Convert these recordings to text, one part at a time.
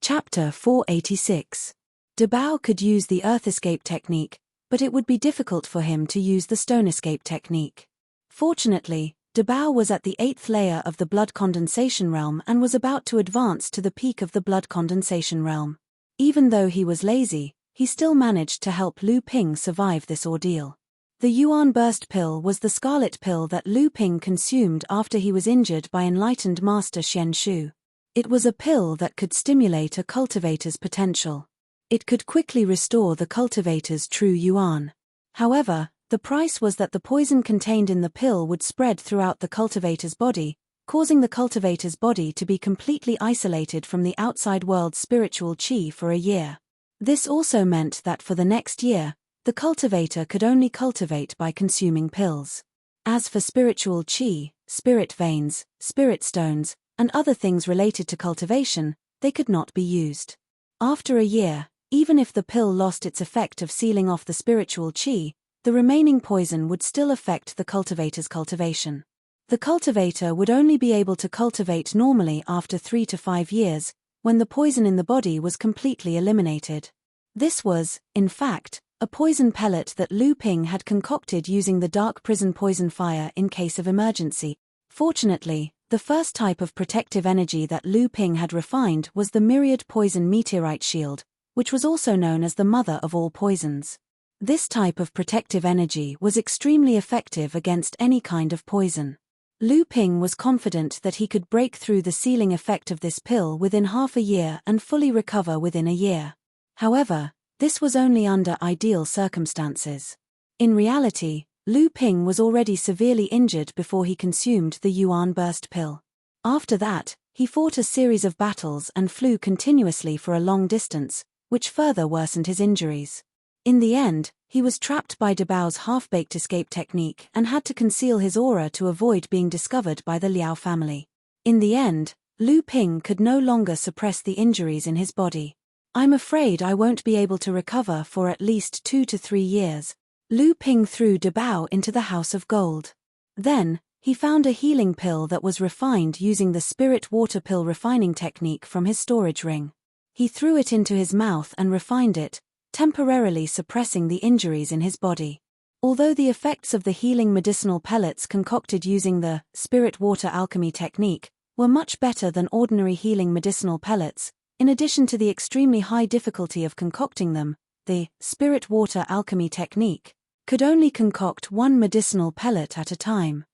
Chapter 486. Dabao could use the earth escape technique, but it would be difficult for him to use the stone escape technique. Fortunately, Dabao was at the 8th layer of the blood condensation realm and was about to advance to the peak of the blood condensation realm. Even though he was lazy, he still managed to help Lu Ping survive this ordeal. The Yuan Burst Pill was the scarlet pill that Lu Ping consumed after he was injured by enlightened Master Xian Shu. It was a pill that could stimulate a cultivator's potential. It could quickly restore the cultivator's true Yuan. However, the price was that the poison contained in the pill would spread throughout the cultivator's body, causing the cultivator's body to be completely isolated from the outside world's spiritual qi for a year. This also meant that for the next year, the cultivator could only cultivate by consuming pills. As for spiritual qi, spirit veins, spirit stones, and other things related to cultivation, they could not be used. After a year, even if the pill lost its effect of sealing off the spiritual qi, the remaining poison would still affect the cultivator's cultivation. The cultivator would only be able to cultivate normally after 3 to 5 years, when the poison in the body was completely eliminated. This was, in fact, a poison pellet that Lu Ping had concocted using the dark prison poison fire in case of emergency. Fortunately, the first type of protective energy that Lu Ping had refined was the myriad poison meteorite shield, which was also known as the mother of all poisons. This type of protective energy was extremely effective against any kind of poison. Lu Ping was confident that he could break through the sealing effect of this pill within half a year and fully recover within a year. However, this was only under ideal circumstances. In reality, Lu Ping was already severely injured before he consumed the Yuan Burst Pill. After that, he fought a series of battles and flew continuously for a long distance, which further worsened his injuries. In the end, he was trapped by Dabao's half-baked escape technique and had to conceal his aura to avoid being discovered by the Liao family. In the end, Lu Ping could no longer suppress the injuries in his body. "I'm afraid I won't be able to recover for at least 2 to 3 years. Lu Ping threw Dabao into the House of Gold. Then, he found a healing pill that was refined using the spirit water pill refining technique from his storage ring. He threw it into his mouth and refined it, temporarily suppressing the injuries in his body. Although the effects of the healing medicinal pellets concocted using the spirit water alchemy technique were much better than ordinary healing medicinal pellets, in addition to the extremely high difficulty of concocting them, the spirit water alchemy technique could only concoct one medicinal pellet at a time.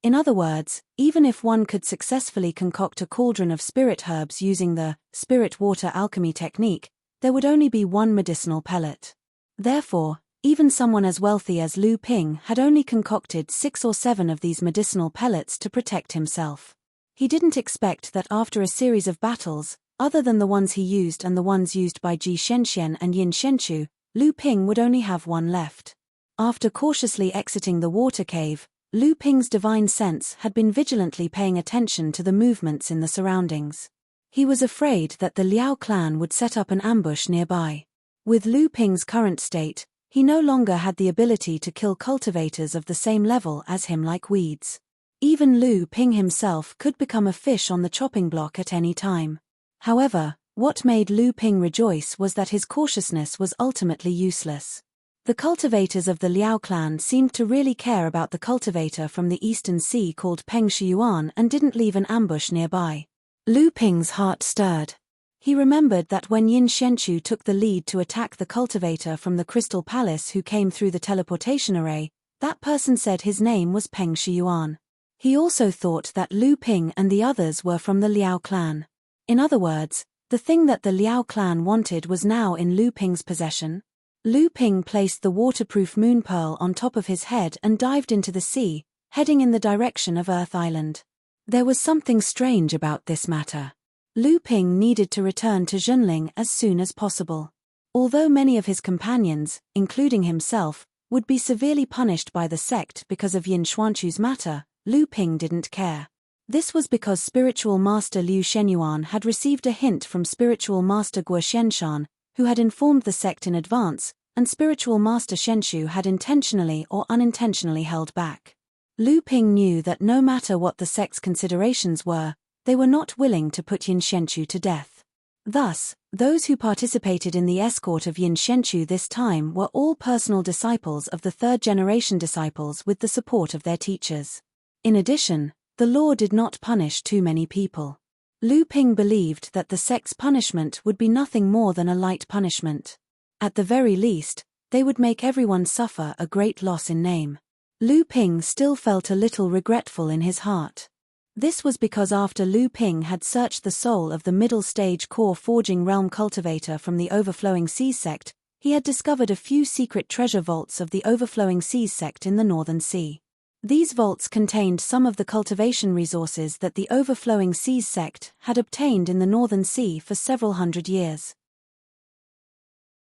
In other words, even if one could successfully concoct a cauldron of spirit herbs using the spirit water alchemy technique, there would only be one medicinal pellet. Therefore, even someone as wealthy as Lu Ping had only concocted 6 or 7 of these medicinal pellets to protect himself. He didn't expect that after a series of battles, other than the ones he used and the ones used by Ji Shenxian and Yin Shenchu, Lu Ping would only have one left. After cautiously exiting the water cave, Lu Ping's divine sense had been vigilantly paying attention to the movements in the surroundings. He was afraid that the Liao clan would set up an ambush nearby. With Lu Ping's current state, he no longer had the ability to kill cultivators of the same level as him like weeds. Even Lu Ping himself could become a fish on the chopping block at any time. However, what made Lu Ping rejoice was that his cautiousness was ultimately useless. The cultivators of the Liao clan seemed to really care about the cultivator from the Eastern Sea called Peng Shiyuan and didn't leave an ambush nearby. Lu Ping's heart stirred. He remembered that when Yin Shenchu took the lead to attack the cultivator from the Crystal Palace who came through the teleportation array, that person said his name was Peng Shiyuan. He also thought that Lu Ping and the others were from the Liao clan. In other words, the thing that the Liao clan wanted was now in Lu Ping's possession. Lu Ping placed the waterproof moon pearl on top of his head and dived into the sea, heading in the direction of Earth Island. There was something strange about this matter. Lu Ping needed to return to Zhenling as soon as possible. Although many of his companions, including himself, would be severely punished by the sect because of Yin Xuanchu's matter, Lu Ping didn't care. This was because Spiritual Master Liu Shenyuan had received a hint from Spiritual Master Guo Shenshan, who had informed the sect in advance, and Spiritual Master Shenshu had intentionally or unintentionally held back. Lu Ping knew that no matter what the sect's considerations were, they were not willing to put Yin Shenshu to death. Thus, those who participated in the escort of Yin Shenshu this time were all personal disciples of the third-generation disciples with the support of their teachers. In addition, the law did not punish too many people. Lu Ping believed that the sect's punishment would be nothing more than a light punishment. At the very least, they would make everyone suffer a great loss in name. Lu Ping still felt a little regretful in his heart. This was because after Lu Ping had searched the soul of the middle-stage core forging realm cultivator from the Overflowing Seas sect, he had discovered a few secret treasure vaults of the Overflowing Seas sect in the Northern Sea. These vaults contained some of the cultivation resources that the Overflowing Seas sect had obtained in the Northern Sea for several hundred years.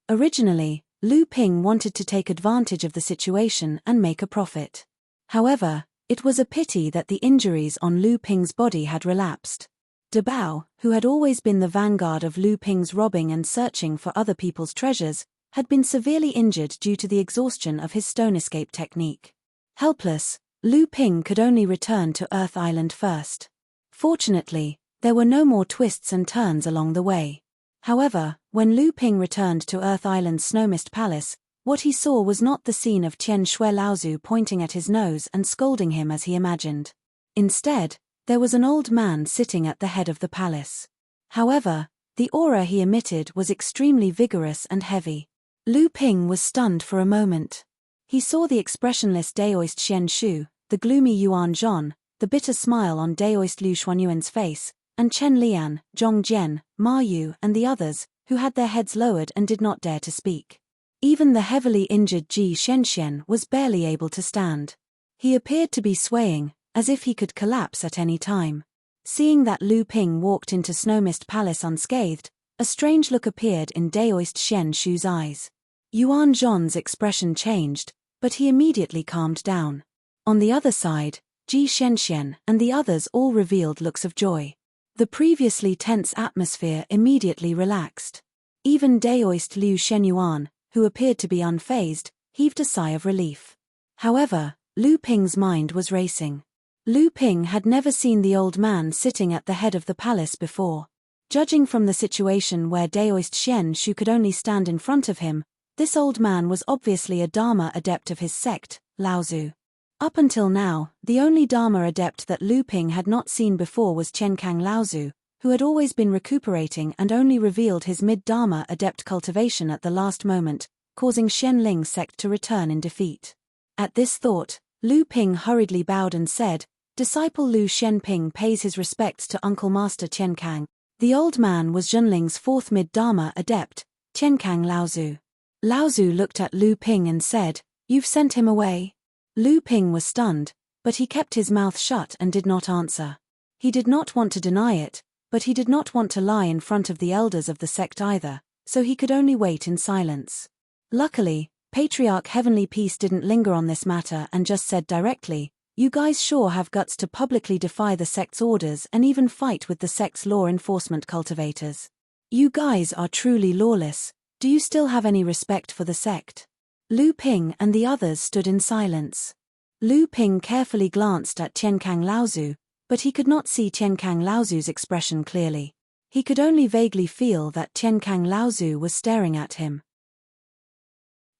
Originally, Lu Ping wanted to take advantage of the situation and make a profit. However, it was a pity that the injuries on Lu Ping's body had relapsed. Dabao, who had always been the vanguard of Lu Ping's robbing and searching for other people's treasures, had been severely injured due to the exhaustion of his stone escape technique. Helpless, Lu Ping could only return to Earth Island first. Fortunately, there were no more twists and turns along the way. However, when Lu Ping returned to Earth Island's Snow Mist Palace, what he saw was not the scene of Qian Shui Laozu pointing at his nose and scolding him as he imagined. Instead, there was an old man sitting at the head of the palace. However, the aura he emitted was extremely vigorous and heavy. Lu Ping was stunned for a moment. He saw the expressionless Daoist Xian Shu, the gloomy Yuan Zhon, the bitter smile on Daoist Lu Xuanyuan's face, and Chen Lian, Zhong Jian, Ma Yu and the others, who had their heads lowered and did not dare to speak. Even the heavily injured Ji Shenxian was barely able to stand. He appeared to be swaying, as if he could collapse at any time. Seeing that Lu Ping walked into Snow Mist Palace unscathed, a strange look appeared in Daoist Xian Shu's eyes. Yuan Zhon's expression changed, but he immediately calmed down. On the other side, Ji Shenxian and the others all revealed looks of joy. The previously tense atmosphere immediately relaxed. Even Daoist Liu Shenyuan, who appeared to be unfazed, heaved a sigh of relief. However, Lu Ping's mind was racing. Lu Ping had never seen the old man sitting at the head of the palace before. Judging from the situation where Daoist Xian Shu could only stand in front of him, this old man was obviously a Dharma adept of his sect, Laozu. Up until now, the only Dharma adept that Lu Ping had not seen before was Chenkang Laozu, who had always been recuperating and only revealed his mid-Dharma adept cultivation at the last moment, causing Shenling's sect to return in defeat. At this thought, Lu Ping hurriedly bowed and said, "Disciple Lu Shenping pays his respects to Uncle Master Chenkang." The old man was Zhenling's fourth mid-Dharma adept, Chenkang Laozu. Laozu looked at Lu Ping and said, "You've sent him away?" Lu Ping was stunned, but he kept his mouth shut and did not answer. He did not want to deny it, but he did not want to lie in front of the elders of the sect either, so he could only wait in silence. Luckily, Patriarch Heavenly Peace didn't linger on this matter and just said directly, "You guys sure have guts to publicly defy the sect's orders and even fight with the sect's law enforcement cultivators. You guys are truly lawless. Do you still have any respect for the sect?" Lu Ping and the others stood in silence. Lu Ping carefully glanced at Chenkang Laozu, but he could not see Chenkang Laozu's expression clearly. He could only vaguely feel that Chenkang Laozu was staring at him.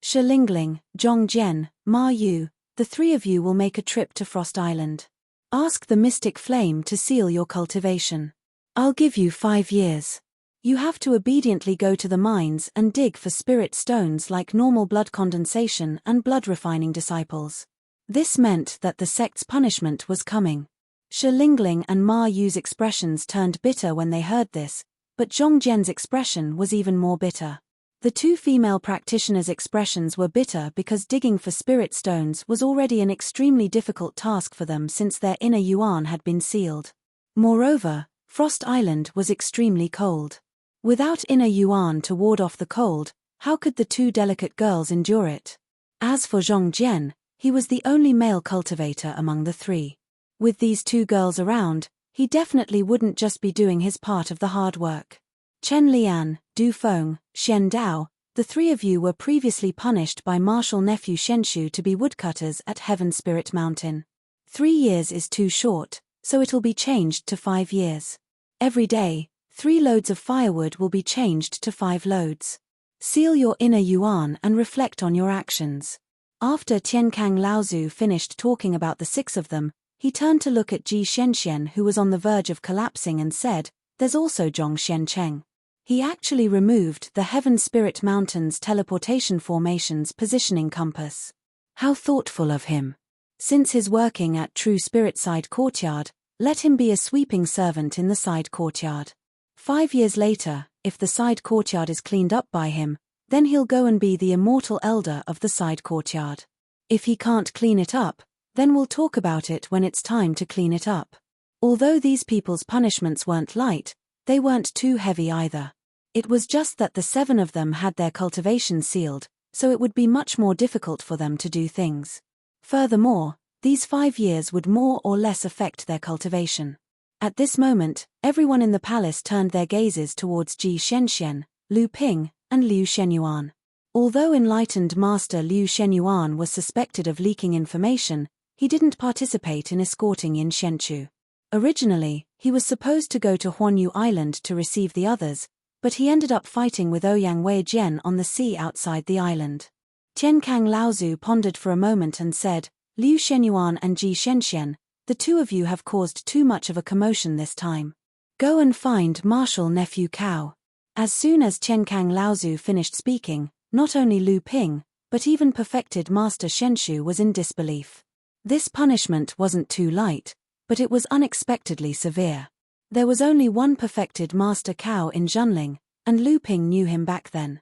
Shi Lingling, Zhong Jian, Ma Yu, the three of you will make a trip to Frost Island. Ask the Mystic Flame to seal your cultivation. I'll give you 5 years. You have to obediently go to the mines and dig for spirit stones like normal blood condensation and blood refining disciples. This meant that the sect's punishment was coming. Shi Lingling and Ma Yu's expressions turned bitter when they heard this, but Zhong Jian's expression was even more bitter. The two female practitioners' expressions were bitter because digging for spirit stones was already an extremely difficult task for them since their inner yuan had been sealed. Moreover, Frost Island was extremely cold. Without inner yuan to ward off the cold, how could the two delicate girls endure it? As for Zhong Jian, he was the only male cultivator among the three. With these two girls around, he definitely wouldn't just be doing his part of the hard work. Chen Lian, Du Feng, Shen Dao, the three of you were previously punished by martial nephew Shenshu to be woodcutters at Heaven Spirit Mountain. 3 years is too short, so it'll be changed to 5 years. Every day, 3 loads of firewood will be changed to 5 loads. Seal your inner yuan and reflect on your actions. After Tienkang Laozu finished talking about the 6 of them, he turned to look at Ji Shenxian, who was on the verge of collapsing, and said, "There's also Zhong Xiancheng." He actually removed the Heaven Spirit Mountain's teleportation formation's positioning compass. How thoughtful of him. Since his working at True Spirit Side Courtyard, let him be a sweeping servant in the side courtyard. 5 years later, if the side courtyard is cleaned up by him, then he'll go and be the immortal elder of the side courtyard. If he can't clean it up, then we'll talk about it when it's time to clean it up. Although these people's punishments weren't light, they weren't too heavy either. It was just that the 7 of them had their cultivation sealed, so it would be much more difficult for them to do things. Furthermore, these 5 years would more or less affect their cultivation. At this moment, everyone in the palace turned their gazes towards Ji Shenxian, Lu Ping, and Liu Shenyuan. Although enlightened Master Liu Shenyuan was suspected of leaking information, he didn't participate in escorting Yin Shenchu. Originally, he was supposed to go to Huanyu Island to receive the others, but he ended up fighting with Ouyang Weijian on the sea outside the island. Tienkang Laozu pondered for a moment and said, "Liu Shenyuan and Ji Shenxian, the 2 of you have caused too much of a commotion this time. Go and find Marshal Nephew Cao." As soon as Tienkang Laozu finished speaking, not only Lu Ping, but even perfected Master Shenshu was in disbelief. This punishment wasn't too light, but it was unexpectedly severe. There was only one perfected Master Cao in Zhenling, and Lu Ping knew him back then.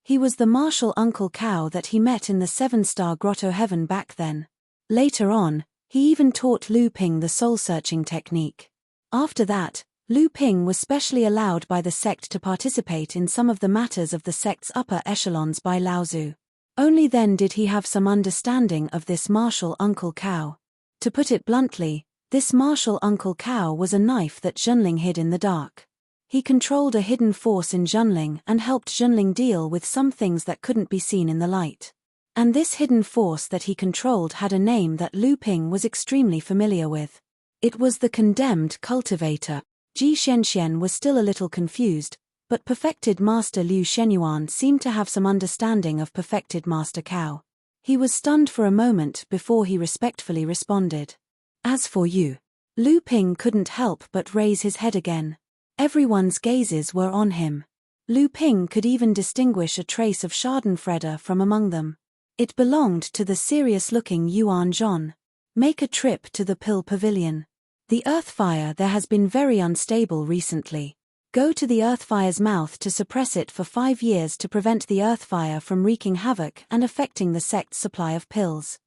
He was the martial Uncle Cao that he met in the 7-star Grotto Heaven back then. Later on, he even taught Lu Ping the soul-searching technique. After that, Lu Ping was specially allowed by the sect to participate in some of the matters of the sect's upper echelons by Laozu. Only then did he have some understanding of this martial Uncle Cao. To put it bluntly, this martial Uncle Cao was a knife that Zhenling hid in the dark. He controlled a hidden force in Zhenling and helped Zhenling deal with some things that couldn't be seen in the light. And this hidden force that he controlled had a name that Lu Ping was extremely familiar with. It was the Condemned Cultivator. Ji Shenxian was still a little confused, but perfected Master Liu Shenyuan seemed to have some understanding of perfected Master Cao. He was stunned for a moment before he respectfully responded. "As for you." Lu Ping couldn't help but raise his head again. Everyone's gazes were on him. Lu Ping could even distinguish a trace of Schadenfreude from among them. It belonged to the serious-looking Yuan Zhon. "Make a trip to the Pill Pavilion. The Earthfire there has been very unstable recently. Go to the Earthfire's mouth to suppress it for 5 years to prevent the Earthfire from wreaking havoc and affecting the sect's supply of pills."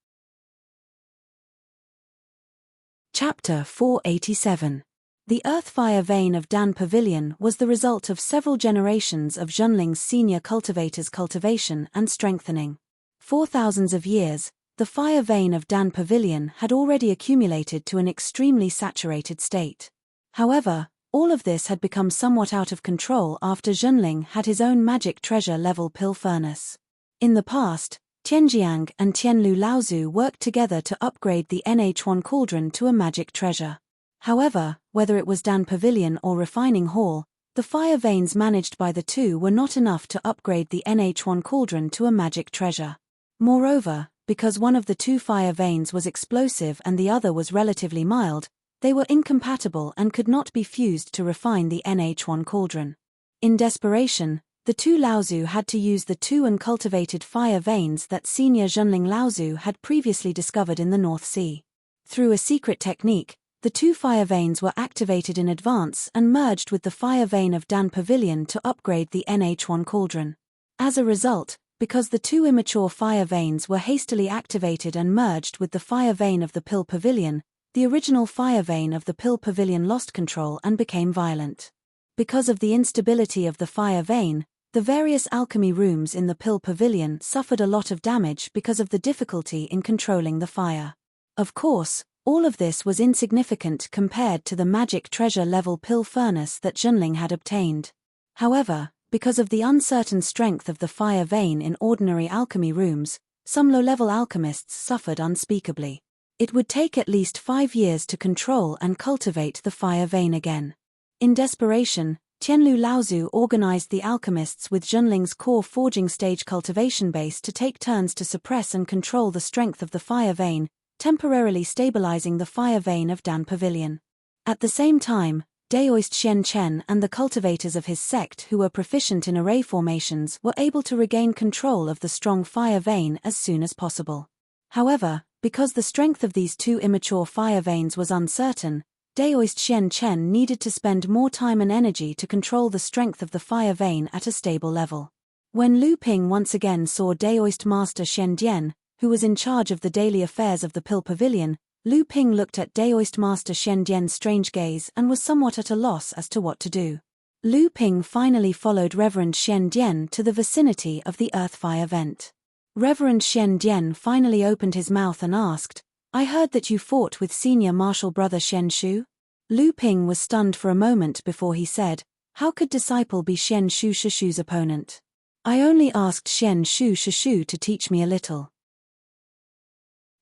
Chapter 487. The Earthfire vein of Dan Pavilion was the result of several generations of Zhenling's senior cultivators' cultivation and strengthening. For thousands of years, the fire vein of Dan Pavilion had already accumulated to an extremely saturated state. However, all of this had become somewhat out of control after Zhenling had his own magic treasure-level pill furnace. In the past, Tianjiang and Tianlu Laozu worked together to upgrade the NH1 cauldron to a magic treasure. However, whether it was Dan Pavilion or Refining Hall, the fire veins managed by the two were not enough to upgrade the NH1 cauldron to a magic treasure. Moreover, because one of the 2 fire veins was explosive and the other was relatively mild, they were incompatible and could not be fused to refine the NH1 cauldron. In desperation, the 2 Laozu had to use the 2 uncultivated fire veins that senior Zhenling Laozu had previously discovered in the North Sea. Through a secret technique, the 2 fire veins were activated in advance and merged with the fire vein of Dan Pavilion to upgrade the NH1 cauldron. As a result, because the 2 immature fire veins were hastily activated and merged with the fire vein of the Pill Pavilion, the original fire vein of the Pill Pavilion lost control and became violent. Because of the instability of the fire vein, the various alchemy rooms in the Pill Pavilion suffered a lot of damage because of the difficulty in controlling the fire. Of course, all of this was insignificant compared to the magic treasure-level pill furnace that Zhenling had obtained. However, because of the uncertain strength of the fire vein in ordinary alchemy rooms, some low-level alchemists suffered unspeakably. It would take at least 5 years to control and cultivate the fire vein again. In desperation, Qianlu Laozu organized the alchemists with Zhenling's core forging stage cultivation base to take turns to suppress and control the strength of the fire vein, temporarily stabilizing the fire vein of Dan Pavilion. At the same time, Daoist Xian Chen and the cultivators of his sect who were proficient in array formations were able to regain control of the strong fire vein as soon as possible. However, because the strength of these two immature fire veins was uncertain, Daoist Xian Chen needed to spend more time and energy to control the strength of the fire vein at a stable level. When Lu Ping once again saw Daoist Master Shen Dian, who was in charge of the daily affairs of the Pill Pavilion, Lu Ping looked at Daoist Master Shen Dian's strange gaze and was somewhat at a loss as to what to do. Lu Ping finally followed Reverend Shen Dian to the vicinity of the Earthfire vent. Reverend Shen Dian finally opened his mouth and asked, "I heard that you fought with senior martial brother Shen Shu?" Lu Ping was stunned for a moment before he said, "How could disciple be Shen Shu Shishu's opponent? I only asked Shen Shu Shishu to teach me a little."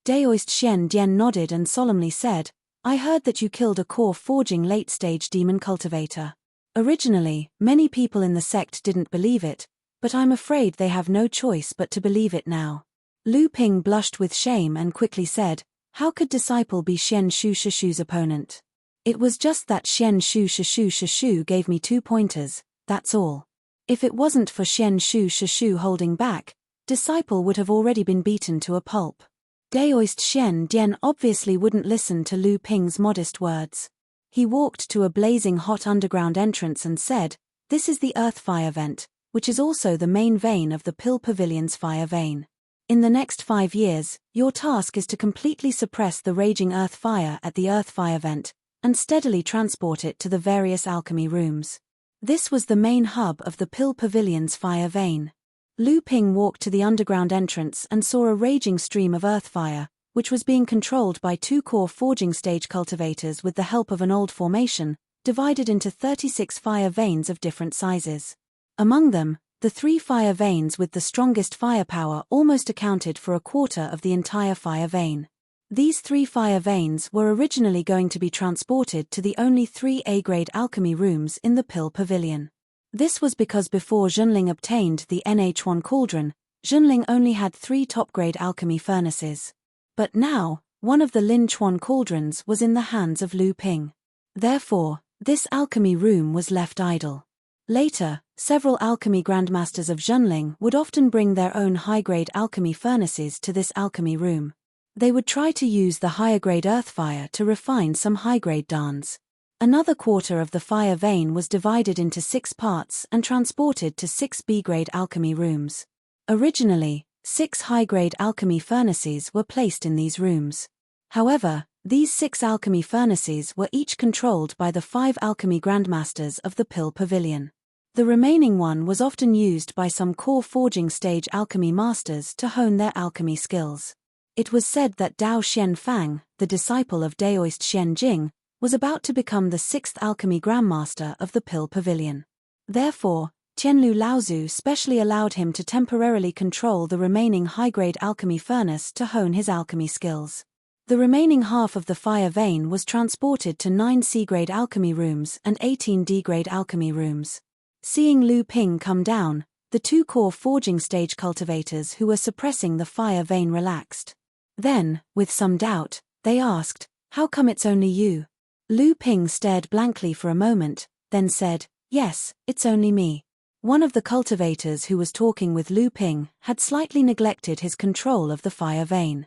Daoist Shen Dian nodded and solemnly said, "I heard that you killed a core forging late-stage demon cultivator. Originally, many people in the sect didn't believe it, but I'm afraid they have no choice but to believe it now." Lu Ping blushed with shame and quickly said, "How could disciple be Shen Shu Shishu's opponent? It was just that Shen Shu Shishu gave me 2 pointers, that's all. If it wasn't for Shen Shu Shishu holding back, disciple would have already been beaten to a pulp." Daoist Shen Dian obviously wouldn't listen to Lu Ping's modest words. He walked to a blazing hot underground entrance and said, "This is the Earthfire vent, which is also the main vein of the Pill Pavilion's fire vein. In the next 5 years, your task is to completely suppress the raging earth fire at the Earthfire vent, and steadily transport it to the various alchemy rooms." This was the main hub of the Pill Pavilion's fire vein. Lu Ping walked to the underground entrance and saw a raging stream of earth fire, which was being controlled by 2 core forging stage cultivators with the help of an old formation, divided into 36 fire veins of different sizes. Among them, the 3 fire veins with the strongest firepower almost accounted for a quarter of the entire fire vein. These 3 fire veins were originally going to be transported to the only 3 A-grade alchemy rooms in the Pill Pavilion. This was because before Zhenling obtained the Nh1 cauldron, Zhenling only had 3 top-grade alchemy furnaces. But now, one of the Lin Chuan cauldrons was in the hands of Lu Ping. Therefore, this alchemy room was left idle. Later, several alchemy grandmasters of Zhenling would often bring their own high-grade alchemy furnaces to this alchemy room. They would try to use the higher-grade earthfire to refine some high-grade dans. Another quarter of the fire vein was divided into 6 parts and transported to 6 B-grade alchemy rooms. Originally, 6 high-grade alchemy furnaces were placed in these rooms. However, these 6 alchemy furnaces were each controlled by the 5 alchemy grandmasters of the Pill Pavilion. The remaining one was often used by some core forging stage alchemy masters to hone their alchemy skills. It was said that Dao Xian Fang, the disciple of Daoist Xian Jing, was about to become the 6th alchemy grandmaster of the Pill Pavilion. Therefore, Qianlu Laozu specially allowed him to temporarily control the remaining high-grade alchemy furnace to hone his alchemy skills. The remaining half of the fire vein was transported to 9 C-grade alchemy rooms and 18 D-grade alchemy rooms. Seeing Lu Ping come down, the 2 core forging stage cultivators who were suppressing the fire vein relaxed. Then, with some doubt, they asked, "How come it's only you?" Lu Ping stared blankly for a moment, then said, "Yes, it's only me." One of the cultivators who was talking with Lu Ping had slightly neglected his control of the fire vein.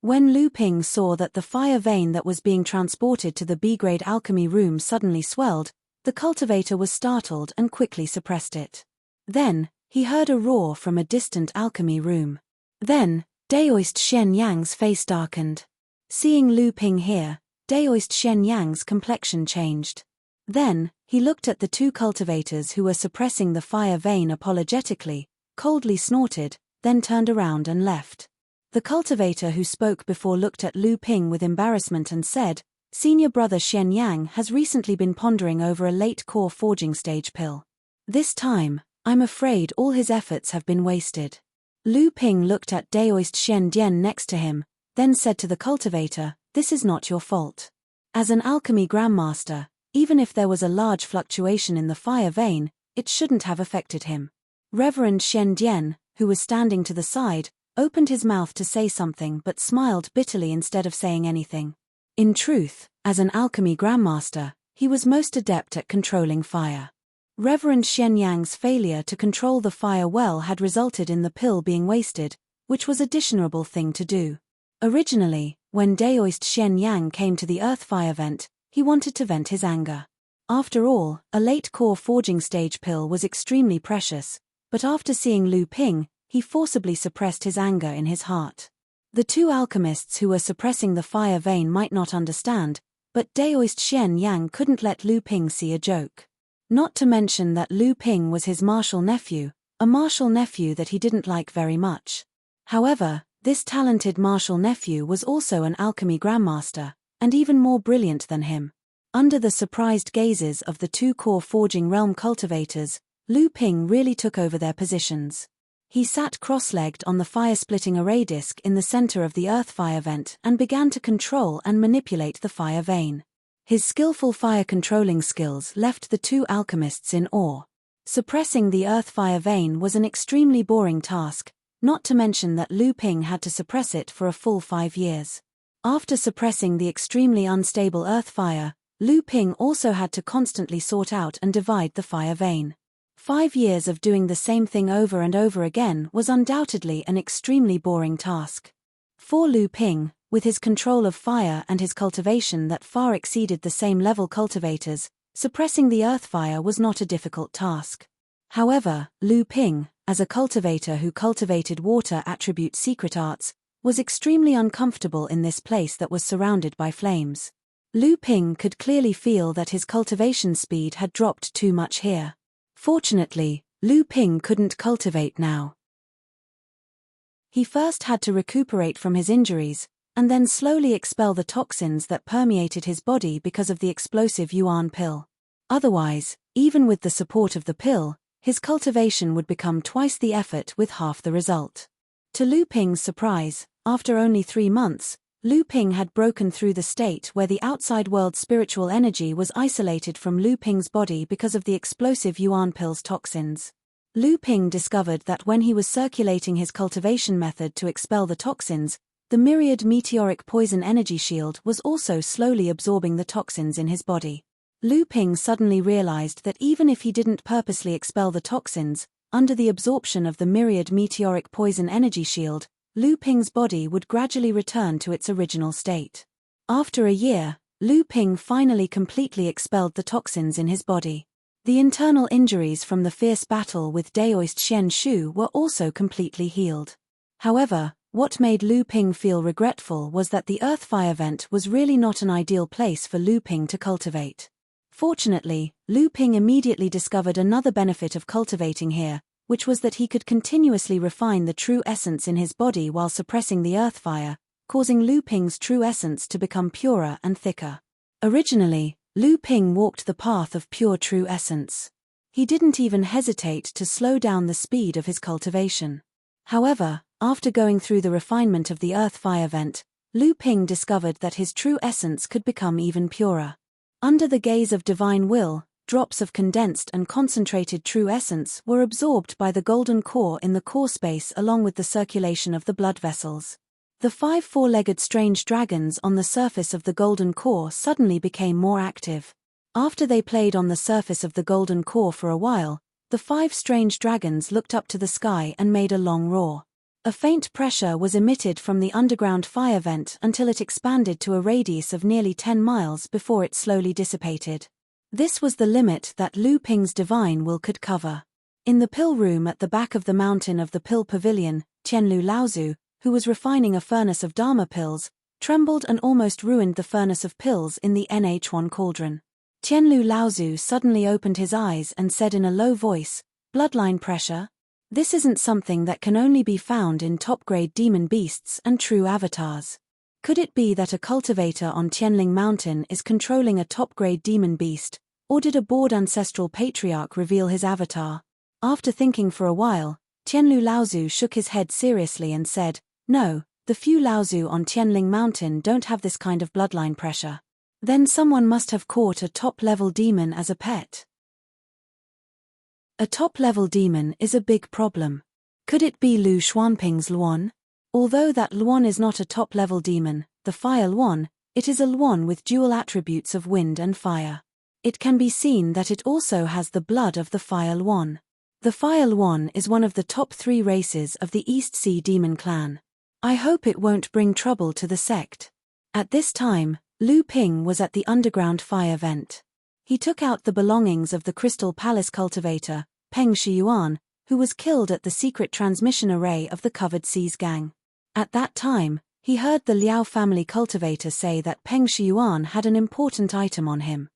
When Lu Ping saw that the fire vein that was being transported to the B-grade alchemy room suddenly swelled, the cultivator was startled and quickly suppressed it. Then, he heard a roar from a distant alchemy room. Then, Daoist Shen Yang's face darkened. Seeing Lu Ping here, Daoist Shen Yang's complexion changed. Then, he looked at the 2 cultivators who were suppressing the fire vein apologetically, coldly snorted, then turned around and left. The cultivator who spoke before looked at Lu Ping with embarrassment and said, "Senior brother Shen Yang has recently been pondering over a late core forging stage pill. This time, I'm afraid all his efforts have been wasted." Lu Ping looked at Daoist Shen Dian next to him, then said to the cultivator, "This is not your fault. As an alchemy grandmaster, Even if there was a large fluctuation in the fire vein, it shouldn't have affected him. Reverend Shen Dian, who was standing to the side, opened his mouth to say something but smiled bitterly instead of saying anything. In truth, as an alchemy grandmaster, he was most adept at controlling fire. Reverend Shen Yang's failure to control the fire well had resulted in the pill being wasted, which was a dishonorable thing to do. Originally, when Daoist Shen Yang came to the earth fire vent, he wanted to vent his anger. After all, a late core forging stage pill was extremely precious, but after seeing Lu Ping, he forcibly suppressed his anger in his heart. The two alchemists who were suppressing the fire vein might not understand, but Daoist Shen Yang couldn't let Lu Ping see a joke. Not to mention that Lu Ping was his martial nephew, a martial nephew that he didn't like very much. However, this talented martial nephew was also an alchemy grandmaster, and even more brilliant than him. Under the surprised gazes of the two core forging realm cultivators, Lu Ping really took over their positions. He sat cross-legged on the fire-splitting array disc in the center of the earth fire vent and began to control and manipulate the fire vein. His skillful fire-controlling skills left the two alchemists in awe. Suppressing the earth fire vein was an extremely boring task, not to mention that Lu Ping had to suppress it for a full 5 years. After suppressing the extremely unstable earth fire, Lu Ping also had to constantly sort out and divide the fire vein. 5 years of doing the same thing over and over again was undoubtedly an extremely boring task. For Lu Ping, with his control of fire and his cultivation that far exceeded the same level cultivators, suppressing the earth fire was not a difficult task. However, Lu Ping, as a cultivator who cultivated water attribute secret arts, was extremely uncomfortable in this place that was surrounded by flames. Lu Ping could clearly feel that his cultivation speed had dropped too much here. Fortunately, Lu Ping couldn't cultivate now. He first had to recuperate from his injuries, and then slowly expel the toxins that permeated his body because of the explosive yuan pill. Otherwise, even with the support of the pill, his cultivation would become twice the effort with half the result. To Lu Ping's surprise, after only 3 months, Lu Ping had broken through the state where the outside world's spiritual energy was isolated from Lu Ping's body because of the explosive yuan pill's toxins. Lu Ping discovered that when he was circulating his cultivation method to expel the toxins, the myriad meteoric poison energy shield was also slowly absorbing the toxins in his body. Lu Ping suddenly realized that even if he didn't purposely expel the toxins, under the absorption of the myriad meteoric poison energy shield, Lu Ping's body would gradually return to its original state. After a year, Lu Ping finally completely expelled the toxins in his body. The internal injuries from the fierce battle with Daoist Shen Shu were also completely healed. However, what made Lu Ping feel regretful was that the earth fire vent was really not an ideal place for Lu Ping to cultivate. Fortunately, Lu Ping immediately discovered another benefit of cultivating here, which was that he could continuously refine the true essence in his body while suppressing the earth fire, causing Lu Ping's true essence to become purer and thicker. Originally, Lu Ping walked the path of pure true essence. He didn't even hesitate to slow down the speed of his cultivation. However, after going through the refinement of the earth fire vent, Lu Ping discovered that his true essence could become even purer. Under the gaze of divine will, drops of condensed and concentrated true essence were absorbed by the golden core in the core space along with the circulation of the blood vessels. The 5 four-legged strange dragons on the surface of the golden core suddenly became more active. After they played on the surface of the golden core for a while, the 5 strange dragons looked up to the sky and made a long roar. A faint pressure was emitted from the underground fire vent until it expanded to a radius of nearly 10 miles before it slowly dissipated. This was the limit that Lu Ping's divine will could cover. In the pill room at the back of the mountain of the pill pavilion, Qianlu Laozu, who was refining a furnace of Dharma pills, trembled and almost ruined the furnace of pills in the NH1 cauldron. Qianlu Laozu suddenly opened his eyes and said in a low voice, "Bloodline pressure? This isn't something that can only be found in top-grade demon beasts and true avatars. Could it be that a cultivator on Tianling Mountain is controlling a top-grade demon beast, or did a bored ancestral patriarch reveal his avatar?" After thinking for a while, Qianlu Laozu shook his head seriously and said, "No, the few Laozu on Tianling Mountain don't have this kind of bloodline pressure. Then someone must have caught a top-level demon as a pet. A top-level demon is a big problem. Could it be Lu Xuanping's Luan? Although that Luan is not a top-level demon, the fire Luan, it is a Luan with dual attributes of wind and fire. It can be seen that it also has the blood of the fire Luan. The fire Luan is one of the top 3 races of the East Sea Demon clan. I hope it won't bring trouble to the sect. At this time, Lu Ping was at the underground fire vent. He took out the belongings of the Crystal Palace cultivator, Peng Shiyuan, who was killed at the secret transmission array of the Covered Seas gang. At that time, he heard the Liao family cultivator say that Peng Shiyuan had an important item on him.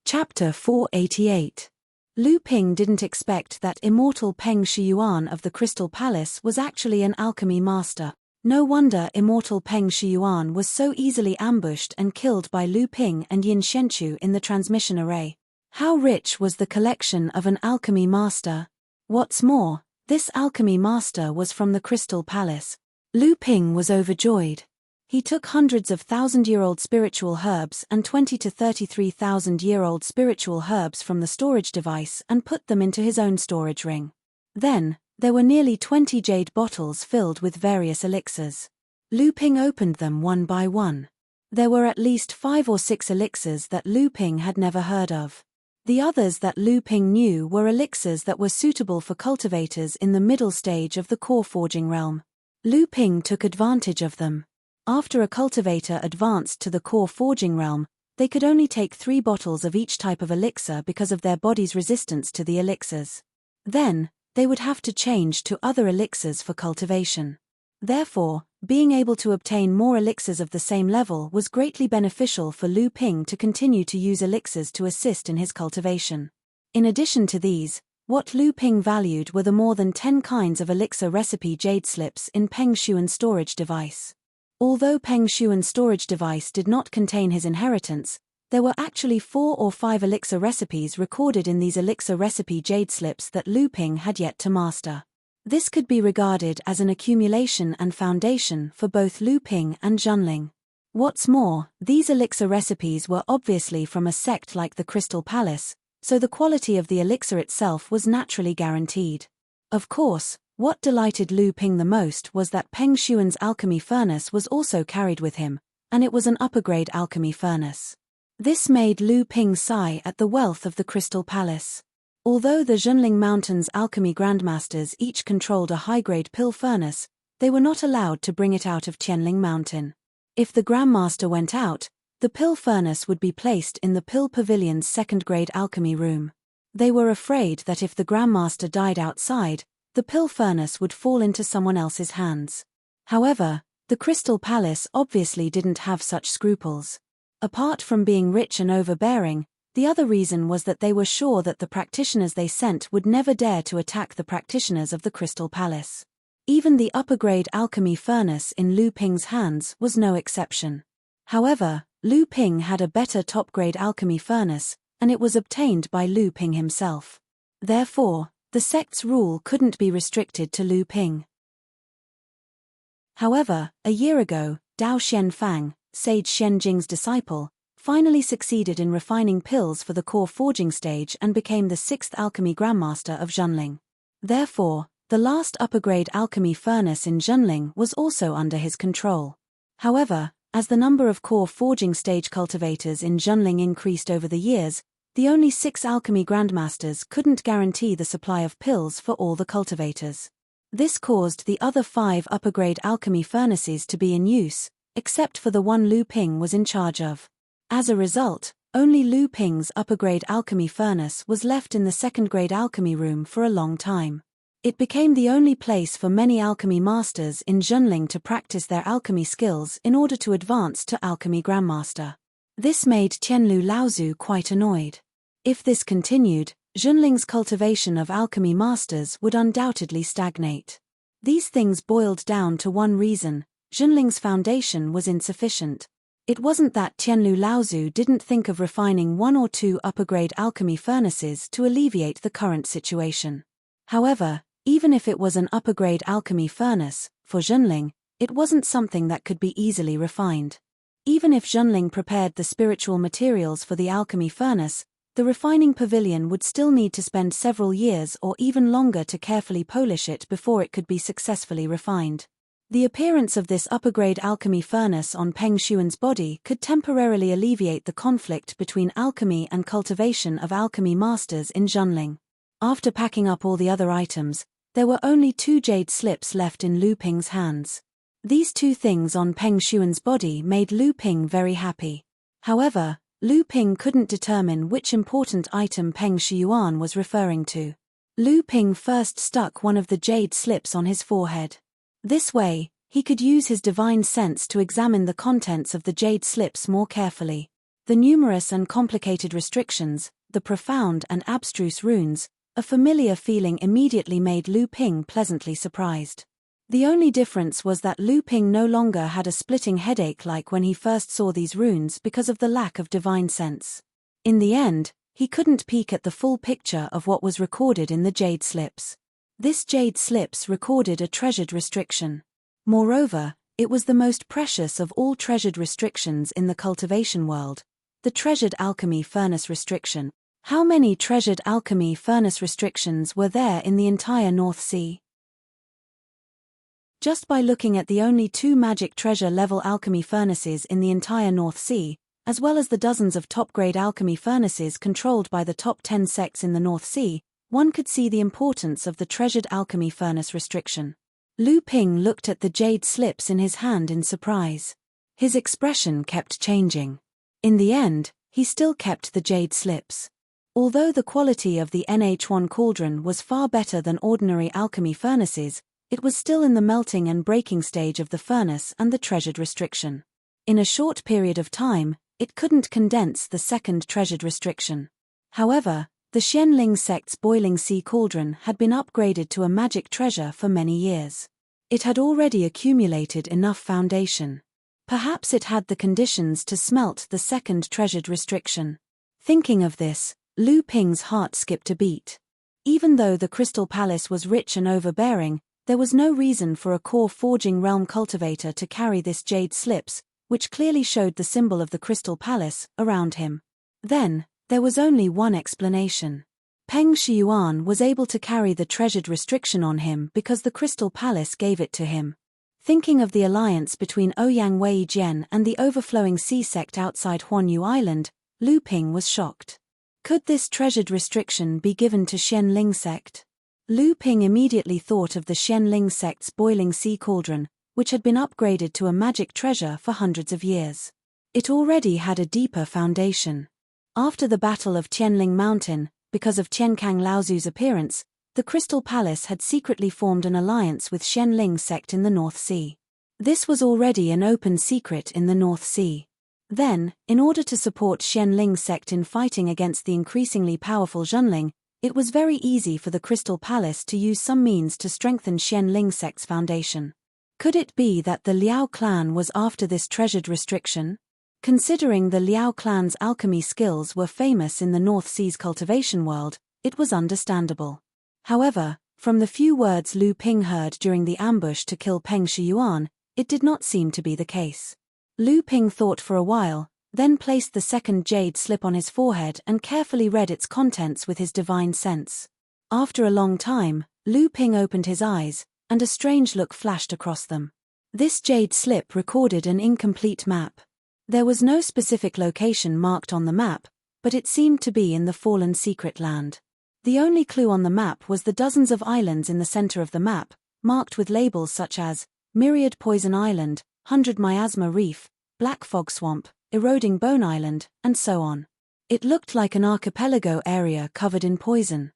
Chapter 488. Lu Ping didn't expect that immortal Peng Shiyuan of the Crystal Palace was actually an alchemy master. No wonder immortal Peng Shiyuan was so easily ambushed and killed by Lu Ping and Yin Shenchu in the transmission array. How rich was the collection of an alchemy master? What's more, this alchemy master was from the Crystal Palace. Lu Ping was overjoyed. He took hundreds of thousand-year-old spiritual herbs and 20 to 33,000-year-old spiritual herbs from the storage device and put them into his own storage ring. Then, there were nearly 20 jade bottles filled with various elixirs. Lu Ping opened them one by one. There were at least 5 or 6 elixirs that Lu Ping had never heard of. The others that Lu Ping knew were elixirs that were suitable for cultivators in the middle stage of the core forging realm. Lu Ping took advantage of them. After a cultivator advanced to the core forging realm, they could only take 3 bottles of each type of elixir because of their body's resistance to the elixirs. Then, they would have to change to other elixirs for cultivation. Therefore, being able to obtain more elixirs of the same level was greatly beneficial for Lu Ping to continue to use elixirs to assist in his cultivation. In addition to these, what Lu Ping valued were the more than 10 kinds of elixir recipe jade slips in Peng Shuan's storage device. Although Peng Shuan's storage device did not contain his inheritance, there were actually 4 or 5 elixir recipes recorded in these elixir recipe jade slips that Lu Ping had yet to master. This could be regarded as an accumulation and foundation for both Lu Ping and Junling. What's more, these elixir recipes were obviously from a sect like the Crystal Palace, so the quality of the elixir itself was naturally guaranteed. Of course, what delighted Lu Ping the most was that Peng Shuan's alchemy furnace was also carried with him, and it was an upper-grade alchemy furnace. This made Lu Ping sigh at the wealth of the Crystal Palace. Although the Junling Mountain's alchemy grandmasters each controlled a high-grade pill furnace, they were not allowed to bring it out of Qianling Mountain. If the grandmaster went out, the pill furnace would be placed in the pill pavilion's second-grade alchemy room. They were afraid that if the grandmaster died outside, the pill furnace would fall into someone else's hands. However, the Crystal Palace obviously didn't have such scruples. Apart from being rich and overbearing, the other reason was that they were sure that the practitioners they sent would never dare to attack the practitioners of the Crystal Palace. Even the upper-grade alchemy furnace in Lu Ping's hands was no exception. However, Lu Ping had a better top-grade alchemy furnace, and it was obtained by Lu Ping himself. Therefore, the sect's rule couldn't be restricted to Lu Ping. However, a year ago, Dao Xianfang, Sage Xianjing's disciple, finally succeeded in refining pills for the core forging stage and became the 6th alchemy grandmaster of Junling. Therefore, the last upper-grade alchemy furnace in Junling was also under his control. However, as the number of core forging stage cultivators in Junling increased over the years, the only 6 alchemy grandmasters couldn't guarantee the supply of pills for all the cultivators. This caused the other 5 upper-grade alchemy furnaces to be in use, except for the one Lu Ping was in charge of. As a result, only Lu Ping's upper-grade alchemy furnace was left in the second-grade alchemy room for a long time. It became the only place for many alchemy masters in Junling to practice their alchemy skills in order to advance to alchemy grandmaster. This made Tianlu Laozu quite annoyed. If this continued, Junling's cultivation of alchemy masters would undoubtedly stagnate. These things boiled down to one reason: Junling's foundation was insufficient. It wasn't that Tianlu Laozu didn't think of refining 1 or 2 upper-grade alchemy furnaces to alleviate the current situation. However, even if it was an upper-grade alchemy furnace, for Junling, It wasn't something that could be easily refined. Even if Zhenling prepared the spiritual materials for the alchemy furnace, the refining pavilion would still need to spend several years or even longer to carefully polish it before it could be successfully refined. The appearance of this upper-grade alchemy furnace on Peng Shuan's body could temporarily alleviate the conflict between alchemy and cultivation of alchemy masters in Zhenling. After packing up all the other items, there were only 2 jade slips left in Lu Ping's hands. These 2 things on Peng Shuan's body made Lu Ping very happy. However, Lu Ping couldn't determine which important item Peng Shuan was referring to. Lu Ping first stuck one of the jade slips on his forehead. This way, he could use his divine sense to examine the contents of the jade slips more carefully. The numerous and complicated restrictions, the profound and abstruse runes, a familiar feeling immediately made Lu Ping pleasantly surprised. The only difference was that Lu Ping no longer had a splitting headache like when he first saw these runes because of the lack of divine sense. In the end, he couldn't peek at the full picture of what was recorded in the jade slips. This jade slips recorded a treasured restriction. Moreover, it was the most precious of all treasured restrictions in the cultivation world, the treasured alchemy furnace restriction. How many treasured alchemy furnace restrictions were there in the entire North Sea? Just by looking at the only 2 magic treasure-level alchemy furnaces in the entire North Sea, as well as the dozens of top-grade alchemy furnaces controlled by the top 10 sects in the North Sea, one could see the importance of the treasured alchemy furnace restriction. Lu Ping looked at the jade slips in his hand in surprise. His expression kept changing. In the end, he still kept the jade slips. Although the quality of the NH1 cauldron was far better than ordinary alchemy furnaces, it was still in the melting and breaking stage of the furnace and the treasured restriction. In a short period of time, it couldn't condense the second treasured restriction. However, the Xianling sect's boiling sea cauldron had been upgraded to a magic treasure for many years. It had already accumulated enough foundation. Perhaps it had the conditions to smelt the second treasured restriction. Thinking of this, Lu Ping's heart skipped a beat. Even though the Crystal Palace was rich and overbearing, there was no reason for a core forging realm cultivator to carry this jade slips, which clearly showed the symbol of the Crystal Palace, around him. Then, there was only one explanation. Peng Shuan was able to carry the treasured restriction on him because the Crystal Palace gave it to him. Thinking of the alliance between Ouyang Weijian and the overflowing sea sect outside Huanyu Island, Lu Ping was shocked. Could this treasured restriction be given to Xianling sect? Lu Ping immediately thought of the Xianling sect's boiling sea cauldron, which had been upgraded to a magic treasure for hundreds of years. It already had a deeper foundation. After the Battle of Tianling Mountain, because of Qiankang Laozu's appearance, the Crystal Palace had secretly formed an alliance with Xianling sect in the North Sea. This was already an open secret in the North Sea. Then, in order to support Xianling sect in fighting against the increasingly powerful Zhenling, it was very easy for the Crystal Palace to use some means to strengthen Xianling sect's foundation. Could it be that the Liao clan was after this treasured restriction? Considering the Liao clan's alchemy skills were famous in the North Sea's cultivation world, it was understandable. However, from the few words Lu Ping heard during the ambush to kill Peng Shuan, it did not seem to be the case. Lu Ping thought for a while, then placed the second jade slip on his forehead and carefully read its contents with his divine sense. After a long time, Lu Ping opened his eyes, and a strange look flashed across them. This jade slip recorded an incomplete map. There was no specific location marked on the map, but it seemed to be in the fallen secret land. The only clue on the map was the dozens of islands in the center of the map, marked with labels such as Myriad Poison Island, 100 Miasma Reef, Black Fog Swamp, Eroding Bone Island, and so on. It looked like an archipelago area covered in poison.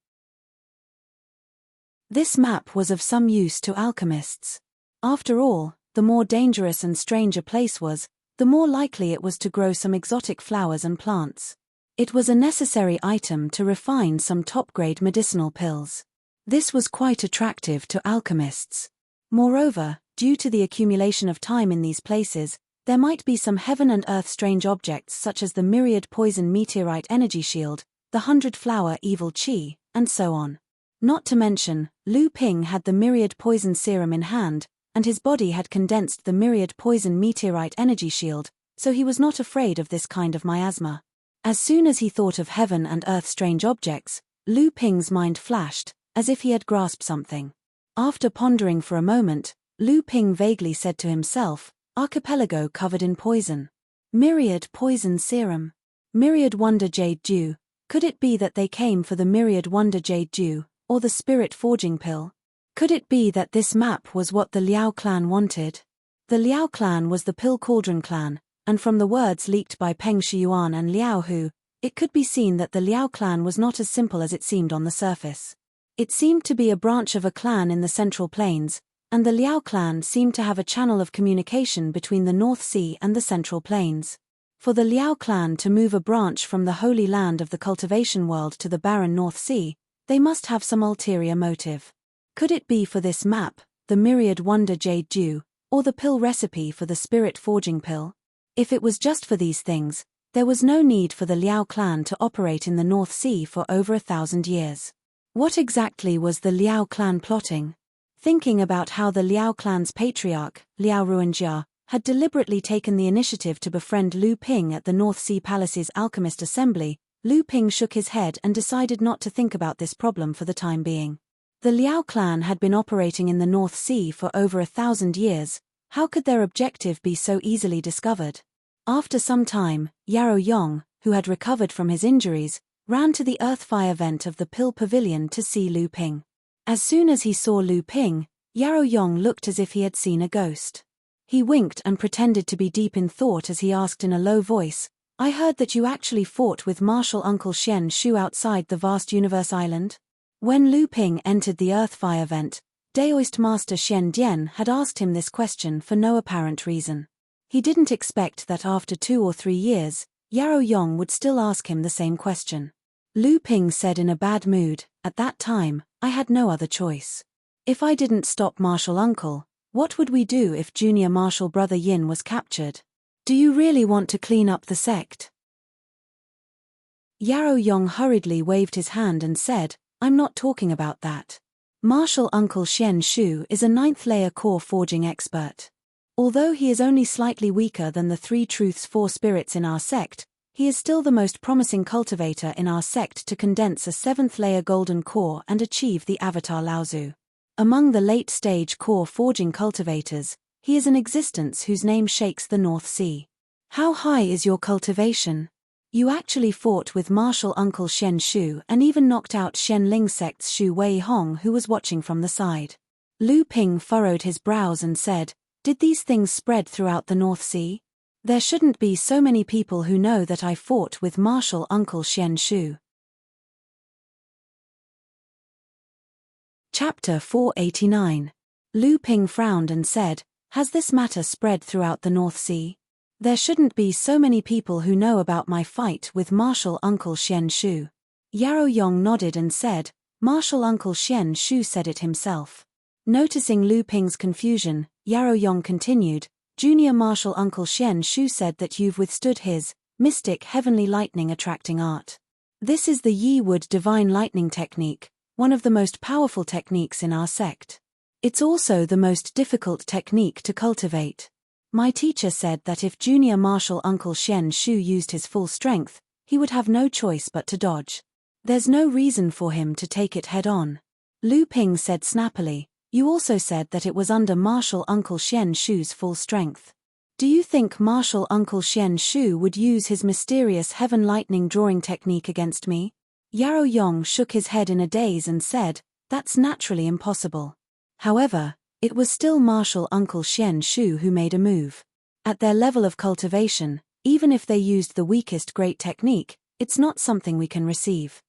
This map was of some use to alchemists. After all, the more dangerous and strange a place was, the more likely it was to grow some exotic flowers and plants. It was a necessary item to refine some top-grade medicinal pills. This was quite attractive to alchemists. Moreover, due to the accumulation of time in these places, there might be some heaven and earth strange objects such as the Myriad Poison Meteorite Energy Shield, the 100-Flower Evil Chi, and so on. Not to mention, Lu Ping had the Myriad Poison Serum in hand, and his body had condensed the myriad poison meteorite energy shield, so he was not afraid of this kind of miasma. As soon as he thought of heaven and earth strange objects, Lu Ping's mind flashed, as if he had grasped something. After pondering for a moment, Lu Ping vaguely said to himself, archipelago covered in poison. Myriad poison serum. Myriad wonder jade dew. Could it be that they came for the myriad wonder jade dew, or the spirit forging pill? Could it be that this map was what the Liao clan wanted? The Liao clan was the Pill Cauldron clan, and from the words leaked by Peng Shiyuan and Liao Hu, it could be seen that the Liao clan was not as simple as it seemed on the surface. It seemed to be a branch of a clan in the Central Plains, and the Liao clan seemed to have a channel of communication between the North Sea and the Central Plains. For the Liao clan to move a branch from the holy land of the cultivation world to the barren North Sea, they must have some ulterior motive. Could it be for this map, the myriad wonder jade dew, or the pill recipe for the spirit forging pill? If it was just for these things, there was no need for the Liao clan to operate in the North Sea for over 1,000 years. What exactly was the Liao clan plotting? Thinking about how the Liao clan's patriarch, Liao Ruanjia, had deliberately taken the initiative to befriend Lu Ping at the North Sea Palace's alchemist assembly, Lu Ping shook his head and decided not to think about this problem for the time being. The Liao clan had been operating in the North Sea for over 1,000 years. How could their objective be so easily discovered? After some time, Yarrow Yong, who had recovered from his injuries, ran to the Earthfire vent of the Pill Pavilion to see Lu Ping. As soon as he saw Lu Ping, Yarrow Yong looked as if he had seen a ghost. He winked and pretended to be deep in thought as he asked in a low voice, "I heard that you actually fought with Martial Uncle Shen Shu outside the vast universe island?" When Lu Ping entered the Earthfire vent, Daoist Master Shen Dian had asked him this question for no apparent reason. He didn't expect that after 2 or 3 years, Yarrow Yong would still ask him the same question. Lu Ping said in a bad mood, "At that time, I had no other choice. If I didn't stop Martial Uncle, what would we do if Junior Martial Brother Yin was captured? Do you really want to clean up the sect?" Yarrow Yong hurriedly waved his hand and said, "I'm not talking about that. Martial Uncle Shen Shu is a 9th layer core forging expert. Although he is only slightly weaker than the 3 Truths 4 spirits in our sect, he is still the most promising cultivator in our sect to condense a 7th layer golden core and achieve the Avatar Laozu. Among the late-stage core forging cultivators, he is an existence whose name shakes the North Sea. How high is your cultivation? You actually fought with Martial Uncle Shen Shu and even knocked out Shen Ling sect's Shu Wei Hong, who was watching from the side." Lu Ping furrowed his brows and said, "Did these things spread throughout the North Sea? There shouldn't be so many people who know that I fought with Martial Uncle Shen Shu." Chapter 489. Lu Ping frowned and said, "Has this matter spread throughout the North Sea? There shouldn't be so many people who know about my fight with Martial Uncle Shen Shu." Yarrow Yong nodded and said, "Martial Uncle Shen Shu said it himself." Noticing Lu Ping's confusion, Yarrow Yong continued, "Junior Martial Uncle Shen Shu said that you've withstood his mystic heavenly lightning attracting art. This is the Yi Wood divine lightning technique, one of the most powerful techniques in our sect. It's also the most difficult technique to cultivate. My teacher said that if Junior Martial Uncle Shen Shu used his full strength, he would have no choice but to dodge. There's no reason for him to take it head-on." Lu Ping said snappily, "You also said that it was under Martial Uncle Shen Shu's full strength. Do you think Martial Uncle Shen Shu would use his mysterious heaven lightning drawing technique against me?" Yarrow Yong shook his head in a daze and said, "That's naturally impossible." However, it was still Martial Uncle Shen Shu who made a move. At their level of cultivation, even if they used the weakest great technique, it's not something we can receive.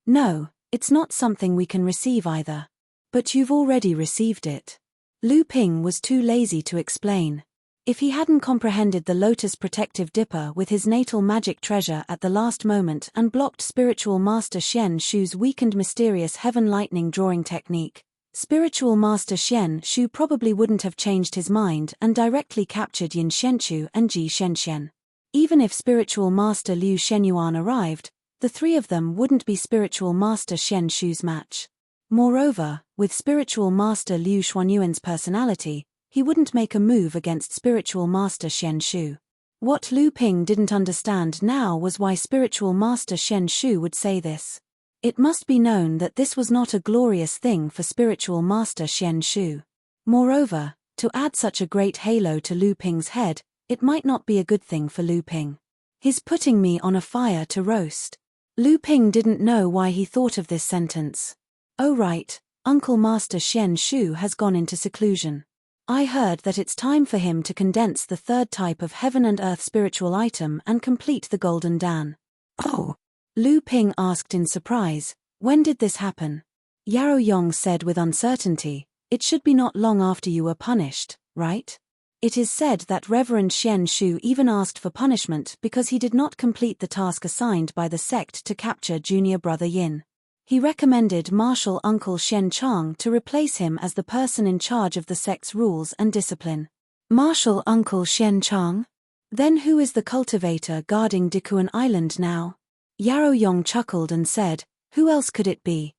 No, it's not something we can receive either. But you've already received it. Lu Ping was too lazy to explain. If he hadn't comprehended the Lotus Protective Dipper with his natal magic treasure at the last moment and blocked Spiritual Master Shen Shu's weakened mysterious heaven lightning drawing technique, Spiritual Master Shen Shu probably wouldn't have changed his mind and directly captured Yin Shenchu and Ji Shenshen. Even if Spiritual Master Liu Shenyuan arrived, the 3 of them wouldn't be Spiritual Master Shen Shu's match. Moreover, With spiritual master Liu Xuanyuan's personality, he wouldn't make a move against spiritual master Shen Shu. What Lu Ping didn't understand now was why spiritual master Shen Shu would say this. It must be known that this was not a glorious thing for spiritual master Shen Shu. Moreover, to add such a great halo to Lu Ping's head, it might not be a good thing for Lu Ping. He's putting me on a fire to roast. Lu Ping didn't know why he thought of this sentence. Oh right, Uncle Master Shen Shu has gone into seclusion. I heard that it's time for him to condense the third type of heaven and earth spiritual item and complete the Golden Dan. Oh! Lu Ping asked in surprise, when did this happen? Yarrow Yong said with uncertainty, it should be not long after you were punished, right? It is said that Reverend Shen Shu even asked for punishment because he did not complete the task assigned by the sect to capture junior brother Yin. He recommended Martial Uncle Shen Chang to replace him as the person in charge of the sect's rules and discipline. Martial Uncle Shen Chang? Then who is the cultivator guarding Dikuan Island now? Yarrow Yong chuckled and said, who else could it be?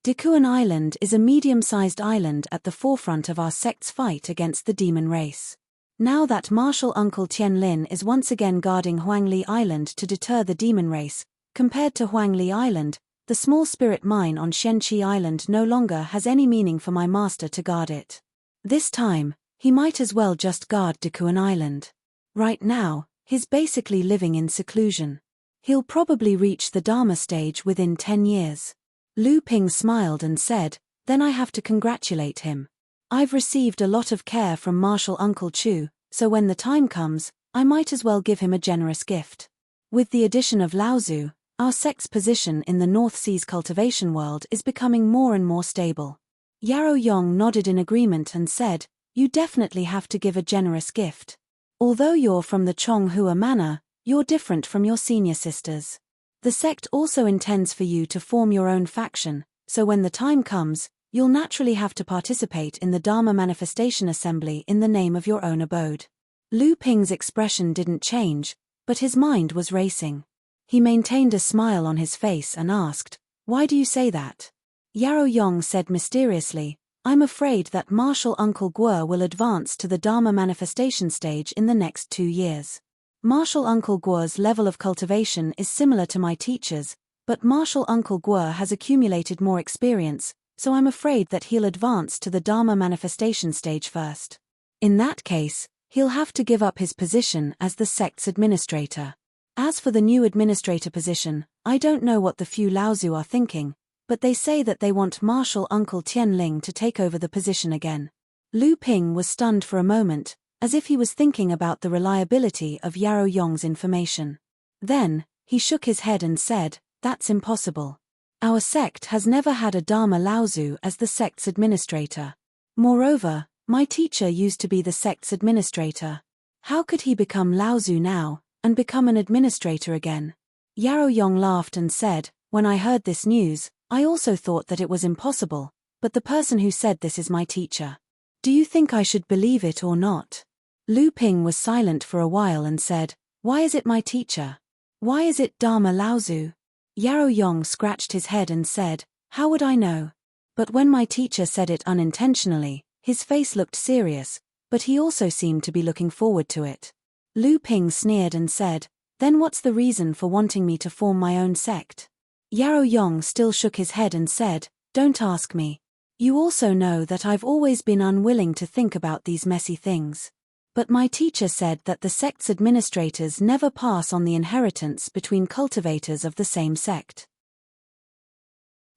Dikuan Island is a medium-sized island at the forefront of our sect's fight against the demon race. Now that Martial Uncle Tian Lin is once again guarding Huangli Island to deter the demon race, compared to Huangli Island, the small spirit mine on Shenqi Island no longer has any meaning for my master to guard it. This time, he might as well just guard Dikuan Island. Right now, he's basically living in seclusion. He'll probably reach the Dharma stage within 10 years. Lu Ping smiled and said, then I have to congratulate him. I've received a lot of care from Martial Uncle Chu, so when the time comes, I might as well give him a generous gift. With the addition of Laozu, our sect's position in the North Sea's cultivation world is becoming more and more stable. Yarrow Yong nodded in agreement and said, you definitely have to give a generous gift. Although you're from the Chonghua Manor, you're different from your senior sisters. The sect also intends for you to form your own faction, so when the time comes, you'll naturally have to participate in the Dharma Manifestation Assembly in the name of your own abode. Lu Ping's expression didn't change, but his mind was racing. He maintained a smile on his face and asked, why do you say that? Yarrow Yong said mysteriously, I'm afraid that Martial Uncle Guo will advance to the Dharma Manifestation stage in the next 2 years. Martial Uncle Guo's level of cultivation is similar to my teacher's, but Martial Uncle Guo has accumulated more experience, so I'm afraid that he'll advance to the Dharma Manifestation stage first. In that case, he'll have to give up his position as the sect's administrator. As for the new administrator position, I don't know what the few Laozu are thinking, but they say that they want Martial Uncle Tian Ling to take over the position again. Lu Ping was stunned for a moment, as if he was thinking about the reliability of Yarrow Yong's information. Then, he shook his head and said, that's impossible. Our sect has never had a Dharma Laozu as the sect's administrator. Moreover, my teacher used to be the sect's administrator. How could he become Laozu now, and become an administrator again? Yarrow Yong laughed and said, when I heard this news, I also thought that it was impossible, but the person who said this is my teacher. Do you think I should believe it or not? Lu Ping was silent for a while and said, why is it my teacher? Why is it Dharma Laozu? Yarrow Yong scratched his head and said, how would I know? But when my teacher said it unintentionally, his face looked serious, but he also seemed to be looking forward to it. Lu Ping sneered and said, then what's the reason for wanting me to form my own sect? Yarrow Yong still shook his head and said, don't ask me. You also know that I've always been unwilling to think about these messy things. But my teacher said that the sect's administrators never pass on the inheritance between cultivators of the same sect.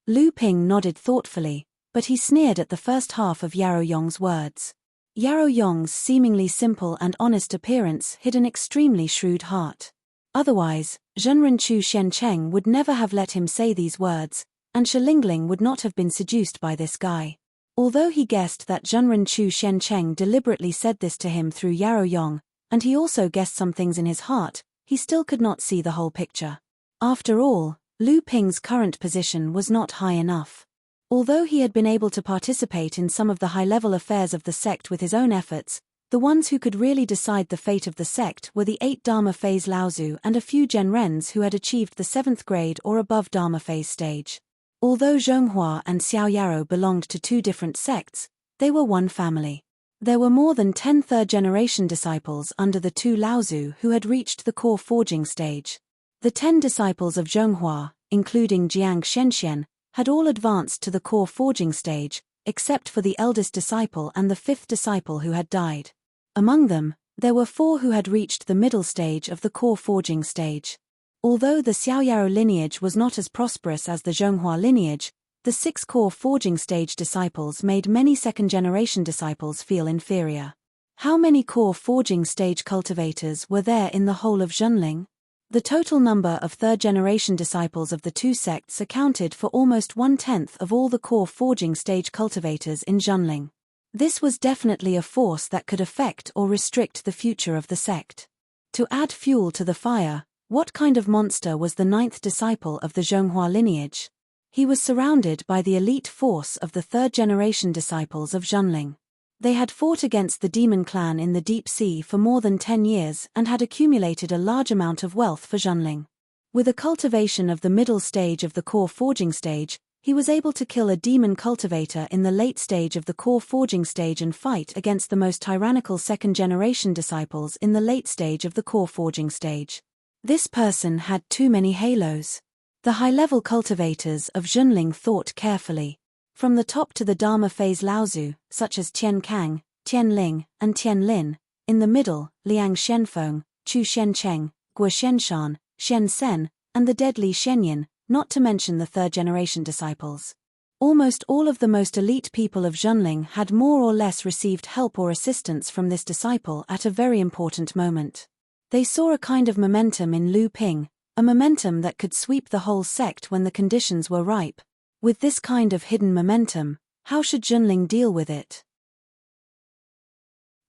Lu Ping nodded thoughtfully, but he sneered at the first half of Yarrow Yong's words. Yarrow Yong's seemingly simple and honest appearance hid an extremely shrewd heart. Otherwise, Zhenrenchu Shencheng would never have let him say these words, and Shilingling would not have been seduced by this guy. Although he guessed that Zhenrenchu Shencheng deliberately said this to him through Yarrow Yong, and he also guessed some things in his heart, he still could not see the whole picture. After all, Lu Ping's current position was not high enough. Although he had been able to participate in some of the high-level affairs of the sect with his own efforts, the ones who could really decide the fate of the sect were the 8 Dharma phase Laozu and a few Genrens who had achieved the 7th grade or above Dharma phase stage. Although Zhonghua and Xiaoyaro belonged to two different sects, they were one family. There were more than 10 third-generation disciples under the two Laozu who had reached the core forging stage. The 10 disciples of Zhonghua, including Jiang Shenxian, had all advanced to the core forging stage, except for the eldest disciple and the 5th disciple who had died. Among them, there were 4 who had reached the middle stage of the core forging stage. Although the Xiaoyaro lineage was not as prosperous as the Zhonghua lineage, the 6 core forging stage disciples made many second-generation disciples feel inferior. How many core forging stage cultivators were there in the whole of Zhenling? The total number of third-generation disciples of the two sects accounted for almost 1/10 of all the core forging stage cultivators in Zhenling. This was definitely a force that could affect or restrict the future of the sect. To add fuel to the fire, what kind of monster was the 9th disciple of the Zhonghua lineage? He was surrounded by the elite force of the third-generation disciples of Zhenling. They had fought against the demon clan in the deep sea for more than 10 years and had accumulated a large amount of wealth for Zhenling. With a cultivation of the middle stage of the core forging stage, he was able to kill a demon cultivator in the late stage of the core forging stage and fight against the most tyrannical second-generation disciples in the late stage of the core forging stage. This person had too many halos. The high-level cultivators of Zhenling thought carefully. From the top to the Dharma phase Laozu, such as Tian Kang, Tian Ling, and Tian Lin, in the middle, Liang Shenfeng, Chu Shencheng, Guo Shenshan, Shen Sen, and the deadly Shenyin, not to mention the third-generation disciples. Almost all of the most elite people of Zhenling had more or less received help or assistance from this disciple at a very important moment. They saw a kind of momentum in Lu Ping, a momentum that could sweep the whole sect when the conditions were ripe. With this kind of hidden momentum, how should Zhenling deal with it?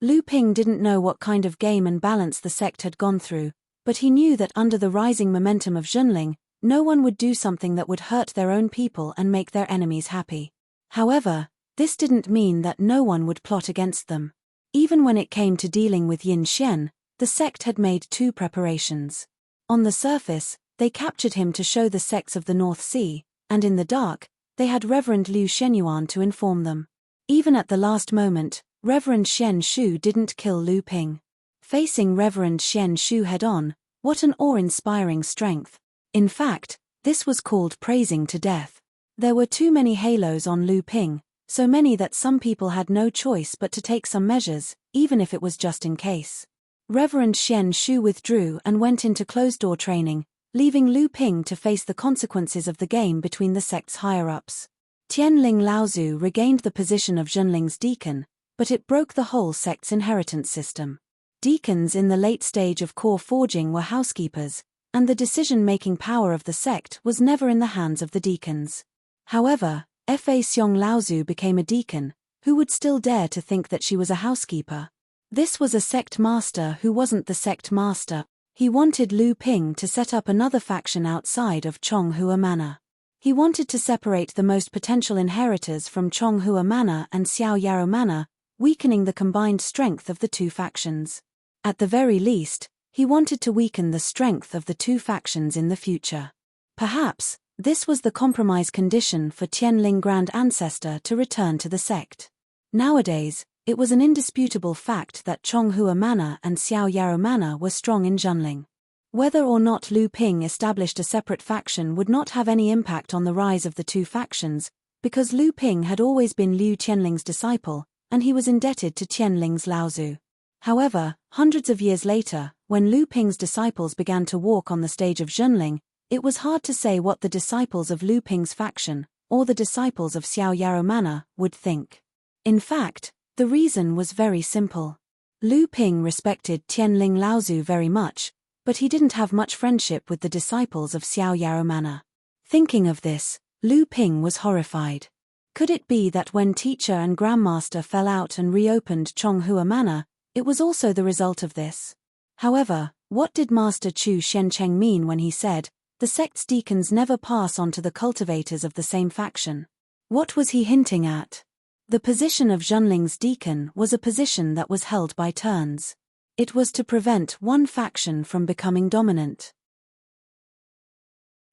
Lu Ping didn't know what kind of game and balance the sect had gone through, but he knew that under the rising momentum of Zhenling, no one would do something that would hurt their own people and make their enemies happy. However, this didn't mean that no one would plot against them. Even when it came to dealing with Yin Xian, the sect had made 2 preparations. On the surface, they captured him to show the sects of the North Sea, and in the dark, they had Reverend Liu Shenyuan to inform them. Even at the last moment, Reverend Shen Shu didn't kill Lu Ping. Facing Reverend Shen Shu head-on, what an awe-inspiring strength. In fact, this was called praising to death. There were too many halos on Lu Ping, so many that some people had no choice but to take some measures, even if it was just in case. Reverend Shen Shu withdrew and went into closed-door training, leaving Lu Ping to face the consequences of the game between the sect's higher-ups. Tianling Laozu regained the position of Zhenling's deacon, but it broke the whole sect's inheritance system. Deacons in the late stage of core forging were housekeepers, and the decision-making power of the sect was never in the hands of the deacons. However, Fa Xiong Laozu became a deacon, who would still dare to think that she was a housekeeper? This was a sect master who wasn't the sect master. He wanted Lu Ping to set up another faction outside of Chonghua Manor. He wanted to separate the most potential inheritors from Chonghua Manor and Xiaoyaro Manor, weakening the combined strength of the two factions. At the very least, he wanted to weaken the strength of the two factions in the future. Perhaps, this was the compromise condition for Tianling Grand Ancestor to return to the sect. Nowadays, it was an indisputable fact that Chonghua Manor and Xiaoyaro Manor were strong in Zhenling. Whether or not Lu Ping established a separate faction would not have any impact on the rise of the two factions, because Lu Ping had always been Liu Qianling's disciple, and he was indebted to Qianling's Laozu. However, hundreds of years later, when Lu Ping's disciples began to walk on the stage of Zhenling, it was hard to say what the disciples of Lu Ping's faction, or the disciples of Xiaoyaro Manor, would think. In fact, the reason was very simple. Lu Ping respected Tianling Laozu very much, but he didn't have much friendship with the disciples of Xiaoyaro Manor. Thinking of this, Lu Ping was horrified. Could it be that when teacher and grandmaster fell out and reopened Chonghua Manor, it was also the result of this? However, what did Master Chu Shencheng mean when he said, "The sect's deacons never pass on to the cultivators of the same faction"? What was he hinting at? The position of Zhenling's deacon was a position that was held by turns. It was to prevent one faction from becoming dominant.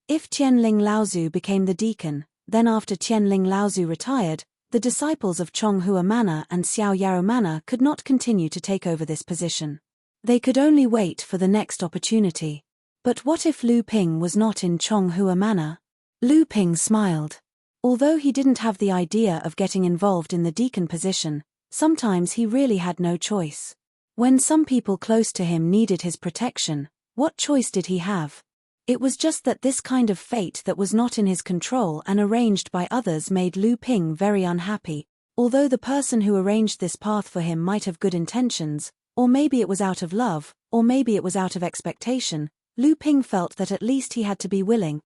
If Tianling Laozu became the deacon, Then after Tianling Laozu retired, the disciples of Chonghua Manor and Xiao Yaro Manor could not continue to take over this position. They could only wait for the next opportunity. But what if Lu Ping was not in Chonghua Manor? Lu Ping smiled. Although he didn't have the idea of getting involved in the deacon position, sometimes he really had no choice. When some people close to him needed his protection, what choice did he have? It was just that this kind of fate that was not in his control and arranged by others made Lu Ping very unhappy. Although the person who arranged this path for him might have good intentions, or maybe it was out of love, or maybe it was out of expectation, Lu Ping felt that at least he had to be willing.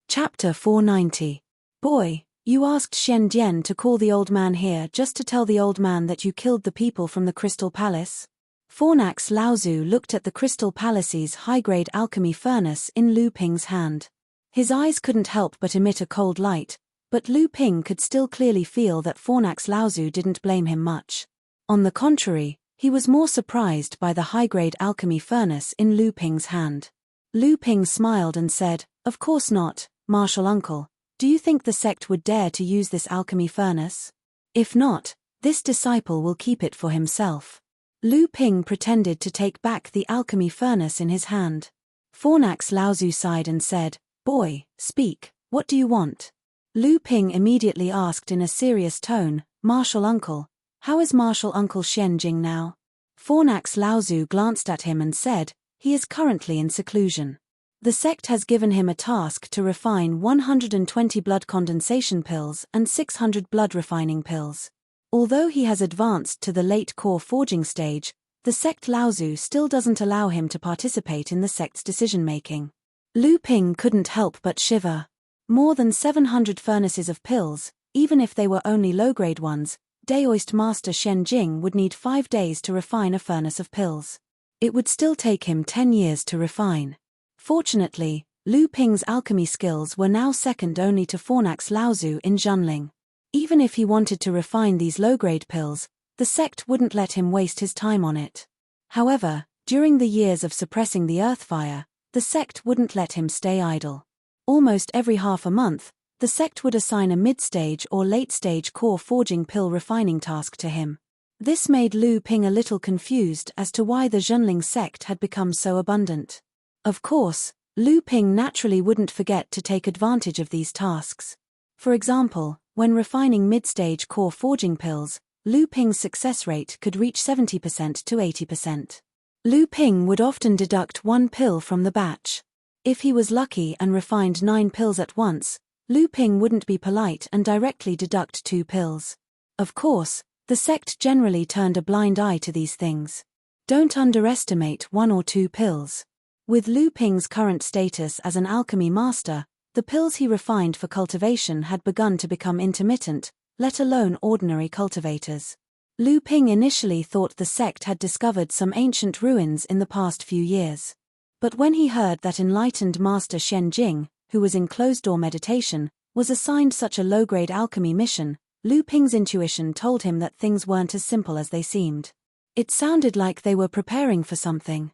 Chapter 490. Boy, you asked Shen Dian to call the old man here just to tell the old man that you killed the people from the Crystal Palace? Fornax Laozu looked at the Crystal Palace's high-grade alchemy furnace in Lu Ping's hand. His eyes couldn't help but emit a cold light, but Lu Ping could still clearly feel that Fornax Laozu didn't blame him much. On the contrary, he was more surprised by the high-grade alchemy furnace in Lu Ping's hand. Lu Ping smiled and said, "Of course not, Martial Uncle. Do you think the sect would dare to use this alchemy furnace? If not, this disciple will keep it for himself." Lu Ping pretended to take back the alchemy furnace in his hand. Fornax Laozu sighed and said, "Boy, speak, what do you want?" Lu Ping immediately asked in a serious tone, "Martial Uncle, how is Martial Uncle Shen Jing now?" Fornax Laozu glanced at him and said, "He is currently in seclusion. The sect has given him a task to refine 120 blood condensation pills and 600 blood refining pills. Although he has advanced to the late core forging stage, the sect Laozu still doesn't allow him to participate in the sect's decision-making." Lu Ping couldn't help but shiver. More than 700 furnaces of pills, even if they were only low-grade ones, Daoist Master Shen Jing would need 5 days to refine a furnace of pills. It would still take him 10 years to refine. Fortunately, Lu Ping's alchemy skills were now second only to Fornax Laozu in Zhonling. Even if he wanted to refine these low-grade pills, the sect wouldn't let him waste his time on it. However, during the years of suppressing the earth fire, the sect wouldn't let him stay idle. Almost every half a month, the sect would assign a mid-stage or late-stage core forging pill refining task to him. This made Lu Ping a little confused as to why the Zhonling sect had become so abundant. Of course, Lu Ping naturally wouldn't forget to take advantage of these tasks. For example, when refining mid-stage core forging pills, Lu Ping's success rate could reach 70% to 80%. Lu Ping would often deduct 1 pill from the batch. If he was lucky and refined 9 pills at once, Lu Ping wouldn't be polite and directly deduct 2 pills. Of course, the sect generally turned a blind eye to these things. Don't underestimate 1 or 2 pills. With Lu Ping's current status as an alchemy master, the pills he refined for cultivation had begun to become intermittent, let alone ordinary cultivators. Lu Ping initially thought the sect had discovered some ancient ruins in the past few years. But when he heard that enlightened Master Shen Jing, who was in closed-door meditation, was assigned such a low-grade alchemy mission, Lu Ping's intuition told him that things weren't as simple as they seemed. It sounded like they were preparing for something.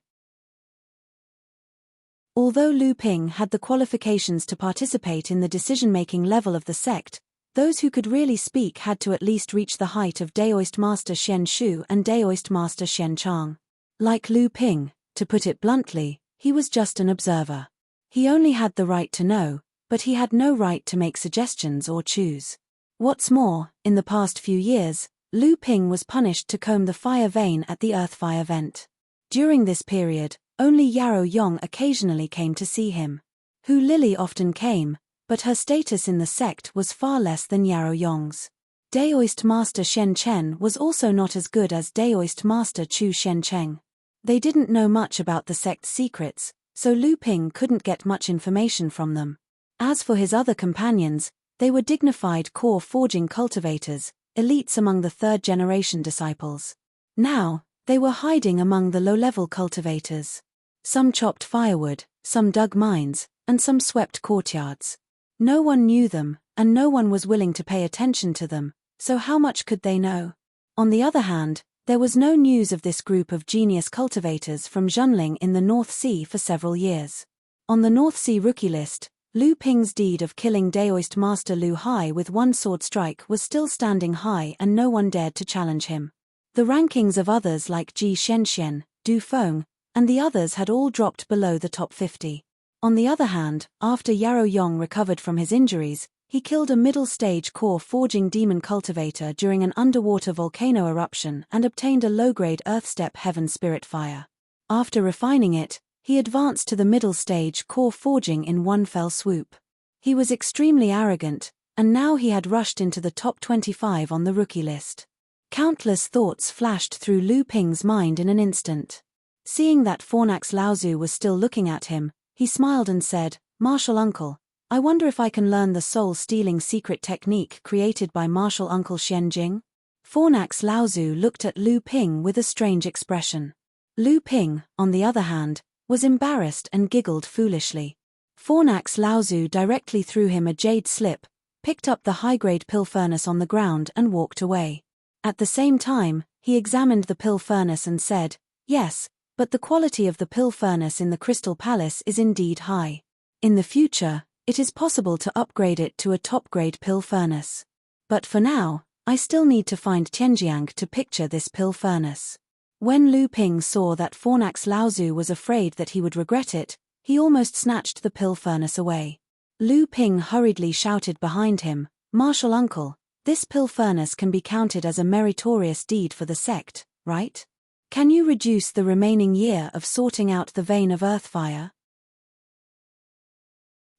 Although Lu Ping had the qualifications to participate in the decision-making level of the sect, those who could really speak had to at least reach the height of Daoist Master Shen Shu and Daoist Master Shen Chang. Like Lu Ping, to put it bluntly, he was just an observer. He only had the right to know, but he had no right to make suggestions or choose. What's more, in the past few years, Lu Ping was punished to comb the fire vein at the earth fire vent. During this period, only Yarrow Yong occasionally came to see him. Hu Lily often came, but her status in the sect was far less than Yarrow Yong's. Daoist Master Shen Chen was also not as good as Daoist Master Chu Shen Cheng. They didn't know much about the sect's secrets, so Lu Ping couldn't get much information from them. As for his other companions, they were dignified core forging cultivators, elites among the third-generation disciples. Now, they were hiding among the low-level cultivators. Some chopped firewood, some dug mines, and some swept courtyards. No one knew them, and no one was willing to pay attention to them, so how much could they know? On the other hand, there was no news of this group of genius cultivators from Zhonling in the North Sea for several years. On the North Sea rookie list, Lu Ping's deed of killing Daoist master Lu Hai with one sword strike was still standing high and no one dared to challenge him. The rankings of others like Ji Shenxian, Du Feng, and the others had all dropped below the top 50. On the other hand, after Yarrow Yong recovered from his injuries, he killed a middle-stage core forging demon cultivator during an underwater volcano eruption and obtained a low-grade Earthstep Heaven Spirit Fire. After refining it, he advanced to the middle stage core forging in one fell swoop. He was extremely arrogant, and now he had rushed into the top 25 on the rookie list. Countless thoughts flashed through Lu Ping's mind in an instant. Seeing that Fornax Laozu was still looking at him, he smiled and said, "Martial Uncle, I wonder if I can learn the soul-stealing secret technique created by Martial Uncle Xianjing?" Fornax Laozu looked at Lu Ping with a strange expression. Lu Ping, on the other hand, was embarrassed and giggled foolishly. Fornax Laozu directly threw him a jade slip, picked up the high-grade pill furnace on the ground and walked away. At the same time, he examined the pill furnace and said, "Yes, but the quality of the pill furnace in the Crystal Palace is indeed high. In the future, it is possible to upgrade it to a top-grade pill furnace. But for now, I still need to find Tianjiang to picture this pill furnace." When Lu Ping saw that Fornax Laozu was afraid that he would regret it, he almost snatched the pill furnace away. Lu Ping hurriedly shouted behind him, "Martial Uncle, this pill furnace can be counted as a meritorious deed for the sect, right? Can you reduce the remaining year of sorting out the vein of Earthfire?"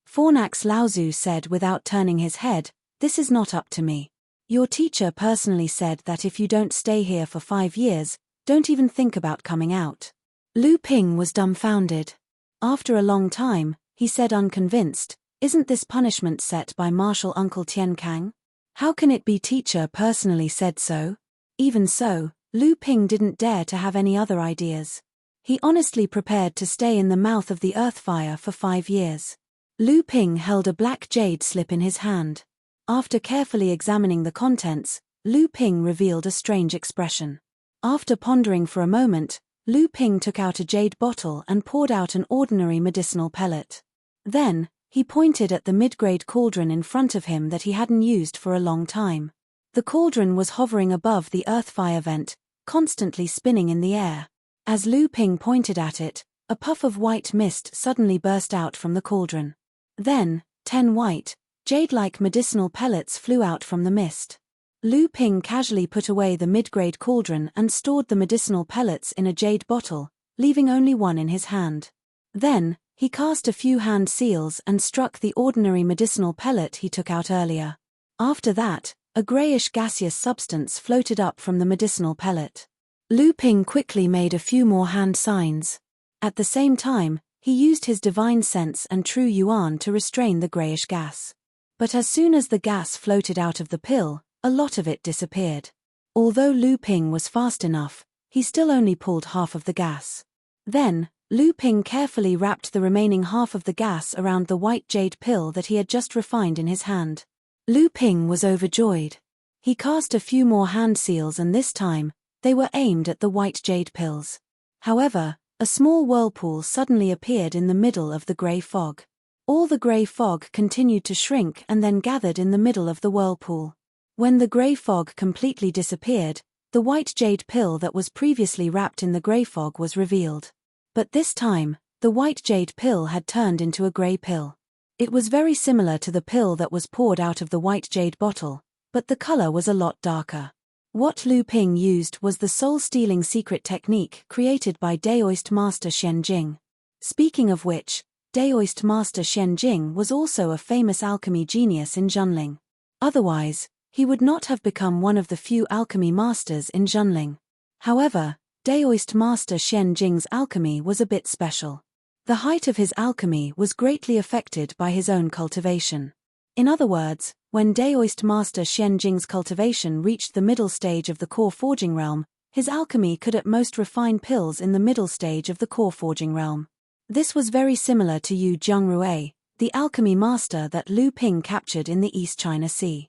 Fornax Laozu said without turning his head, "This is not up to me. Your teacher personally said that if you don't stay here for 5 years, don't even think about coming out." Lu Ping was dumbfounded. After a long time, he said unconvinced, "Isn't this punishment set by Martial Uncle Tian Kang? How can it be teacher personally said so?" Even so, Lu Ping didn't dare to have any other ideas. He honestly prepared to stay in the mouth of the Earthfire for 5 years. Lu Ping held a black jade slip in his hand. After carefully examining the contents, Lu Ping revealed a strange expression. After pondering for a moment, Lu Ping took out a jade bottle and poured out an ordinary medicinal pellet. Then, he pointed at the mid-grade cauldron in front of him that he hadn't used for a long time. The cauldron was hovering above the Earthfire vent, constantly spinning in the air. As Lu Ping pointed at it, a puff of white mist suddenly burst out from the cauldron. Then, 10 white, jade-like medicinal pellets flew out from the mist. Lu Ping casually put away the mid-grade cauldron and stored the medicinal pellets in a jade bottle, leaving only one in his hand. Then, he cast a few hand seals and struck the ordinary medicinal pellet he took out earlier. After that, a grayish gaseous substance floated up from the medicinal pellet. Lu Ping quickly made a few more hand signs. At the same time, he used his divine sense and true yuan to restrain the grayish gas. But as soon as the gas floated out of the pill, a lot of it disappeared. Although Lu Ping was fast enough, he still only pulled half of the gas. Then, Lu Ping carefully wrapped the remaining half of the gas around the white jade pill that he had just refined in his hand. Lu Ping was overjoyed. He cast a few more hand seals and this time, they were aimed at the white jade pills. However, a small whirlpool suddenly appeared in the middle of the grey fog. All the grey fog continued to shrink and then gathered in the middle of the whirlpool. When the grey fog completely disappeared, the white jade pill that was previously wrapped in the grey fog was revealed. But this time, the white jade pill had turned into a grey pill. It was very similar to the pill that was poured out of the white jade bottle, but the color was a lot darker. What Lu Ping used was the soul-stealing secret technique created by Daoist Master Xianjing. Speaking of which, Daoist Master Xianjing was also a famous alchemy genius in Zhenling. Otherwise, he would not have become one of the few alchemy masters in Zhenling. However, Daoist Master Xianjing's alchemy was a bit special. The height of his alchemy was greatly affected by his own cultivation. In other words, when Daoist Master Xianjing's cultivation reached the middle stage of the core forging realm, his alchemy could at most refine pills in the middle stage of the core forging realm. This was very similar to Yu Jiangrui, the alchemy master that Lu Ping captured in the East China Sea.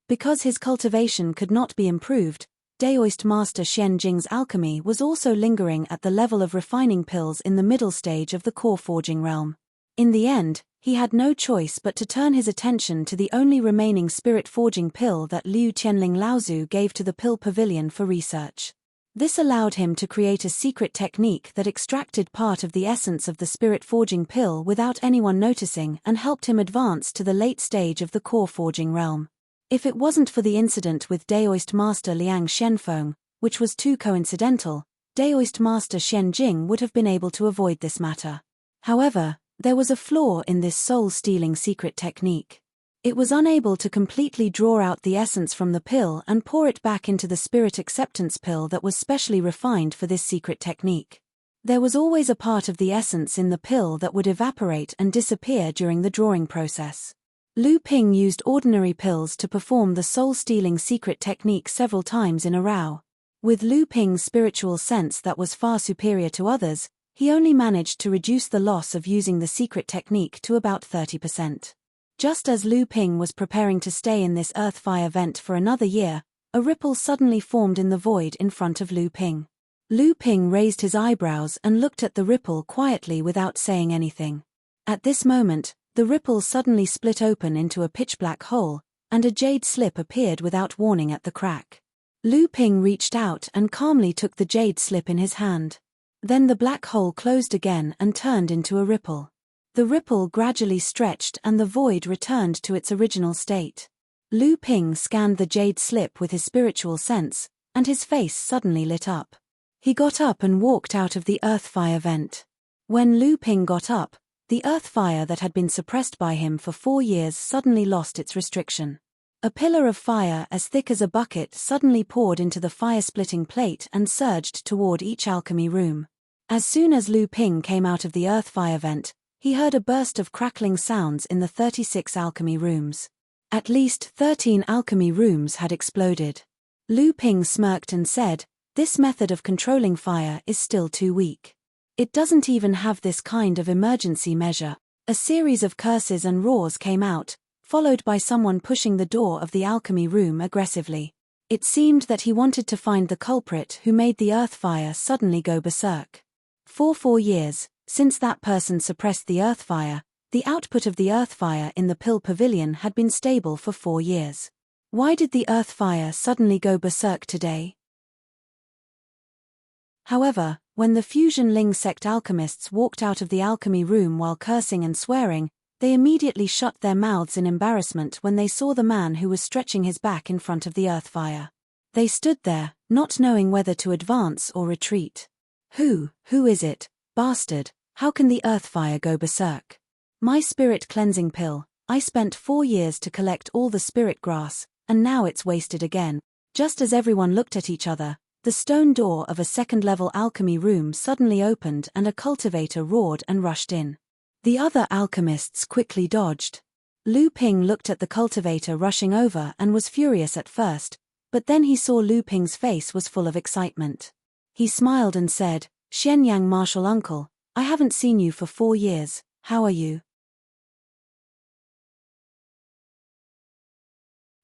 Because his cultivation could not be improved, Daoist master Xian Jing's alchemy was also lingering at the level of refining pills in the middle stage of the core forging realm. In the end, he had no choice but to turn his attention to the only remaining spirit forging pill that Liu Qianling Laozu gave to the pill pavilion for research. This allowed him to create a secret technique that extracted part of the essence of the spirit forging pill without anyone noticing and helped him advance to the late stage of the core forging realm. If it wasn't for the incident with Daoist master Liang Shenfeng, which was too coincidental, Daoist master Xian Jing would have been able to avoid this matter. However, there was a flaw in this soul-stealing secret technique. It was unable to completely draw out the essence from the pill and pour it back into the spirit acceptance pill that was specially refined for this secret technique. There was always a part of the essence in the pill that would evaporate and disappear during the drawing process. Lu Ping used ordinary pills to perform the soul-stealing secret technique several times in a row. With Lu Ping's spiritual sense that was far superior to others, he only managed to reduce the loss of using the secret technique to about 30%. Just as Lu Ping was preparing to stay in this earth fire vent for another year, a ripple suddenly formed in the void in front of Lu Ping. Lu Ping raised his eyebrows and looked at the ripple quietly without saying anything. At this moment, the ripple suddenly split open into a pitch-black hole, and a jade slip appeared without warning at the crack. Lu Ping reached out and calmly took the jade slip in his hand. Then the black hole closed again and turned into a ripple. The ripple gradually stretched and the void returned to its original state. Lu Ping scanned the jade slip with his spiritual sense, and his face suddenly lit up. He got up and walked out of the earth fire vent. When Lu Ping got up, the earth fire that had been suppressed by him for 4 years suddenly lost its restriction. A pillar of fire as thick as a bucket suddenly poured into the fire-splitting plate and surged toward each alchemy room. As soon as Lu Ping came out of the earth fire vent, he heard a burst of crackling sounds in the 36 alchemy rooms. At least 13 alchemy rooms had exploded. Lu Ping smirked and said, "This method of controlling fire is still too weak. It doesn't even have this kind of emergency measure." A series of curses and roars came out, followed by someone pushing the door of the alchemy room aggressively. It seemed that he wanted to find the culprit who made the earth fire suddenly go berserk. For 4 years, since that person suppressed the earth fire, the output of the earth fire in the pill pavilion had been stable for 4 years. Why did the earth fire suddenly go berserk today? However, when the Fusion Ling sect alchemists walked out of the alchemy room while cursing and swearing, they immediately shut their mouths in embarrassment when they saw the man who was stretching his back in front of the earth fire. They stood there, not knowing whether to advance or retreat. Who is it, bastard? How can the earth fire go berserk? My spirit cleansing pill, I spent 4 years to collect all the spirit grass, and now it's wasted again. Just as everyone looked at each other, the stone door of a second-level alchemy room suddenly opened and a cultivator roared and rushed in. The other alchemists quickly dodged. Lu Ping looked at the cultivator rushing over and was furious at first, but then he saw Lu Ping's face was full of excitement. He smiled and said, "Shenyang Martial Uncle, I haven't seen you for 4 years, how are you?"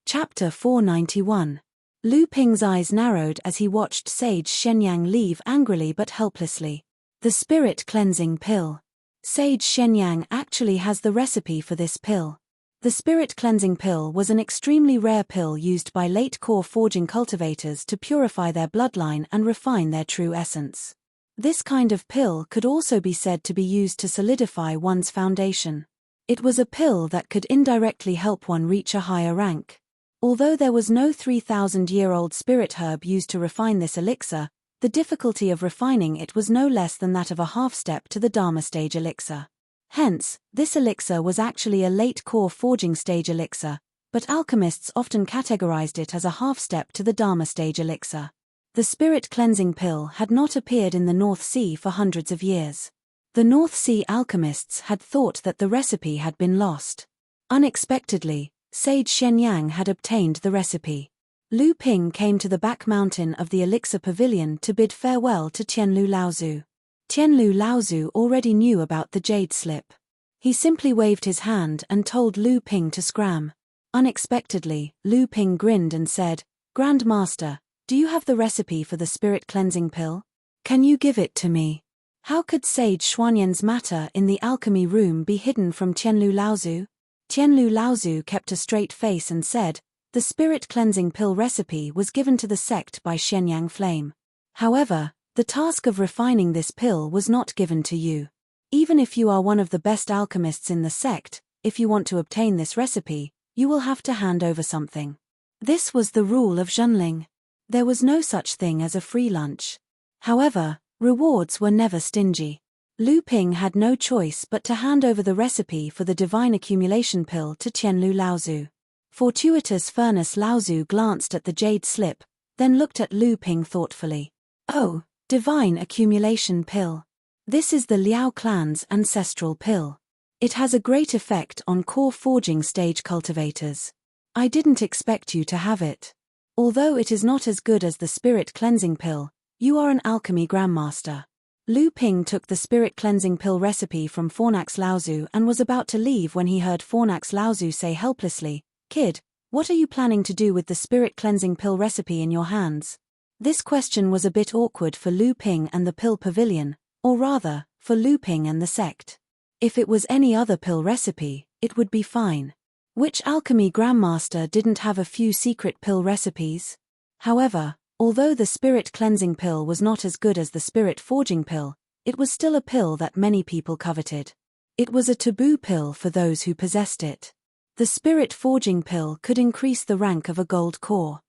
Chapter 491. Lu Ping's eyes narrowed as he watched Sage Shenyang leave angrily but helplessly. The spirit cleansing pill. Sage Shenyang actually has the recipe for this pill. The spirit cleansing pill was an extremely rare pill used by late core forging cultivators to purify their bloodline and refine their true essence. This kind of pill could also be said to be used to solidify one's foundation. It was a pill that could indirectly help one reach a higher rank. Although there was no 3,000-year-old spirit herb used to refine this elixir, the difficulty of refining it was no less than that of a half-step to the Dharma stage elixir. Hence, this elixir was actually a late core forging stage elixir, but alchemists often categorized it as a half-step to the Dharma stage elixir. The spirit cleansing pill had not appeared in the North Sea for hundreds of years. The North Sea alchemists had thought that the recipe had been lost. Unexpectedly, Sage Shenyang had obtained the recipe. Lu Ping came to the back mountain of the Elixir Pavilion to bid farewell to Tianlu Laozu. Tianlu Laozu already knew about the jade slip. He simply waved his hand and told Lu Ping to scram. Unexpectedly, Lu Ping grinned and said, "Grand Master, Do you have the recipe for the spirit cleansing pill? Can you give it to me? How could Sage Xuanyan's matter in the alchemy room be hidden from Tianlu Laozu? Tianlu Laozu kept a straight face and said, the spirit cleansing pill recipe was given to the sect by Shenyang Flame. However, the task of refining this pill was not given to you. Even if you are one of the best alchemists in the sect, if you want to obtain this recipe, you will have to hand over something. This was the rule of Zhenling. There was no such thing as a free lunch. However, rewards were never stingy. Lu Ping had no choice but to hand over the recipe for the divine accumulation pill to Tianlu Laozu. Fortuitous Furnace Laozu glanced at the jade slip, then looked at Lu Ping thoughtfully. Oh, divine accumulation pill. This is the Liao clan's ancestral pill. It has a great effect on core forging stage cultivators. I didn't expect you to have it. Although it is not as good as the spirit cleansing pill, you are an alchemy grandmaster. Lu Ping took the spirit cleansing pill recipe from Fornax Laozu and was about to leave when he heard Fornax Laozu say helplessly, Kid, what are you planning to do with the spirit cleansing pill recipe in your hands? This question was a bit awkward for Lu Ping and the pill pavilion, or rather, for Lu Ping and the sect. If it was any other pill recipe, it would be fine. Which alchemy grandmaster didn't have a few secret pill recipes? However, although the spirit cleansing pill was not as good as the spirit forging pill, it was still a pill that many people coveted. It was a taboo pill for those who possessed it. The spirit forging pill could increase the rank of a gold core.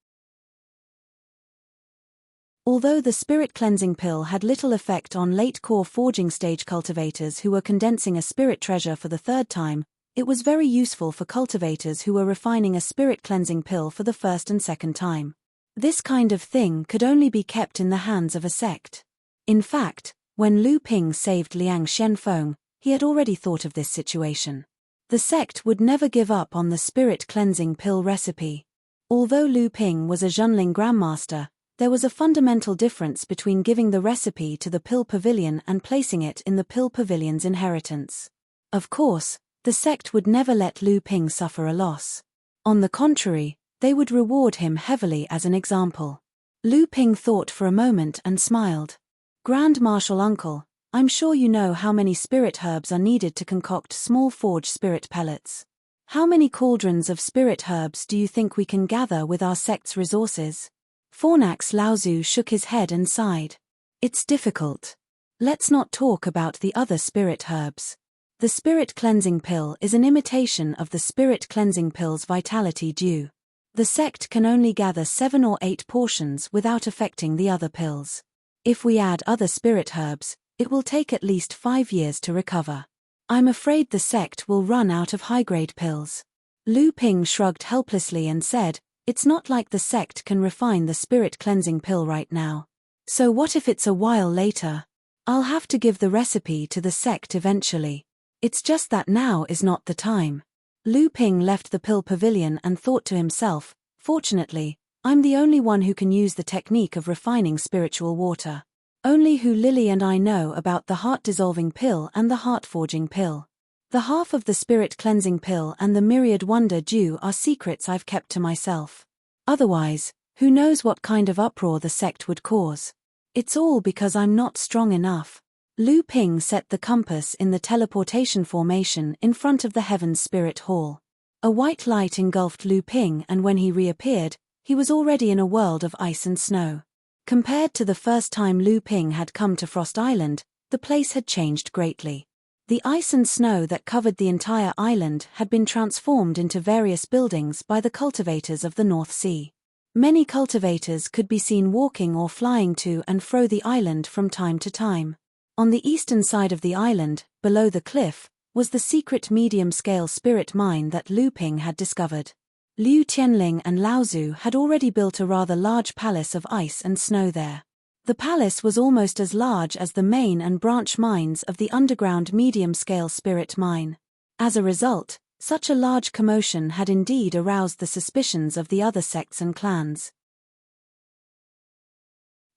Although the spirit cleansing pill had little effect on late core forging stage cultivators who were condensing a spirit treasure for the third time, it was very useful for cultivators who were refining a spirit cleansing pill for the first and second time. This kind of thing could only be kept in the hands of a sect. In fact, when Lu Ping saved Liang Shenfeng, he had already thought of this situation. The sect would never give up on the spirit cleansing pill recipe. Although Lu Ping was a Zhenling grandmaster, there was a fundamental difference between giving the recipe to the pill pavilion and placing it in the pill pavilion's inheritance. Of course, the sect would never let Lu Ping suffer a loss. On the contrary, they would reward him heavily as an example. Lu Ping thought for a moment and smiled. Grand Marshal Uncle, I'm sure you know how many spirit herbs are needed to concoct small forged spirit pellets. How many cauldrons of spirit herbs do you think we can gather with our sect's resources? Fornax Laozu shook his head and sighed. It's difficult. Let's not talk about the other spirit herbs. The spirit cleansing pill is an imitation of the spirit cleansing pill's vitality dew. The sect can only gather 7 or 8 portions without affecting the other pills. If we add other spirit herbs, it will take at least 5 years to recover. I'm afraid the sect will run out of high-grade pills. Lu Ping shrugged helplessly and said, it's not like the sect can refine the spirit cleansing pill right now. So what if it's a while later? I'll have to give the recipe to the sect eventually. It's just that now is not the time. Lu Ping left the pill pavilion and thought to himself, fortunately, I'm the only one who can use the technique of refining spiritual water. Only Hu Lily and I know about the heart-dissolving pill and the heart-forging pill. The half of the spirit cleansing pill and the myriad wonder dew are secrets I've kept to myself. Otherwise, who knows what kind of uproar the sect would cause. It's all because I'm not strong enough. Lu Ping set the compass in the teleportation formation in front of the Heaven's Spirit Hall. A white light engulfed Lu Ping, and when he reappeared, he was already in a world of ice and snow. Compared to the first time Lu Ping had come to Frost Island, the place had changed greatly. The ice and snow that covered the entire island had been transformed into various buildings by the cultivators of the North Sea. Many cultivators could be seen walking or flying to and fro the island from time to time. On the eastern side of the island, below the cliff, was the secret medium-scale spirit mine that Lu Ping had discovered. Liu Tianling and Laozu had already built a rather large palace of ice and snow there. The palace was almost as large as the main and branch mines of the underground medium-scale spirit mine. As a result, such a large commotion had indeed aroused the suspicions of the other sects and clans.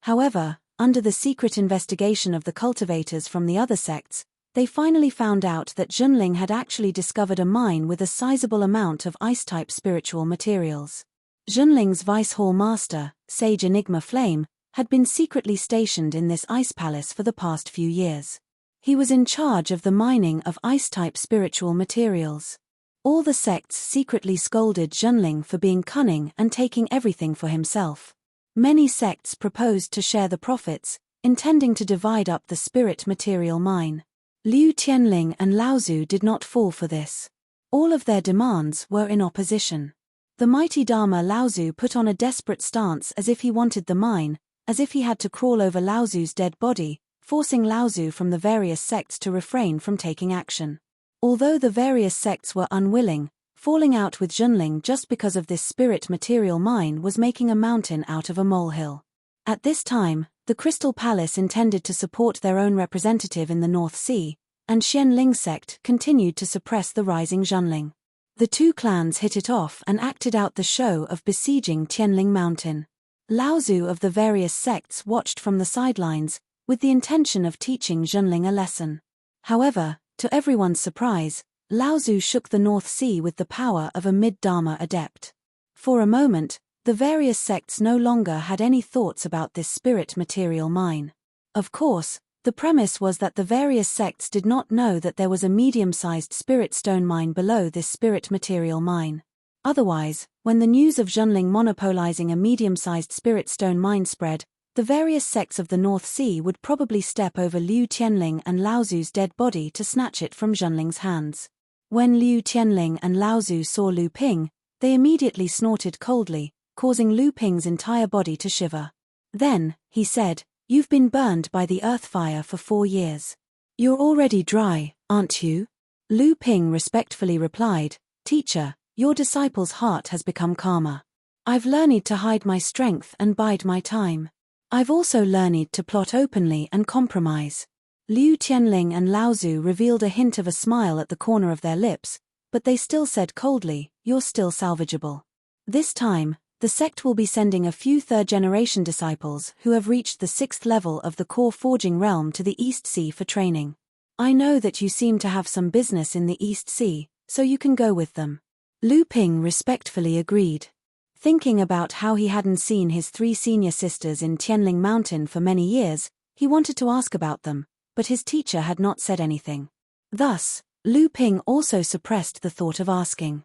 However, under the secret investigation of the cultivators from the other sects, they finally found out that Zhenling had actually discovered a mine with a sizable amount of ice-type spiritual materials. Junling's Vice Hall Master, Sage Enigma Flame, had been secretly stationed in this ice palace for the past few years. He was in charge of the mining of ice-type spiritual materials. All the sects secretly scolded Junling for being cunning and taking everything for himself. Many sects proposed to share the profits, intending to divide up the spirit material mine. Liu Tianling and Laozu did not fall for this. All of their demands were in opposition. The mighty Dharma Laozu put on a desperate stance as if he wanted the mine, as if he had to crawl over Laozu's dead body, forcing Laozu from the various sects to refrain from taking action. Although the various sects were unwilling, falling out with Junling just because of this spirit material mine was making a mountain out of a molehill. At this time, the Crystal Palace intended to support their own representative in the North Sea, and Xianling sect continued to suppress the rising Junling. The two clans hit it off and acted out the show of besieging Tianling Mountain. Laozu of the various sects watched from the sidelines, with the intention of teaching Junling a lesson. However, to everyone's surprise, Laozu shook the North Sea with the power of a mid-Dharma adept. For a moment, the various sects no longer had any thoughts about this spirit material mine. Of course, the premise was that the various sects did not know that there was a medium-sized spirit stone mine below this spirit material mine. Otherwise, when the news of Junling monopolizing a medium-sized spirit stone mine spread, the various sects of the North Sea would probably step over Liu Tianling and Laozu's dead body to snatch it from Junling's hands. When Liu Tianling and Laozu saw Lu Ping, they immediately snorted coldly, causing Lu Ping's entire body to shiver. Then, he said, "You've been burned by the earth fire for 4 years. You're already dry, aren't you?" Lu Ping respectfully replied, "Teacher, your disciple's heart has become calmer. I've learned to hide my strength and bide my time. I've also learned to plot openly and compromise." Liu Tianling and Laozu revealed a hint of a smile at the corner of their lips, but they still said coldly, "You're still salvageable. This time, the sect will be sending a few third-generation disciples who have reached the 6th level of the core forging realm to the East Sea for training. I know that you seem to have some business in the East Sea, so you can go with them." Lu Ping respectfully agreed. Thinking about how he hadn't seen his 3 senior sisters in Tianling Mountain for many years, he wanted to ask about them, but his teacher had not said anything. Thus, Lu Ping also suppressed the thought of asking.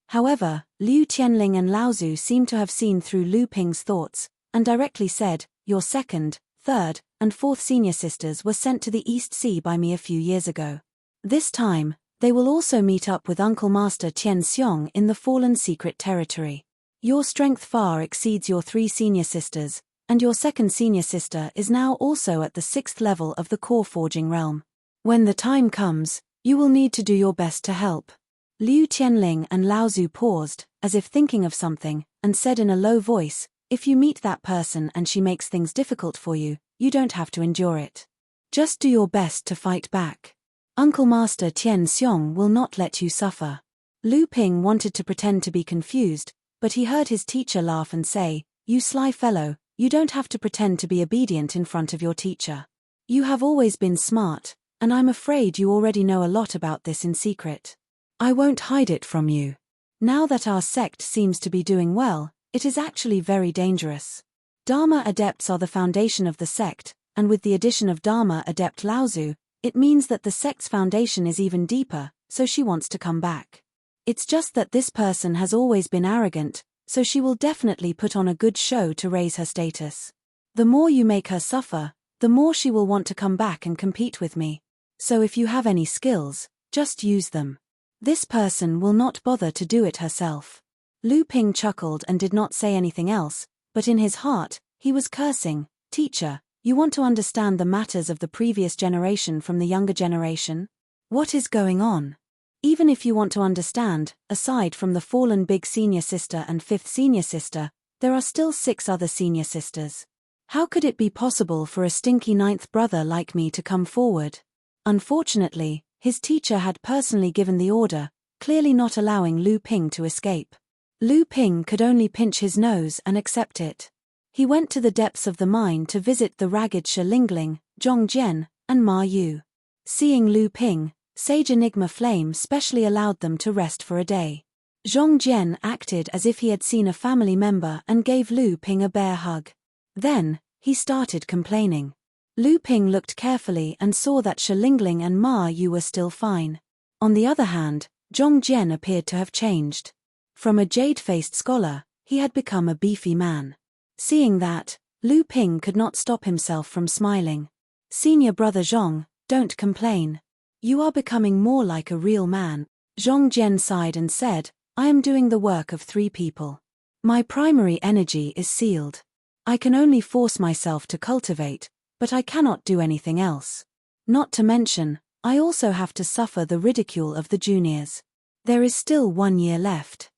However, Liu Tianling and Laozu seemed to have seen through Lu Ping's thoughts, and directly said, "Your 2nd, 3rd, and 4th senior sisters were sent to the East Sea by me a few years ago. This time, they will also meet up with Uncle Master Tian Xiong in the Fallen Secret Territory. Your strength far exceeds your 3 senior sisters, and your 2nd senior sister is now also at the 6th level of the core forging realm. When the time comes, you will need to do your best to help." Liu Tianling and Laozu paused, as if thinking of something, and said in a low voice, "If you meet that person and she makes things difficult for you, you don't have to endure it. Just do your best to fight back. Uncle Master Tian Xiong will not let you suffer." Lu Ping wanted to pretend to be confused, but he heard his teacher laugh and say, "You sly fellow, you don't have to pretend to be obedient in front of your teacher. You have always been smart, and I'm afraid you already know a lot about this in secret. I won't hide it from you. Now that our sect seems to be doing well, it is actually very dangerous. Dharma adepts are the foundation of the sect, and with the addition of Dharma adept Laozu, it means that the sect's foundation is even deeper, so she wants to come back. It's just that this person has always been arrogant, so she will definitely put on a good show to raise her status. The more you make her suffer, the more she will want to come back and compete with me. So if you have any skills, just use them. This person will not bother to do it herself." Lu Ping chuckled and did not say anything else, but in his heart, he was cursing, "Teacher, you want to understand the matters of the previous generation from the younger generation? What is going on? Even if you want to understand, aside from the fallen big senior sister and 5th senior sister, there are still 6 other senior sisters. How could it be possible for a stinky 9th brother like me to come forward?" Unfortunately, his teacher had personally given the order, clearly not allowing Lu Ping to escape. Lu Ping could only pinch his nose and accept it. He went to the depths of the mine to visit the ragged Shi Lingling, Zhong Jian, and Ma Yu. Seeing Lu Ping, Sage Enigma Flame specially allowed them to rest for a day. Zhong Jian acted as if he had seen a family member and gave Lu Ping a bear hug. Then, he started complaining. Lu Ping looked carefully and saw that Shi Lingling and Ma Yu were still fine. On the other hand, Zhong Jian appeared to have changed. From a jade-faced scholar, he had become a beefy man. Seeing that, Lu Ping could not stop himself from smiling. Senior brother Zhong, don't complain. You are becoming more like a real man. Zhong Jian sighed and said, I am doing the work of 3 people. My primary energy is sealed. I can only force myself to cultivate, but I cannot do anything else. Not to mention, I also have to suffer the ridicule of the juniors. There is still 1 year left.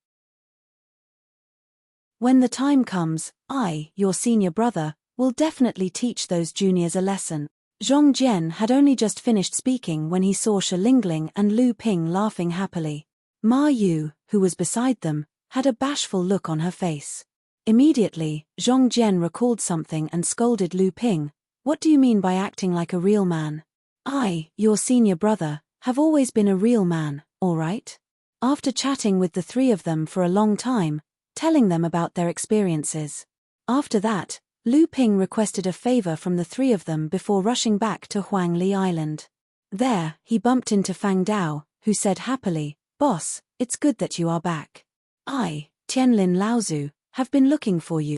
When the time comes, I, your senior brother, will definitely teach those juniors a lesson. Zhong Jian had only just finished speaking when he saw Shi Lingling and Lu Ping laughing happily. Ma Yu, who was beside them, had a bashful look on her face. Immediately, Zhong Jian recalled something and scolded Lu Ping. What do you mean by acting like a real man? I, your senior brother, have always been a real man, all right? After chatting with the 3 of them for a long time, telling them about their experiences. After that, Lu Ping requested a favor from the 3 of them before rushing back to Huangli Island. There, he bumped into Fang Dao, who said happily, Boss, it's good that you are back. I, Tianlin Laozu, have been looking for you.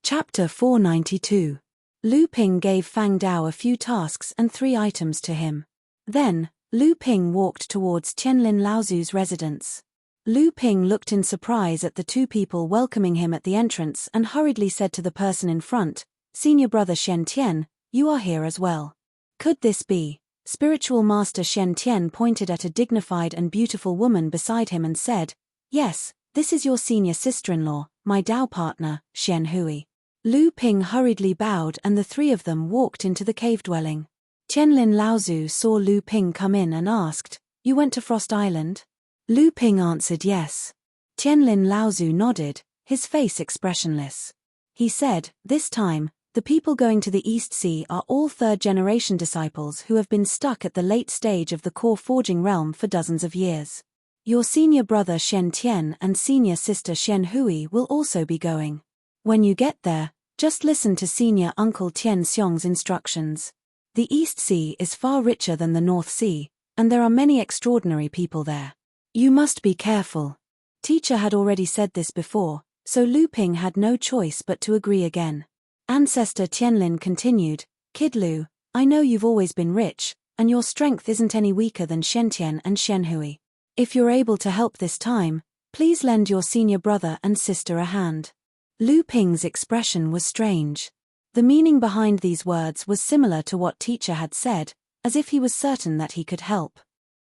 Chapter 492. Lu Ping gave Fang Dao a few tasks and 3 items to him. Then, Lu Ping walked towards Tianlin Laozu's residence. Lu Ping looked in surprise at the 2 people welcoming him at the entrance and hurriedly said to the person in front, Senior brother Shen Tian, you are here as well. Could this be? Spiritual master Shen Tian pointed at a dignified and beautiful woman beside him and said, Yes, this is your senior sister-in-law, my Dao partner, Shen Hui. Lu Ping hurriedly bowed and the 3 of them walked into the cave dwelling. Tianlin Laozu saw Lu Ping come in and asked, You went to Frost Island? Lu Ping answered yes. Tianlin Laozu nodded, his face expressionless. He said, This time, the people going to the East Sea are all 3rd-generation disciples who have been stuck at the late stage of the core forging realm for dozens of years. Your senior brother Shen Tian and senior sister Shen Hui will also be going. When you get there, just listen to senior uncle Tian Xiong's instructions. The East Sea is far richer than the North Sea, and there are many extraordinary people there. You must be careful. Teacher had already said this before, so Lu Ping had no choice but to agree again. Ancestor Tianlin continued, Kid Lu, I know you've always been rich, and your strength isn't any weaker than Shen Tian and Shen Hui. If you're able to help this time, please lend your senior brother and sister a hand. Lu Ping's expression was strange. The meaning behind these words was similar to what teacher had said, as if he was certain that he could help.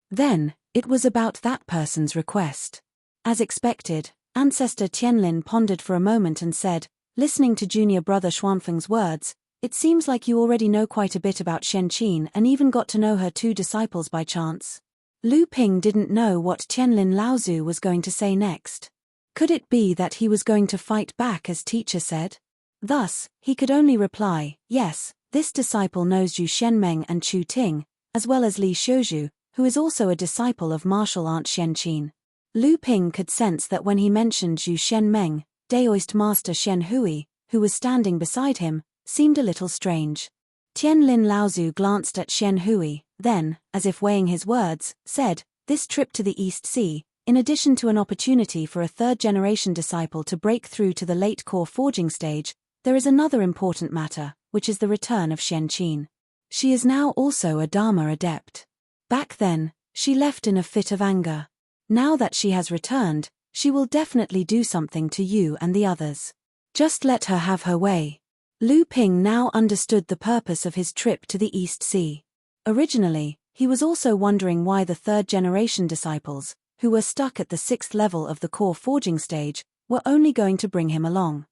Then, it was about that person's request. As expected, Ancestor Tianlin pondered for a moment and said, Listening to junior brother Xuanfeng's words, it seems like you already know quite a bit about Shen Qin and even got to know her 2 disciples by chance. Lu Ping didn't know what Tianlin Laozu was going to say next. Could it be that he was going to fight back as teacher said? Thus, he could only reply, Yes, this disciple knows Zhu Shenmeng and Chu Ting, as well as Li Xiuzhu, who is also a disciple of martial aunt Shen Qin. Lu Ping could sense that when he mentioned Zhu Shenmeng, Daoist master Shen Hui, who was standing beside him, seemed a little strange. Tianlin Laozu glanced at Shen Hui, then, as if weighing his words, said, This trip to the East Sea, in addition to an opportunity for a 3rd-generation disciple to break through to the late core forging stage, there is another important matter, which is the return of Shen Qin. She is now also a Dharma adept. Back then, she left in a fit of anger. Now that she has returned, she will definitely do something to you and the others. Just let her have her way. Lu Ping now understood the purpose of his trip to the East Sea. Originally, he was also wondering why the 3rd-generation disciples, who were stuck at the 6th level of the core forging stage, were only going to bring him along.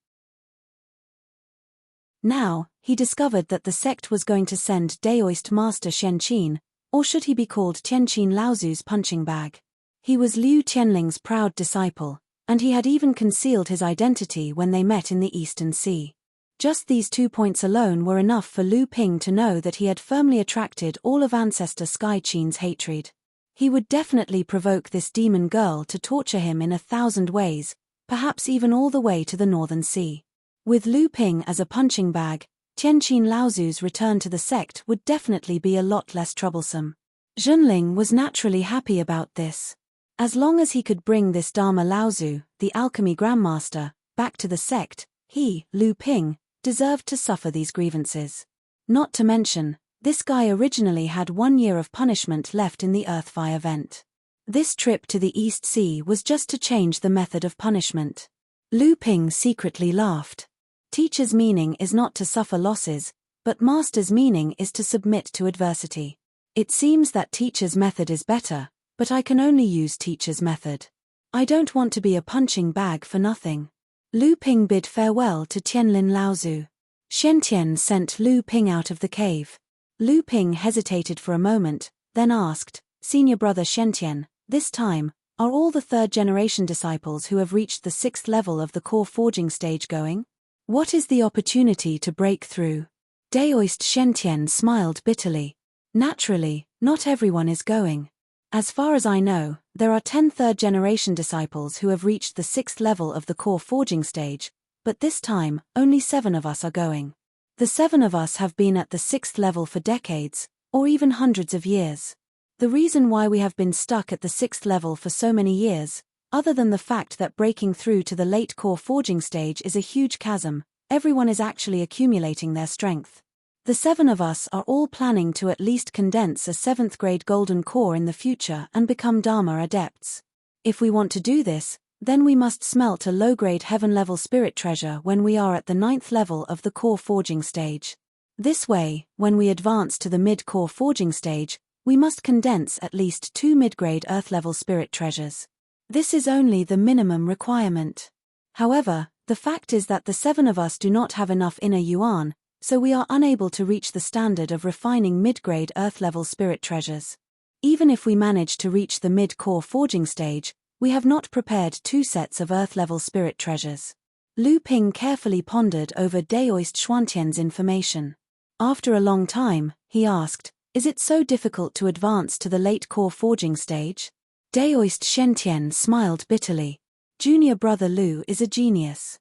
Now, he discovered that the sect was going to send Daoist master Shen Qin, or should he be called Tianqin Laozu's punching bag. He was Liu Tianling's proud disciple, and he had even concealed his identity when they met in the Eastern Sea. Just these 2 points alone were enough for Lu Ping to know that he had firmly attracted all of Ancestor Sky Qin's hatred. He would definitely provoke this demon girl to torture him in 1,000 ways, perhaps even all the way to the Northern Sea. With Lu Ping as a punching bag, Tianqin Laozu's return to the sect would definitely be a lot less troublesome. Zhenling was naturally happy about this. As long as he could bring this Dharma Laozu, the alchemy grandmaster, back to the sect, he, Lu Ping, deserved to suffer these grievances. Not to mention, this guy originally had 1 year of punishment left in the Earthfire event. This trip to the East Sea was just to change the method of punishment. Lu Ping secretly laughed. Teacher's meaning is not to suffer losses, but master's meaning is to submit to adversity. It seems that teacher's method is better, but I can only use teacher's method. I don't want to be a punching bag for nothing. Lu Ping bid farewell to Tianlin Laozu. Shen sent Lu Ping out of the cave. Lu Ping hesitated for a moment, then asked, "Senior brother Shen, this time, are all the third-generation disciples who have reached the 6th level of the core forging stage going? What is the opportunity to break through?" Daoist Shen smiled bitterly. "Naturally, not everyone is going. As far as I know, there are 10 third-generation disciples who have reached the 6th level of the core forging stage, but this time, only 7 of us are going. The 7 of us have been at the 6th level for decades, or even hundreds of years. The reason why we have been stuck at the 6th level for so many years, other than the fact that breaking through to the late core forging stage is a huge chasm, everyone is actually accumulating their strength. The 7 of us are all planning to at least condense a 7th grade golden core in the future and become Dharma adepts. If we want to do this, then we must smelt a low-grade heaven-level spirit treasure when we are at the 9th level of the core forging stage. This way, when we advance to the mid-core forging stage, we must condense at least 2 mid-grade earth-level spirit treasures. This is only the minimum requirement. However, the fact is that the 7 of us do not have enough inner yuan, so we are unable to reach the standard of refining mid-grade earth-level spirit treasures. Even if we manage to reach the mid-core forging stage, we have not prepared 2 sets of earth-level spirit treasures. Lu Ping carefully pondered over Daoist Xuantian's information. After a long time, he asked, "Is it so difficult to advance to the late core forging stage?" Daoist Shentian smiled bitterly. Junior brother Lu is a genius.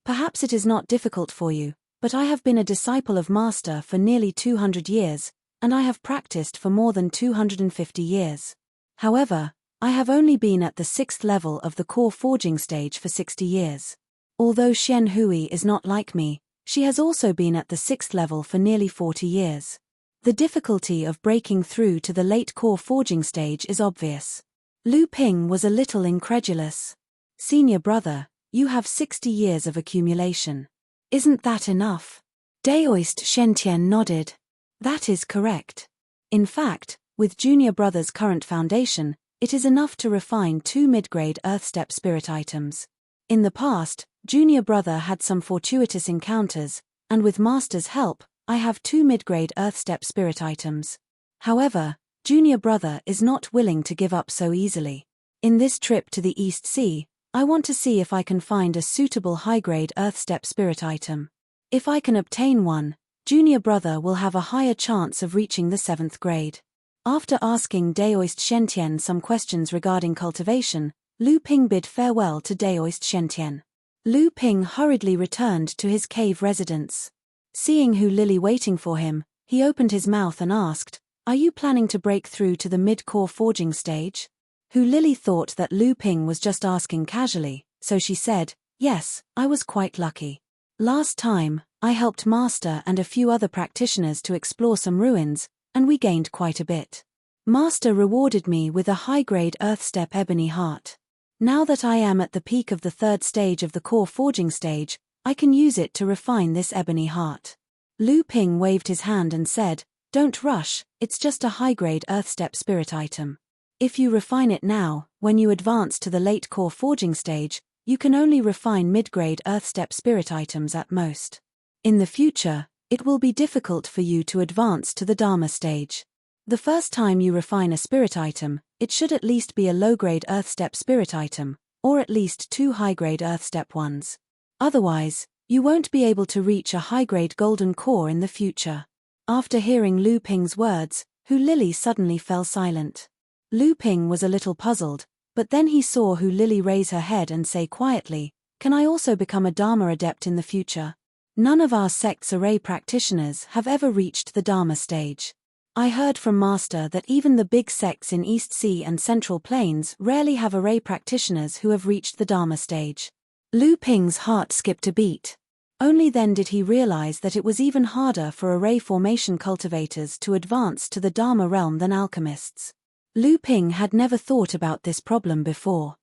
Perhaps it is not difficult for you, but I have been a disciple of Master for nearly 200 years, and I have practiced for more than 250 years. However, I have only been at the 6th level of the core forging stage for 60 years. Although Xian Hui is not like me, she has also been at the 6th level for nearly 40 years. The difficulty of breaking through to the late core forging stage is obvious. Lu Ping was a little incredulous. "Senior brother, you have 60 years of accumulation. Isn't that enough?" Daoist Shentian nodded. "That is correct. In fact, with junior brother's current foundation, it is enough to refine 2 mid-grade earth-step spirit items. In the past, junior brother had some fortuitous encounters, and with master's help, I have 2 mid-grade earth-step spirit items. However, junior brother is not willing to give up so easily. In this trip to the East Sea, I want to see if I can find a suitable high-grade earth-step spirit item. If I can obtain one, junior brother will have a higher chance of reaching the 7th grade. After asking Daoist Shentian some questions regarding cultivation, Lu Ping bid farewell to Daoist Shentian. Lu Ping hurriedly returned to his cave residence. Seeing Hu Lily waiting for him, he opened his mouth and asked, "Are you planning to break through to the mid-core forging stage?" Hu Lily thought that Lu Ping was just asking casually, so she said, "Yes, I was quite lucky. Last time, I helped Master and a few other practitioners to explore some ruins, and we gained quite a bit. Master rewarded me with a high-grade earth-step ebony heart. Now that I am at the peak of the 3rd stage of the core forging stage, I can use it to refine this ebony heart." Lu Ping waved his hand and said, "Don't rush, it's just a high-grade earth-step spirit item. If you refine it now, when you advance to the late core forging stage, you can only refine mid-grade earth-step spirit items at most. In the future, it will be difficult for you to advance to the Dharma stage. The first time you refine a spirit item, it should at least be a low-grade earth-step spirit item, or at least 2 high-grade earth-step ones. Otherwise, you won't be able to reach a high-grade golden core in the future. After hearing Lu Ping's words, Hu Lili suddenly fell silent. Lu Ping was a little puzzled, but then he saw Hu Lili raise her head and say quietly, "Can I also become a Dharma adept in the future? None of our sect's array practitioners have ever reached the Dharma stage. I heard from Master that even the big sects in East Sea and Central Plains rarely have array practitioners who have reached the Dharma stage." Lu Ping's heart skipped a beat. Only then did he realize that it was even harder for array formation cultivators to advance to the Dharma realm than alchemists. Lu Ping had never thought about this problem before.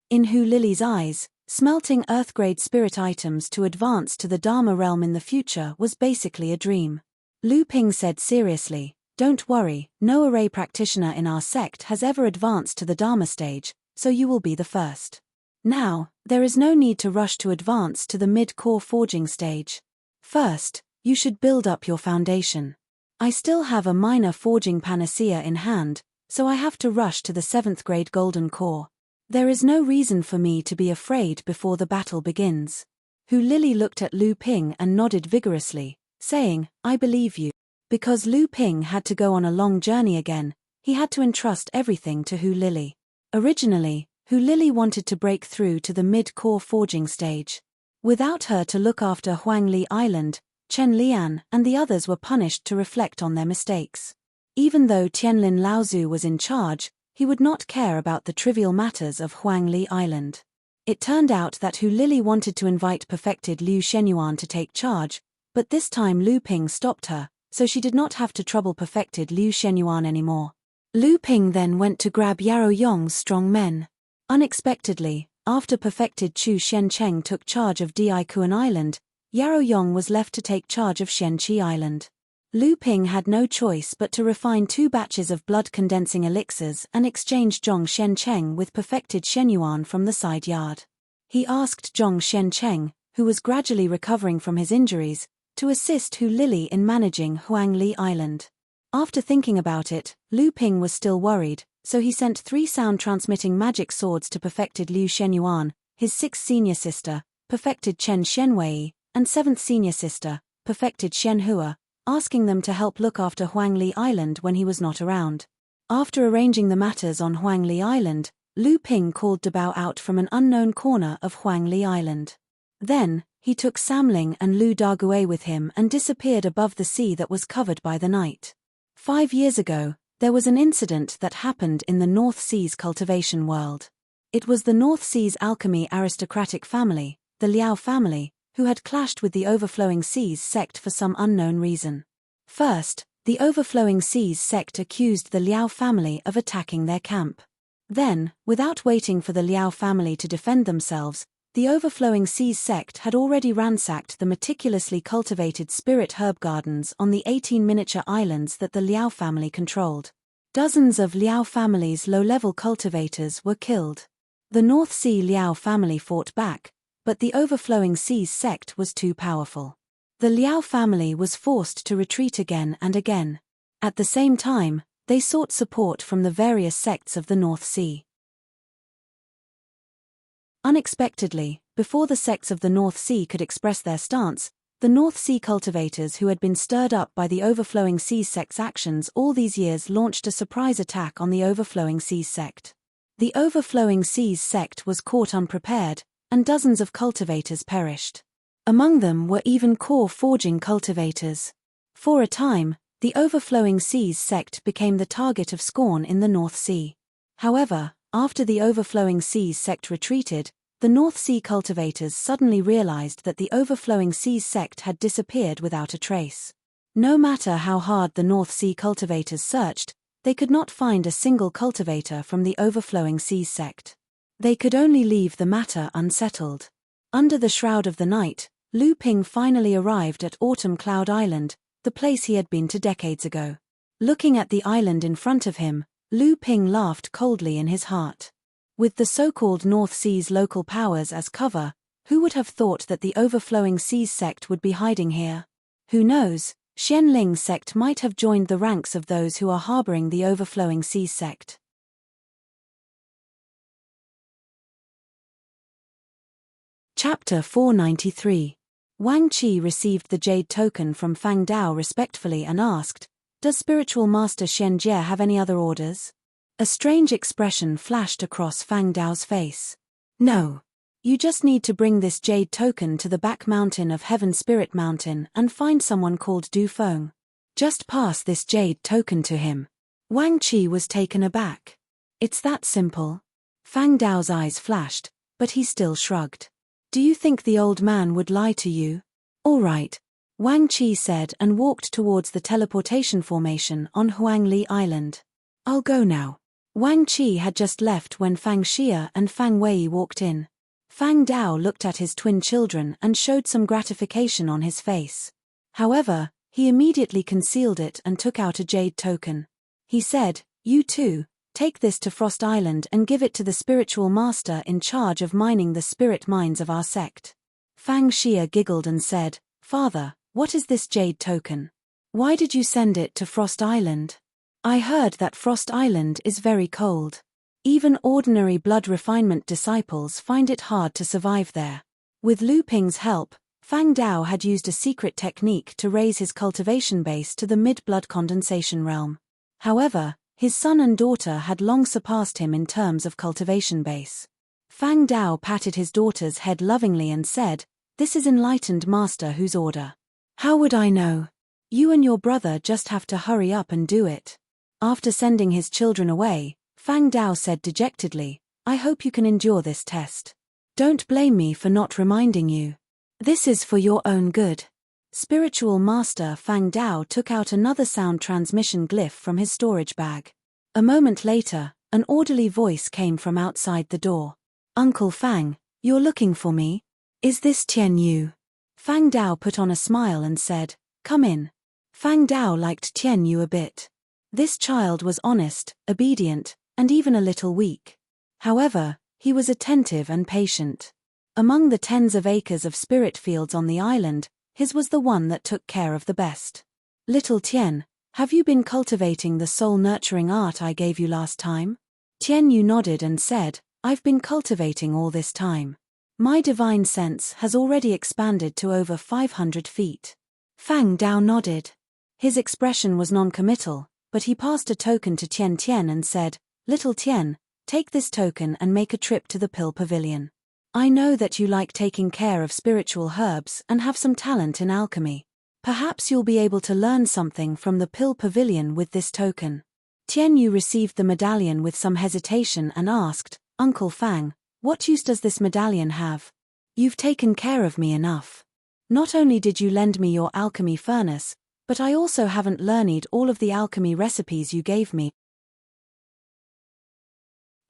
In Hu Lili's eyes, smelting earth-grade spirit items to advance to the Dharma realm in the future was basically a dream. Lu Ping said seriously, "Don't worry, no array practitioner in our sect has ever advanced to the Dharma stage, so you will be the first. Now, there is no need to rush to advance to the mid-core forging stage. First, you should build up your foundation. I still have a minor forging panacea in hand, so I have to rush to the 7th grade golden core. There is no reason for me to be afraid before the battle begins." Hu Lili looked at Lu Ping and nodded vigorously, saying, "I believe you." Because Lu Ping had to go on a long journey again, he had to entrust everything to Hu Lili. Originally, Hu Lili wanted to break through to the mid-core forging stage. Without her to look after Huangli Island, Chen Lian and the others were punished to reflect on their mistakes. Even though Tianlin Laozu was in charge, he would not care about the trivial matters of Huangli Island. It turned out that Hu Lili wanted to invite perfected Liu Shenyuan to take charge, but this time Lu Ping stopped her, so she did not have to trouble perfected Liu Shenyuan anymore. Lu Ping then went to grab Yarrow Yong's strong men. Unexpectedly, after perfected Chu Shencheng took charge of Di Kuan Island, Yarrow Yong was left to take charge of Shenqi Island. Lu Ping had no choice but to refine 2 batches of blood-condensing elixirs and exchange Zhong Shencheng with perfected Shenyuan from the side yard. He asked Zhong Shencheng, who was gradually recovering from his injuries, to assist Hu Lili in managing Huangli Island. After thinking about it, Lu Ping was still worried, so he sent 3 sound-transmitting magic swords to perfected Liu Shenyuan, his 6th senior sister, perfected Chen Shenwei, and 7th senior sister, perfected Shen Hua, asking them to help look after Huangli Island when he was not around. After arranging the matters on Huangli Island, Lu Ping called Dabao out from an unknown corner of Huangli Island. Then, he took Samling and Lu Dagui with him and disappeared above the sea that was covered by the night. 5 years ago, there was an incident that happened in the North Sea's cultivation world. It was the North Sea's alchemy aristocratic family, the Liao family, who had clashed with the Overflowing Seas sect for some unknown reason. First, the Overflowing Seas sect accused the Liao family of attacking their camp. Then, without waiting for the Liao family to defend themselves, the Overflowing Seas sect had already ransacked the meticulously cultivated spirit herb gardens on the 18 miniature islands that the Liao family controlled. Dozens of Liao family's low-level cultivators were killed. The North Sea Liao family fought back, but the Overflowing Seas sect was too powerful. The Liao family was forced to retreat again and again. At the same time, they sought support from the various sects of the North Sea. Unexpectedly, before the sects of the North Sea could express their stance, the North Sea cultivators who had been stirred up by the Overflowing Seas sect's actions all these years launched a surprise attack on the Overflowing Seas sect. The Overflowing Seas sect was caught unprepared, and dozens of cultivators perished. Among them were even core forging cultivators. For a time, the Overflowing Seas sect became the target of scorn in the North Sea. However, after the Overflowing Seas sect retreated, the North Sea cultivators suddenly realized that the Overflowing Seas sect had disappeared without a trace. No matter how hard the North Sea cultivators searched, they could not find a single cultivator from the Overflowing Seas sect. They could only leave the matter unsettled. Under the shroud of the night, Lu Ping finally arrived at Autumn Cloud Island, the place he had been to decades ago. Looking at the island in front of him, Lu Ping laughed coldly in his heart. With the so-called North Sea's local powers as cover, who would have thought that the Overflowing Seas sect would be hiding here? Who knows, Xianling's sect might have joined the ranks of those who are harboring the Overflowing Seas sect. Chapter 493. Wang Qi received the jade token from Fang Dao respectfully and asked, "Does spiritual master Xian Jie have any other orders?" A strange expression flashed across Fang Dao's face. "No. You just need to bring this jade token to the back mountain of Heaven Spirit Mountain and find someone called Du Feng. Just pass this jade token to him." Wang Qi was taken aback. "It's that simple?" Fang Dao's eyes flashed, but he still shrugged. "Do you think the old man would lie to you?" "All right," Wang Qi said and walked towards the teleportation formation on Huangli Island. "I'll go now." Wang Qi had just left when Fang Xia and Fang Wei walked in. Fang Dao looked at his twin children and showed some gratification on his face. However, he immediately concealed it and took out a jade token. He said, "You too, take this to Frost Island and give it to the spiritual master in charge of mining the spirit mines of our sect." Fang Xia giggled and said, "Father, what is this jade token? Why did you send it to Frost Island? I heard that Frost Island is very cold. Even ordinary blood refinement disciples find it hard to survive there." With Lu Ping's help, Fang Dao had used a secret technique to raise his cultivation base to the mid-blood condensation realm. However, his son and daughter had long surpassed him in terms of cultivation base. Fang Dao patted his daughter's head lovingly and said, "This is enlightened master whose order. How would I know? You and your brother just have to hurry up and do it." After sending his children away, Fang Dao said dejectedly, "I hope you can endure this test. Don't blame me for not reminding you. This is for your own good." Spiritual Master Fang Dao took out another sound transmission glyph from his storage bag. A moment later, an orderly voice came from outside the door. "Uncle Fang, you're looking for me? Is this Tian Yu?" Fang Dao put on a smile and said, "Come in." Fang Dao liked Tian Yu a bit. This child was honest, obedient, and even a little weak. However, he was attentive and patient. Among the tens of acres of spirit fields on the island, his was the one that took care of the best. "Little Tian, have you been cultivating the soul-nurturing art I gave you last time?" Tian Yu nodded and said, "I've been cultivating all this time. My divine sense has already expanded to over 500 feet. Fang Dao nodded. His expression was non-committal, but he passed a token to Tian Tian and said, "Little Tian, take this token and make a trip to the Pill Pavilion. I know that you like taking care of spiritual herbs and have some talent in alchemy. Perhaps you'll be able to learn something from the Pill Pavilion with this token." Tian Yu received the medallion with some hesitation and asked, "Uncle Fang, what use does this medallion have? You've taken care of me enough. Not only did you lend me your alchemy furnace, but I also haven't learned all of the alchemy recipes you gave me."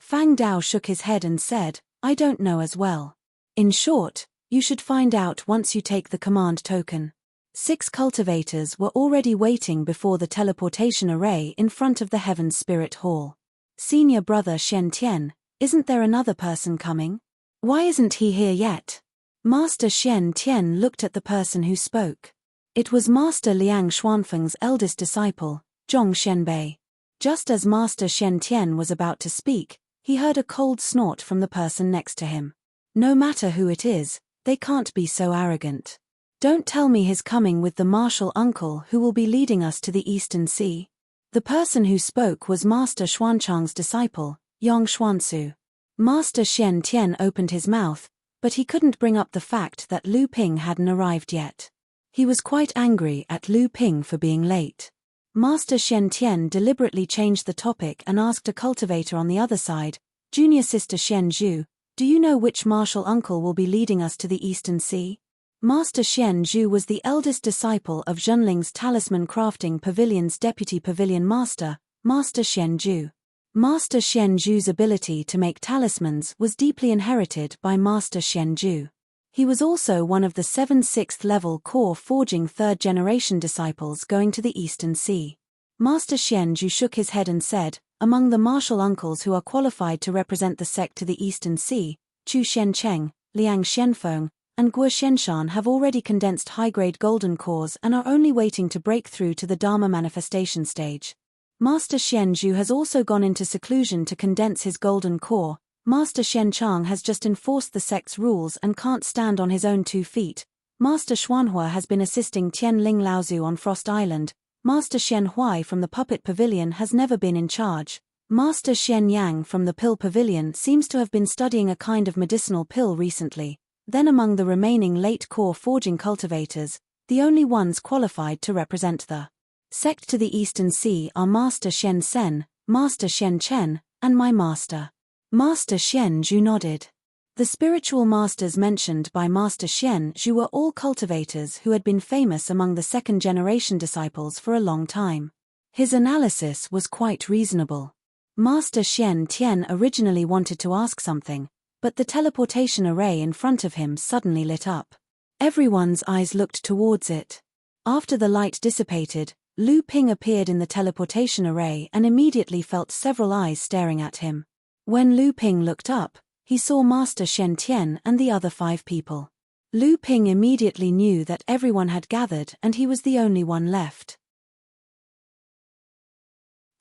Fang Dao shook his head and said, "I don't know as well. In short, you should find out once you take the command token." 6 cultivators were already waiting before the teleportation array in front of the Heaven's Spirit Hall. "Senior brother Shen Tian, isn't there another person coming? Why isn't he here yet?" Master Shen Tian looked at the person who spoke. It was Master Liang Xuanfeng's eldest disciple, Zhong Shenbei. Just as Master Shen Tian was about to speak, he heard a cold snort from the person next to him. "No matter who it is, they can't be so arrogant. Don't tell me he's coming with the martial uncle who will be leading us to the Eastern Sea." The person who spoke was Master Xuanchang's disciple, Yang Xuansu. Master Shen Tian opened his mouth, but he couldn't bring up the fact that Lu Ping hadn't arrived yet. He was quite angry at Lu Ping for being late. Master Shen Tian deliberately changed the topic and asked a cultivator on the other side, "Junior sister Shen Zhu, do you know which martial uncle will be leading us to the Eastern Sea?" Master Shen Zhu was the eldest disciple of Zhenling's Talisman Crafting Pavilion's deputy pavilion master, Master Shen Zhu. Master Shen Zhu's ability to make talismans was deeply inherited by Master Shen Zhu. He was also one of the 7 6th-level core forging 3rd-generation disciples going to the Eastern Sea. Master Shen Zhu shook his head and said, "Among the martial uncles who are qualified to represent the sect to the Eastern Sea, Chu Shencheng, Liang Shenfeng, and Guo Shenshan have already condensed high-grade golden cores and are only waiting to break through to the Dharma manifestation stage. Master Shen Zhu has also gone into seclusion to condense his golden core, Master Shen Chang has just enforced the sect's rules and can't stand on his own 2 feet. Master Xuanhua has been assisting Tian Ling Laozu on Frost Island. Master Shen Huai from the Puppet Pavilion has never been in charge. Master Shen Yang from the Pill Pavilion seems to have been studying a kind of medicinal pill recently. Then among the remaining late core forging cultivators, the only ones qualified to represent the sect to the Eastern Sea are Master Shen Sen, Master Shen Chen, and my master. Master Shen Zhu nodded. The spiritual masters mentioned by Master Shen Zhu were all cultivators who had been famous among the second-generation disciples for a long time. His analysis was quite reasonable. Master Shen Tian originally wanted to ask something, but the teleportation array in front of him suddenly lit up. Everyone's eyes looked towards it. After the light dissipated, Lu Ping appeared in the teleportation array and immediately felt several eyes staring at him. When Lu Ping looked up, he saw Master Shen Tian and the other 5 people. Lu Ping immediately knew that everyone had gathered and he was the only one left.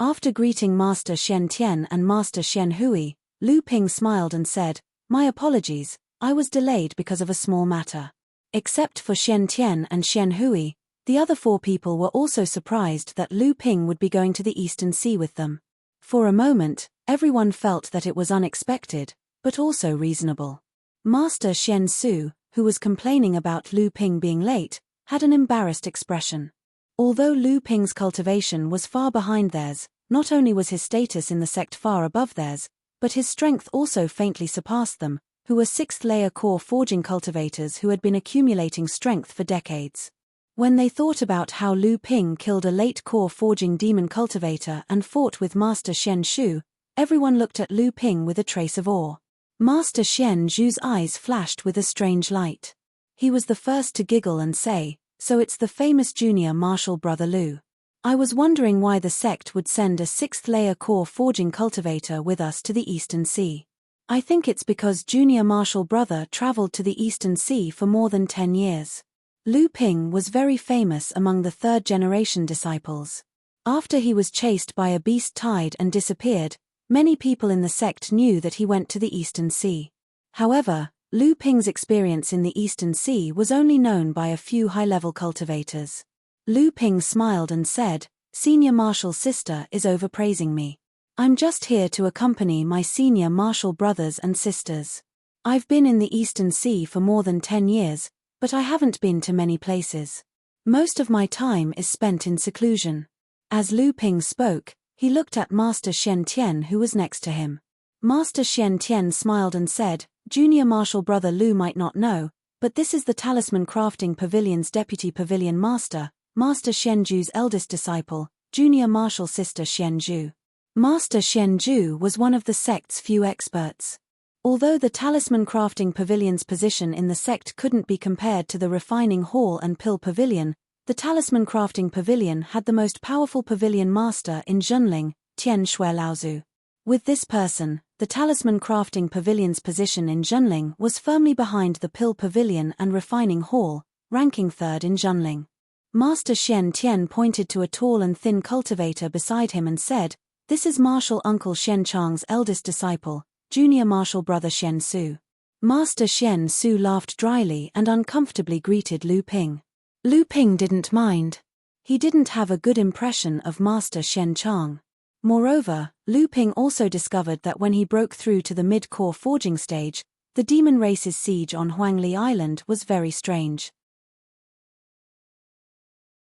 After greeting Master Shen Tian and Master Shen Hui, Lu Ping smiled and said, "My apologies, I was delayed because of a small matter." Except for Shen Tian and Shen Hui, the other 4 people were also surprised that Lu Ping would be going to the Eastern Sea with them. For a moment, everyone felt that it was unexpected, but also reasonable. Master Shen Su, who was complaining about Lu Ping being late, had an embarrassed expression. Although Lu Ping's cultivation was far behind theirs, not only was his status in the sect far above theirs, but his strength also faintly surpassed them, who were 6th-layer core forging cultivators who had been accumulating strength for decades. When they thought about how Lu Ping killed a late core forging demon cultivator and fought with Master Shen Shu, everyone looked at Lu Ping with a trace of awe. Master Shen Zhu's eyes flashed with a strange light. He was the first to giggle and say, "So it's the famous junior martial brother Lu. I was wondering why the sect would send a 6th-layer core forging cultivator with us to the Eastern Sea. I think it's because junior martial brother traveled to the Eastern Sea for more than 10 years. Lu Ping was very famous among the 3rd-generation disciples. After he was chased by a beast tide and disappeared, many people in the sect knew that he went to the Eastern Sea. However, Lu Ping's experience in the Eastern Sea was only known by a few high-level cultivators. Lu Ping smiled and said, "Senior martial sister is overpraising me. I'm just here to accompany my senior martial brothers and sisters. I've been in the Eastern Sea for more than 10 years, but I haven't been to many places. Most of my time is spent in seclusion." As Lu Ping spoke, he looked at Master Shen Tian who was next to him. Master Shen Tian smiled and said, "Junior martial brother Lu might not know, but this is the Talisman Crafting Pavilion's deputy pavilion master, Master Shen Zhu's eldest disciple, junior martial sister Shen Zhu." Master Shen Zhu was one of the sect's few experts. Although the Talisman Crafting Pavilion's position in the sect couldn't be compared to the Refining Hall and Pill Pavilion, the Talisman Crafting Pavilion had the most powerful pavilion master in Zhenling, Tian Shui Laozu. With this person, the Talisman Crafting Pavilion's position in Zhenling was firmly behind the Pill Pavilion and Refining Hall, ranking 3rd in Zhenling. Master Shen Tian pointed to a tall and thin cultivator beside him and said, "This is Martial Uncle Shen Chang's eldest disciple, junior martial brother Shen Su." Master Shen Su laughed dryly and uncomfortably greeted Lu Ping. Lu Ping didn't mind. He didn't have a good impression of Master Shen Chang. Moreover, Lu Ping also discovered that when he broke through to the mid-core forging stage, the demon race's siege on Huangli Island was very strange.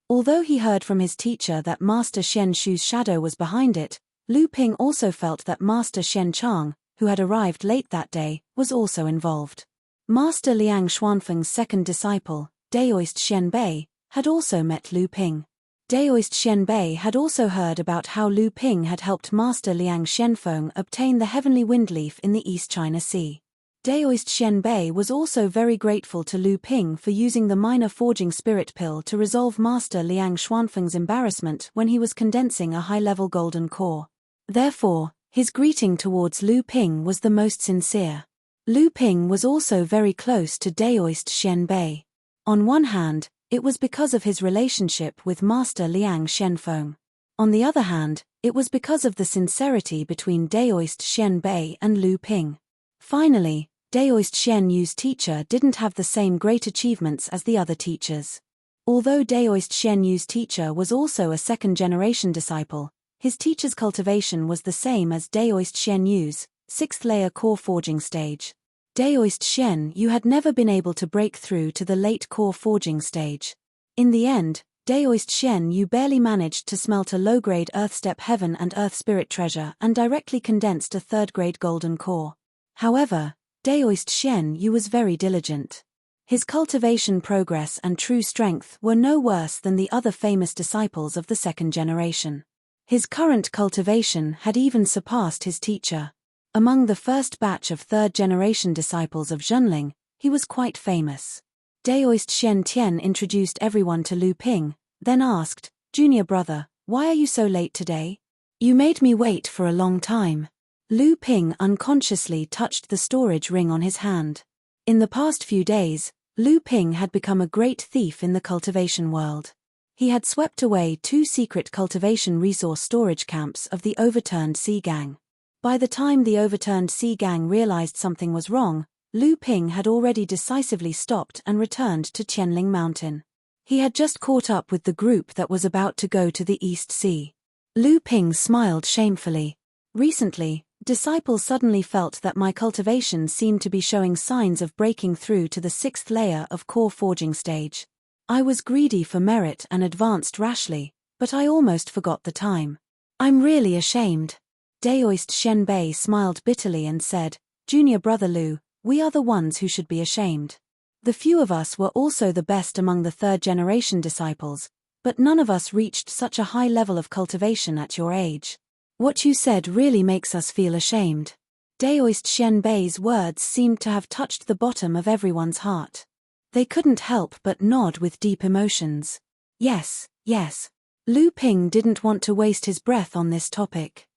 Although he heard from his teacher that Master Shen Shu's shadow was behind it, Lu Ping also felt that Master Shen Chang, who had arrived late that day, was also involved. Master Liang Xuanfeng's 2nd disciple, Daoist Shen Bei, had also met Lu Ping. Daoist Shen Bei had also heard about how Lu Ping had helped Master Liang Shenfeng obtain the heavenly windleaf in the East China Sea. Daoist Shen Bei was also very grateful to Lu Ping for using the minor forging spirit pill to resolve Master Liang Xuanfeng's embarrassment when he was condensing a high-level golden core. Therefore, his greeting towards Lu Ping was the most sincere. Lu Ping was also very close to Daoist Shen Bei. On one hand, it was because of his relationship with Master Liang Shenfeng. On the other hand, it was because of the sincerity between Daoist Shen Bei and Lu Ping. Finally, Daoist Xian Yu's teacher didn't have the same great achievements as the other teachers. Although Daoist Xian Yu's teacher was also a second-generation disciple, his teacher's cultivation was the same as Daoist Xian Yu's, 6th-layer core forging stage. Daoist Xian Yu had never been able to break through to the late core forging stage. In the end, Daoist Xian Yu barely managed to smelt a low-grade Earth-step heaven and Earth spirit treasure and directly condensed a 3rd-grade golden core. However, Daoist Xian Yu was very diligent. His cultivation progress and true strength were no worse than the other famous disciples of the second generation. His current cultivation had even surpassed his teacher. Among the first batch of third-generation disciples of Zhenling, he was quite famous. Daoist Shen Tian introduced everyone to Lu Ping, then asked, "Junior brother, why are you so late today? You made me wait for a long time." Lu Ping unconsciously touched the storage ring on his hand. In the past few days, Lu Ping had become a great thief in the cultivation world. He had swept away 2 secret cultivation resource storage camps of the overturned Sea Gang. By the time the overturned Sea Gang realized something was wrong, Lu Ping had already decisively stopped and returned to Qianling Mountain. He had just caught up with the group that was about to go to the East Sea. Lu Ping smiled shamefully. "Recently, disciples suddenly felt that my cultivation seemed to be showing signs of breaking through to the 6th layer of core forging stage. I was greedy for merit and advanced rashly, but I almost forgot the time. I'm really ashamed." Daoist Shenbei smiled bitterly and said, "Junior brother Lu, we are the ones who should be ashamed. The few of us were also the best among the third-generation disciples, but none of us reached such a high level of cultivation at your age. What you said really makes us feel ashamed." Daoist Shenbei's words seemed to have touched the bottom of everyone's heart. They couldn't help but nod with deep emotions. Yes, yes. Lu Ping didn't want to waste his breath on this topic.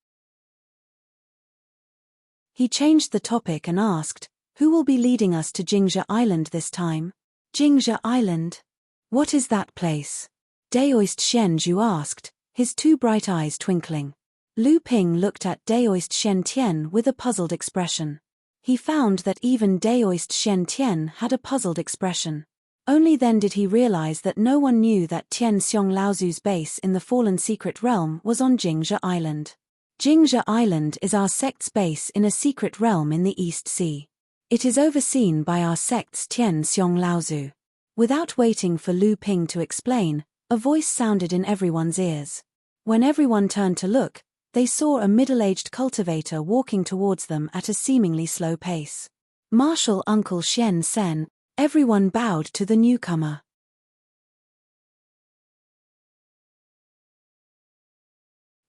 He changed the topic and asked, "Who will be leading us to Jingzhe Island this time?" "Jingzhe Island? What is that place?" Daoist Shenju asked, his 2 bright eyes twinkling. Lu Ping looked at Daoist Shen Tian with a puzzled expression. He found that even Daoist Shen Tian had a puzzled expression. Only then did he realize that no one knew that Tian Xiong Laozu's base in the Fallen Secret Realm was on Jingzhe Island. Jingzhe Island is our sect's base in a secret realm in the East Sea. It is overseen by our sect's Tian Xiong Laozu. Without waiting for Lu Ping to explain, a voice sounded in everyone's ears. When everyone turned to look, they saw a middle-aged cultivator walking towards them at a seemingly slow pace. Martial Uncle Shen Sen. Everyone bowed to the newcomer.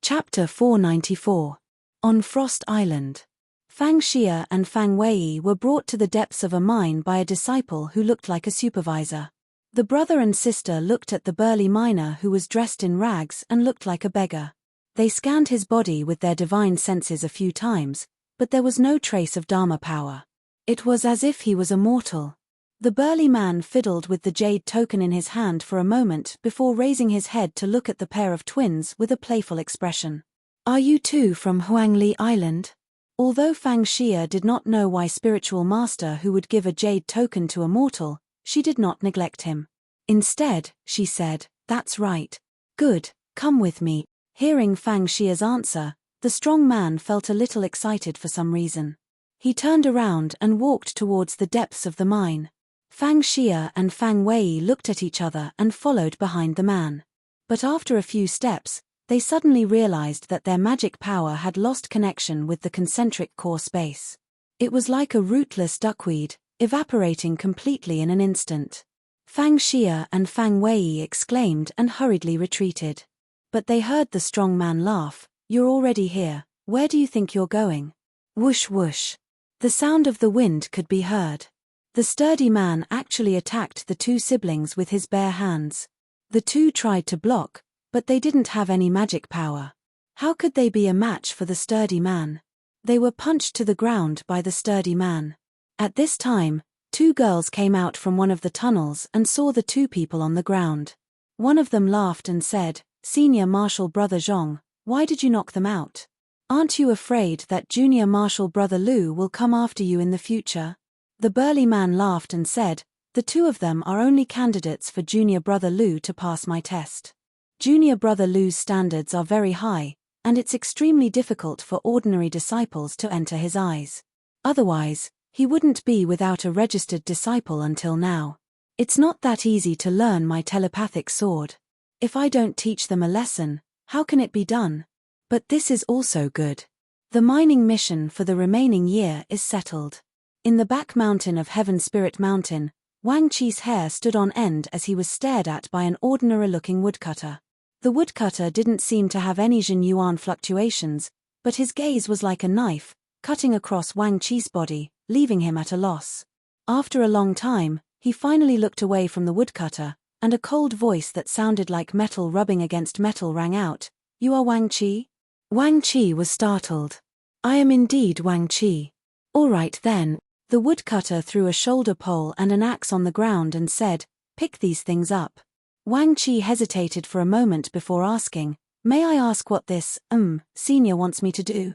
Chapter 494. On Frost Island. Fang Xia and Fang Wei were brought to the depths of a mine by a disciple who looked like a supervisor. The brother and sister looked at the burly miner who was dressed in rags and looked like a beggar. They scanned his body with their divine senses a few times, but there was no trace of Dharma power. It was as if he was a mortal. The burly man fiddled with the jade token in his hand for a moment before raising his head to look at the pair of twins with a playful expression. "Are you too from Huangli Island?" Although Fang Xia did not know why spiritual master who would give a jade token to a mortal, she did not neglect him. Instead, she said, "That's right. Good, come with me." Hearing Fang Xia's answer, the strong man felt a little excited for some reason. He turned around and walked towards the depths of the mine. Fang Xia and Fang Wei looked at each other and followed behind the man. But after a few steps, they suddenly realized that their magic power had lost connection with the concentric core space. It was like a rootless duckweed, evaporating completely in an instant. Fang Xia and Fang Wei exclaimed and hurriedly retreated. But they heard the strong man laugh. "You're already here, where do you think you're going?" Whoosh whoosh. The sound of the wind could be heard. The sturdy man actually attacked the 2 siblings with his bare hands. The 2 tried to block, but they didn't have any magic power. How could they be a match for the sturdy man? They were punched to the ground by the sturdy man. At this time, 2 girls came out from one of the tunnels and saw the 2 people on the ground. One of them laughed and said, "Senior Marshal Brother Zhong, why did you knock them out?" Aren't you afraid that Junior Marshal Brother Lou will come after you in the future? The burly man laughed and said, the two of them are only candidates for Junior Brother Lou to pass my test. Junior Brother Lou's standards are very high, and it's extremely difficult for ordinary disciples to enter his eyes. Otherwise, he wouldn't be without a registered disciple until now. It's not that easy to learn my telepathic sword. If I don't teach them a lesson, how can it be done? But this is also good. The mining mission for the remaining year is settled. In the back mountain of Heaven Spirit Mountain, Wang Chi's hair stood on end as he was stared at by an ordinary-looking woodcutter. The woodcutter didn't seem to have any Zhenyuan fluctuations, but his gaze was like a knife, cutting across Wang Chi's body, leaving him at a loss. After a long time, he finally looked away from the woodcutter, and a cold voice that sounded like metal rubbing against metal rang out, "You are Wang Chi?" Wang Chi was startled. "I am indeed Wang Chi." "All right then." The woodcutter threw a shoulder pole and an axe on the ground and said, "Pick these things up." Wang Chi hesitated for a moment before asking, "May I ask what this, senior wants me to do?"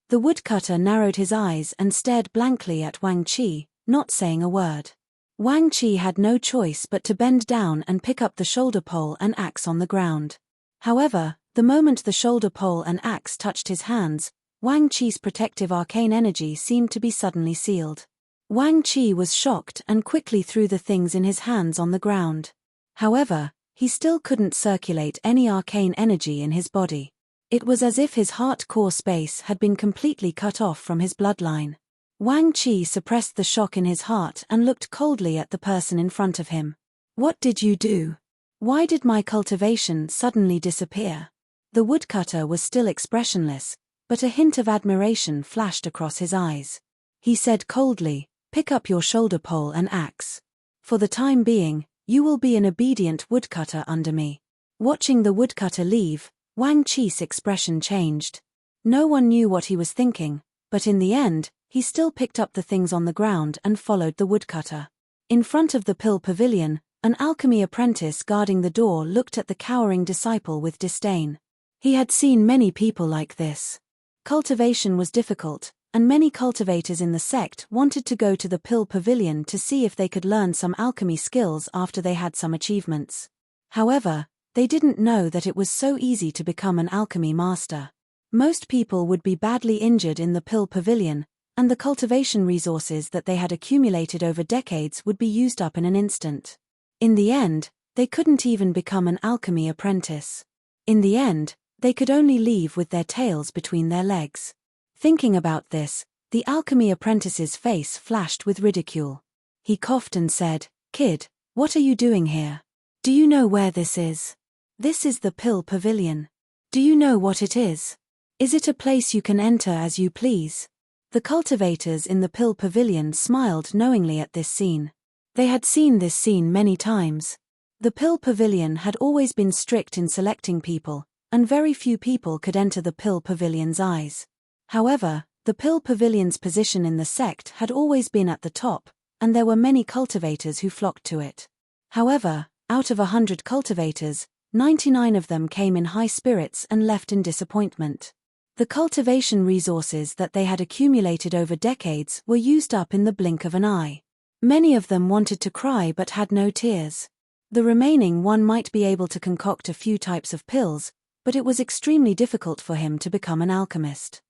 The woodcutter narrowed his eyes and stared blankly at Wang Chi, not saying a word. Wang Chi had no choice but to bend down and pick up the shoulder pole and axe on the ground. However, the moment the shoulder pole and axe touched his hands, Wang Chi's protective arcane energy seemed to be suddenly sealed. Wang Chi was shocked and quickly threw the things in his hands on the ground. However, he still couldn't circulate any arcane energy in his body. It was as if his heart core space had been completely cut off from his bloodline. Wang Chi suppressed the shock in his heart and looked coldly at the person in front of him. "What did you do? Why did my cultivation suddenly disappear?" The woodcutter was still expressionless, but a hint of admiration flashed across his eyes. He said coldly, "Pick up your shoulder pole and axe. For the time being, you will be an obedient woodcutter under me." Watching the woodcutter leave, Wang Chi's expression changed. No one knew what he was thinking, but in the end, he still picked up the things on the ground and followed the woodcutter. In front of the pill pavilion, an alchemy apprentice guarding the door looked at the cowering disciple with disdain. He had seen many people like this. Cultivation was difficult, and many cultivators in the sect wanted to go to the pill pavilion to see if they could learn some alchemy skills after they had some achievements. However, they didn't know that it was so easy to become an alchemy master. Most people would be badly injured in the pill pavilion, and the cultivation resources that they had accumulated over decades would be used up in an instant. In the end, they couldn't even become an alchemy apprentice. In the end, they could only leave with their tails between their legs. Thinking about this, the alchemy apprentice's face flashed with ridicule. He coughed and said, "Kid, what are you doing here? Do you know where this is? This is the pill pavilion. Do you know what it is? Is it a place you can enter as you please?" The cultivators in the pill pavilion smiled knowingly at this scene. They had seen this scene many times. The pill pavilion had always been strict in selecting people, and very few people could enter the pill pavilion's eyes. However, the pill pavilion's position in the sect had always been at the top, and there were many cultivators who flocked to it. However, out of 100 cultivators, 99 of them came in high spirits and left in disappointment. The cultivation resources that they had accumulated over decades were used up in the blink of an eye. Many of them wanted to cry but had no tears. The remaining one might be able to concoct a few types of pills, but it was extremely difficult for him to become an alchemist.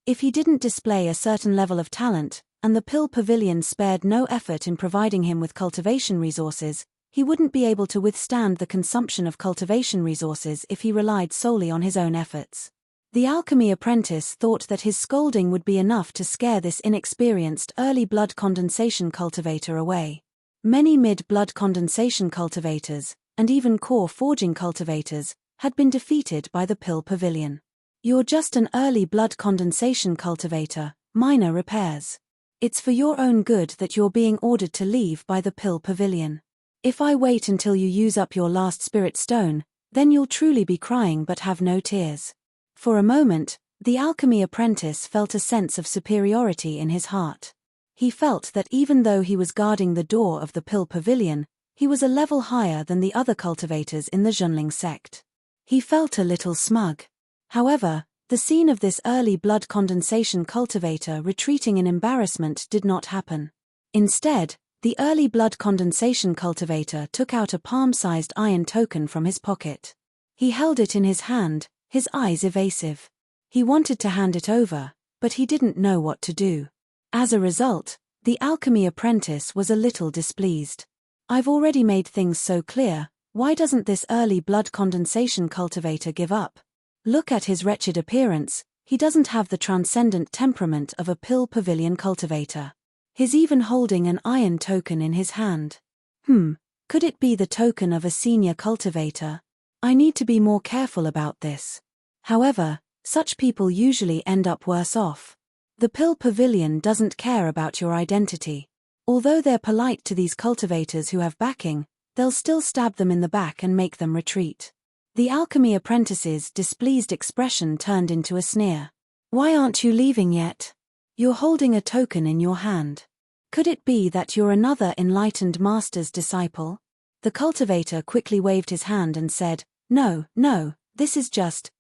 If he didn't display a certain level of talent, and the pill pavilion spared no effort in providing him with cultivation resources, he wouldn't be able to withstand the consumption of cultivation resources if he relied solely on his own efforts. The alchemy apprentice thought that his scolding would be enough to scare this inexperienced early blood condensation cultivator away. Many mid-blood condensation cultivators, and even core forging cultivators, had been defeated by the pill pavilion. "You're just an early blood condensation cultivator, minor repairs. It's for your own good that you're being ordered to leave by the pill pavilion. If I wait until you use up your last spirit stone, then you'll truly be crying but have no tears." For a moment, the alchemy apprentice felt a sense of superiority in his heart. He felt that even though he was guarding the door of the pill pavilion, He was a level higher than the other cultivators in the Zhenling sect. He felt a little smug. However, the scene of this early blood condensation cultivator retreating in embarrassment did not happen. Instead, the early blood condensation cultivator took out a palm-sized iron token from his pocket. He held it in his hand, his eyes evasive. He wanted to hand it over, but he didn't know what to do. As a result, the alchemy apprentice was a little displeased. I've already made things so clear, why doesn't this early blood condensation cultivator give up? Look at his wretched appearance, he doesn't have the transcendent temperament of a pill pavilion cultivator. He's even holding an iron token in his hand. Could it be the token of a senior cultivator? I need to be more careful about this. However, such people usually end up worse off. The pill pavilion doesn't care about your identity. Although they're polite to these cultivators who have backing, they'll still stab them in the back and make them retreat. The alchemy apprentice's displeased expression turned into a sneer. Why aren't you leaving yet? You're holding a token in your hand. Could it be that you're another enlightened master's disciple? The cultivator quickly waved his hand and said, No, this is just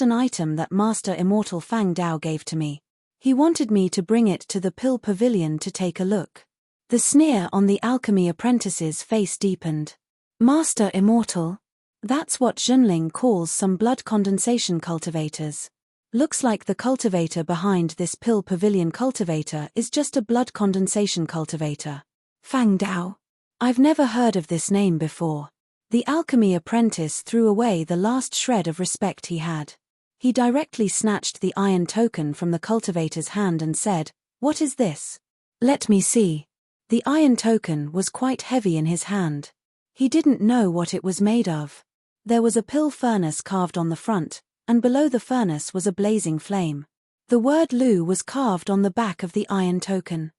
an item that Master Immortal Fang Dao gave to me. He wanted me to bring it to the pill pavilion to take a look. The sneer on the alchemy apprentice's face deepened. Master Immortal? That's what Zhenling calls some blood condensation cultivators. Looks like the cultivator behind this pill pavilion cultivator is just a blood condensation cultivator. Fang Dao? I've never heard of this name before. The alchemy apprentice threw away the last shred of respect he had. He directly snatched the iron token from the cultivator's hand and said, What is this? Let me see. The iron token was quite heavy in his hand. He didn't know what it was made of. There was a pill furnace carved on the front, and below the furnace was a blazing flame. The word Lu was carved on the back of the iron token.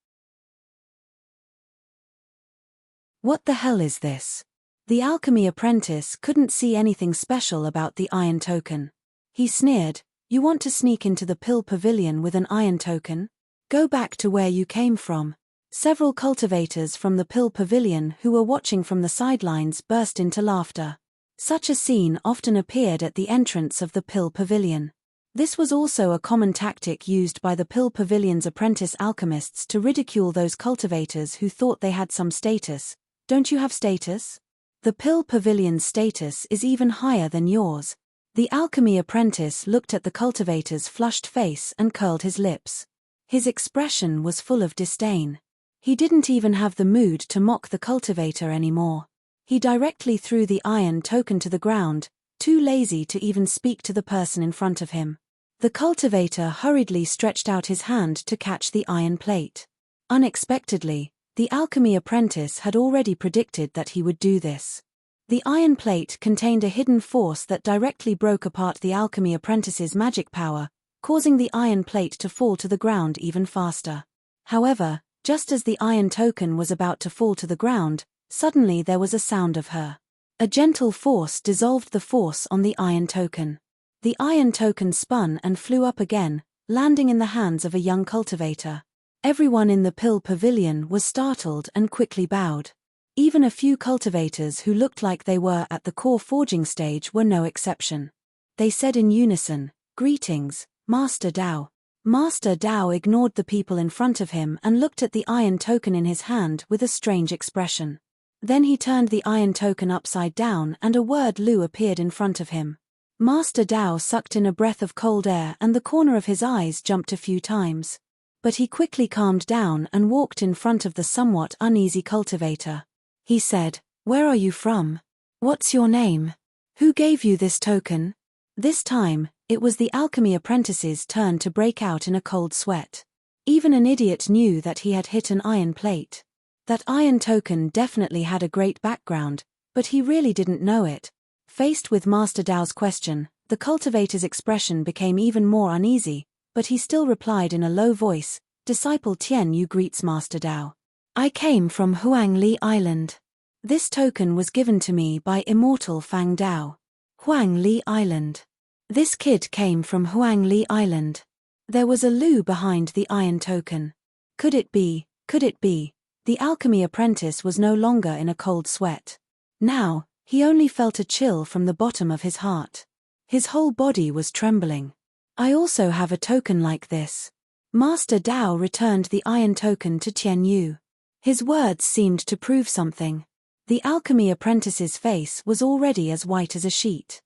What the hell is this? The alchemy apprentice couldn't see anything special about the iron token. He sneered, You want to sneak into the pill pavilion with an iron token? Go back to where you came from. Several cultivators from the pill pavilion who were watching from the sidelines burst into laughter. Such a scene often appeared at the entrance of the pill pavilion. This was also a common tactic used by the pill pavilion's apprentice alchemists to ridicule those cultivators who thought they had some status. Don't you have status? The pill pavilion's status is even higher than yours. The alchemy apprentice looked at the cultivator's flushed face and curled his lips. His expression was full of disdain. He didn't even have the mood to mock the cultivator anymore. He directly threw the iron token to the ground, too lazy to even speak to the person in front of him. The cultivator hurriedly stretched out his hand to catch the iron plate. Unexpectedly, the alchemy apprentice had already predicted that he would do this. The iron plate contained a hidden force that directly broke apart the alchemy apprentice's magic power, causing the iron plate to fall to the ground even faster. However, just as the iron token was about to fall to the ground, suddenly there was a sound of her. A gentle force dissolved the force on the iron token. The iron token spun and flew up again, landing in the hands of a young cultivator. Everyone in the pill pavilion was startled and quickly bowed. Even a few cultivators who looked like they were at the core forging stage were no exception. They said in unison, Greetings, Master Dao. Master Dao ignored the people in front of him and looked at the iron token in his hand with a strange expression. Then he turned the iron token upside down and a word Lu appeared in front of him. Master Dao sucked in a breath of cold air and the corner of his eyes jumped a few times. But he quickly calmed down and walked in front of the somewhat uneasy cultivator. He said, Where are you from? What's your name? Who gave you this token? This time, it was the alchemy apprentice's turn to break out in a cold sweat. Even an idiot knew that he had hit an iron plate. That iron token definitely had a great background, but he really didn't know it. Faced with Master Dao's question, the cultivator's expression became even more uneasy, but he still replied in a low voice, Disciple Tian Yu greets Master Dao. I came from Huangli Island. This token was given to me by Immortal Fang Dao. Huangli Island. This kid came from Huangli Island. There was a Lu behind the iron token. Could it be, The alchemy apprentice was no longer in a cold sweat. Now, he only felt a chill from the bottom of his heart. His whole body was trembling. I also have a token like this. Master Dao returned the iron token to Tian Yu. His words seemed to prove something. The alchemy apprentice's face was already as white as a sheet.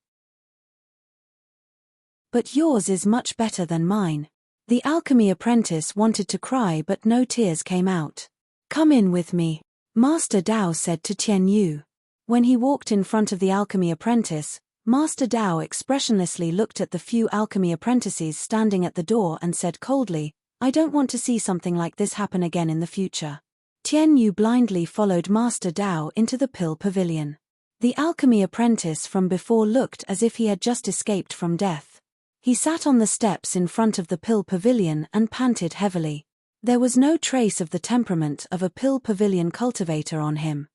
But yours is much better than mine. The alchemy apprentice wanted to cry, but no tears came out. Come in with me, Master Dao said to Tian Yu. When he walked in front of the alchemy apprentice, Master Dao expressionlessly looked at the few alchemy apprentices standing at the door and said coldly, I don't want to see something like this happen again in the future. Tian Yu blindly followed Master Dao into the pill pavilion. The alchemy apprentice from before looked as if he had just escaped from death. He sat on the steps in front of the pill pavilion and panted heavily. There was no trace of the temperament of a pill pavilion cultivator on him.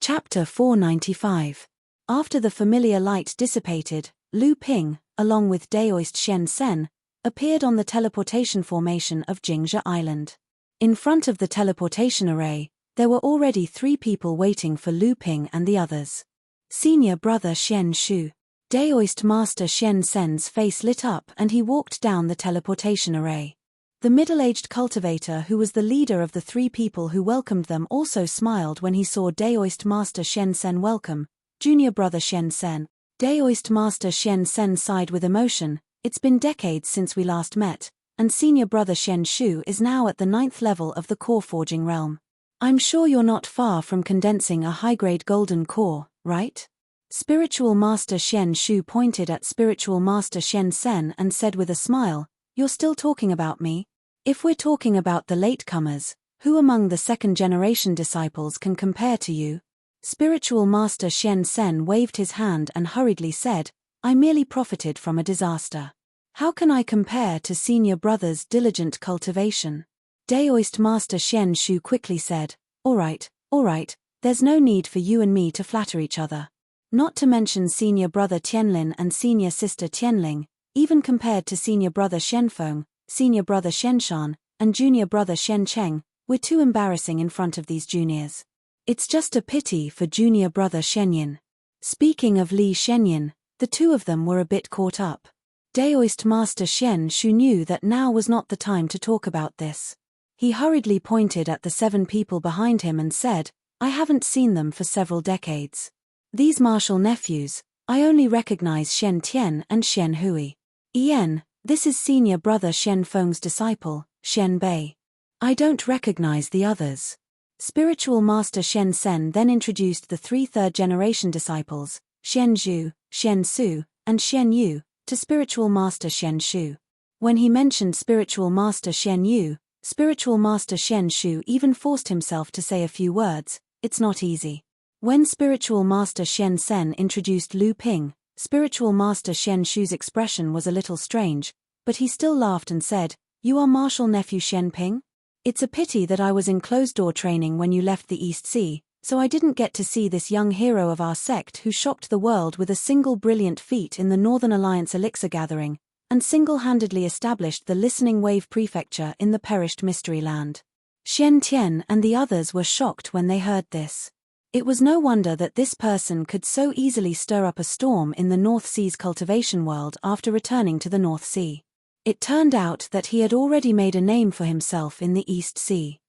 Chapter 495. After the familiar light dissipated, Lu Ping, along with Daoist Shen Sen, appeared on the teleportation formation of Jingzhe Island. In front of the teleportation array, there were already 3 people waiting for Lu Ping and the others. Senior brother Shen Shu. Daoist master Shen Sen's face lit up and he walked down the teleportation array. The middle-aged cultivator who was the leader of the 3 people who welcomed them also smiled when he saw Daoist master Shen Sen welcome, junior brother Shen Sen. Daoist master Shen Sen sighed with emotion, it's been decades since we last met, and senior brother Shen Shu is now at the 9th level of the core forging realm. I'm sure you're not far from condensing a high-grade golden core, right? Spiritual master Shen Shu pointed at spiritual master Shen Sen and said with a smile, you're still talking about me? If we're talking about the latecomers, who among the second-generation disciples can compare to you? Spiritual master Shen Sen waved his hand and hurriedly said, I merely profited from a disaster. How can I compare to senior brother's diligent cultivation? Daoist master Shen Shu quickly said, all right, there's no need for you and me to flatter each other. Not to mention senior brother Tianlin and senior sister Tianling, even compared to senior brother Shenfeng, senior brother Shenshan, and junior brother Shen Cheng, we're too embarrassing in front of these juniors. It's just a pity for junior brother Shenyin. Speaking of Li Shenyin, the 2 of them were a bit caught up. Daoist master Shen Shu knew that now was not the time to talk about this. He hurriedly pointed at the 7 people behind him and said, I haven't seen them for several decades. These martial nephews, I only recognize Shen Tian and Shen Hui. Ian, this is senior brother Shen Feng's disciple, Shen Bei. I don't recognize the others. Spiritual master Shen Sen then introduced the 3 third-generation disciples, Shen Zhu, Shen Su, and Shen Yu, to spiritual master Shen Shu. When he mentioned spiritual master Shen Yu, spiritual master Shen Shu even forced himself to say a few words, it's not easy. When spiritual master Shen Sen introduced Lu Ping, spiritual master Shen Shu's expression was a little strange, but he still laughed and said, you are martial nephew Shen Ping? It's a pity that I was in closed-door training when you left the East Sea, so I didn't get to see this young hero of our sect who shocked the world with a single brilliant feat in the Northern Alliance elixir gathering, and single-handedly established the Listening Wave Prefecture in the perished Mystery Land. Shen Tian and the others were shocked when they heard this. It was no wonder that this person could so easily stir up a storm in the North Sea's cultivation world after returning to the North Sea. It turned out that he had already made a name for himself in the East Sea.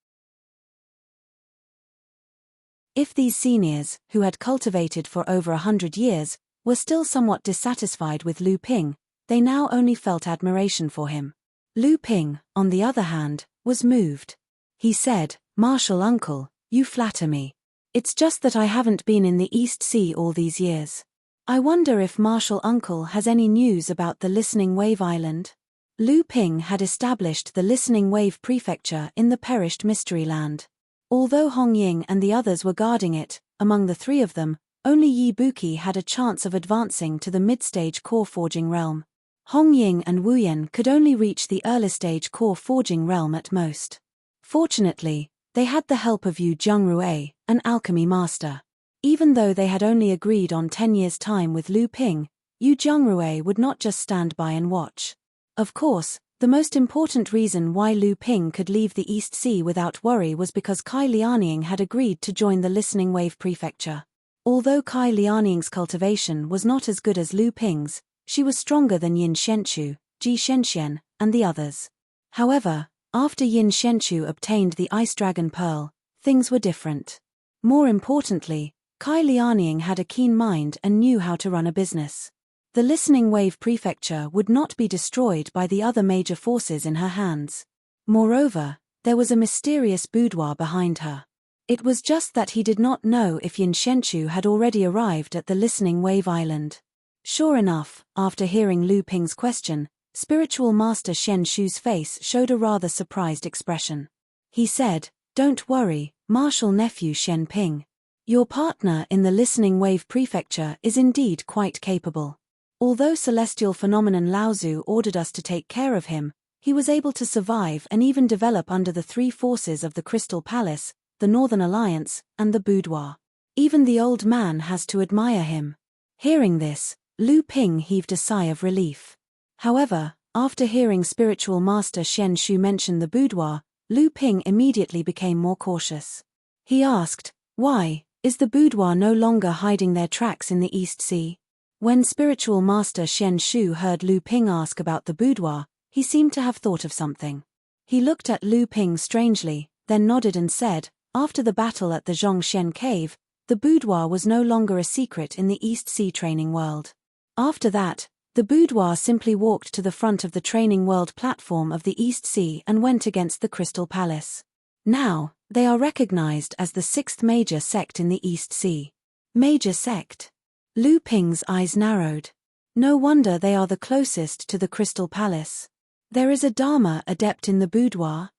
If these seniors, who had cultivated for over 100 years, were still somewhat dissatisfied with Lu Ping, they now only felt admiration for him. Lu Ping, on the other hand, was moved. He said, Martial uncle, you flatter me. It's just that I haven't been in the East Sea all these years. I wonder if Martial uncle has any news about the Listening Wave Island? Lu Ping had established the Listening Wave Prefecture in the perished Mystery Land. Although Hong Ying and the others were guarding it, among the 3 of them, only Yi Buqi had a chance of advancing to the mid-stage core forging realm. Hong Ying and Wu Yan could only reach the early-stage core forging realm at most. Fortunately, they had the help of Yu Zhengrui, an alchemy master. Even though they had only agreed on 10 years' time with Lu Ping, Yu Zhengrui would not just stand by and watch. Of course, the most important reason why Lu Ping could leave the East Sea without worry was because Kai Lianying had agreed to join the Listening Wave Prefecture. Although Kai Lianying's cultivation was not as good as Lu Ping's, she was stronger than Yin Shenchu, Ji Shenxian, and the others. However, after Yin Shenchu obtained the Ice Dragon Pearl, things were different. More importantly, Kai Lianying had a keen mind and knew how to run a business. The Listening Wave Prefecture would not be destroyed by the other major forces in her hands. Moreover, there was a mysterious boudoir behind her. It was just that he did not know if Yin Shenchu had already arrived at the Listening Wave Island. Sure enough, after hearing Lu Ping's question, Spiritual Master Shen Shu's face showed a rather surprised expression. He said, "Don't worry, Martial Nephew Shen Ping. Your partner in the Listening Wave Prefecture is indeed quite capable. Although Celestial Phenomenon Laozu ordered us to take care of him, he was able to survive and even develop under the three forces of the Crystal Palace, the Northern Alliance, and the Boudoir. Even the old man has to admire him." Hearing this, Lu Ping heaved a sigh of relief. However, after hearing Spiritual Master Shen Shu mention the Boudoir, Lu Ping immediately became more cautious. He asked, "Why, is the Boudoir no longer hiding their tracks in the East Sea?" When Spiritual Master Shen Shu heard Lu Ping ask about the boudoir, he seemed to have thought of something. He looked at Lu Ping strangely, then nodded and said, "After the battle at the Zhongshen Cave, the boudoir was no longer a secret in the East Sea training world. After that, the boudoir simply walked to the front of the training world platform of the East Sea and went against the Crystal Palace. Now, they are recognized as the sixth major sect in the East Sea." Major sect? Lu Ping's eyes narrowed. No wonder they are the closest to the Crystal Palace. There is a Dharma adept in the boudoir.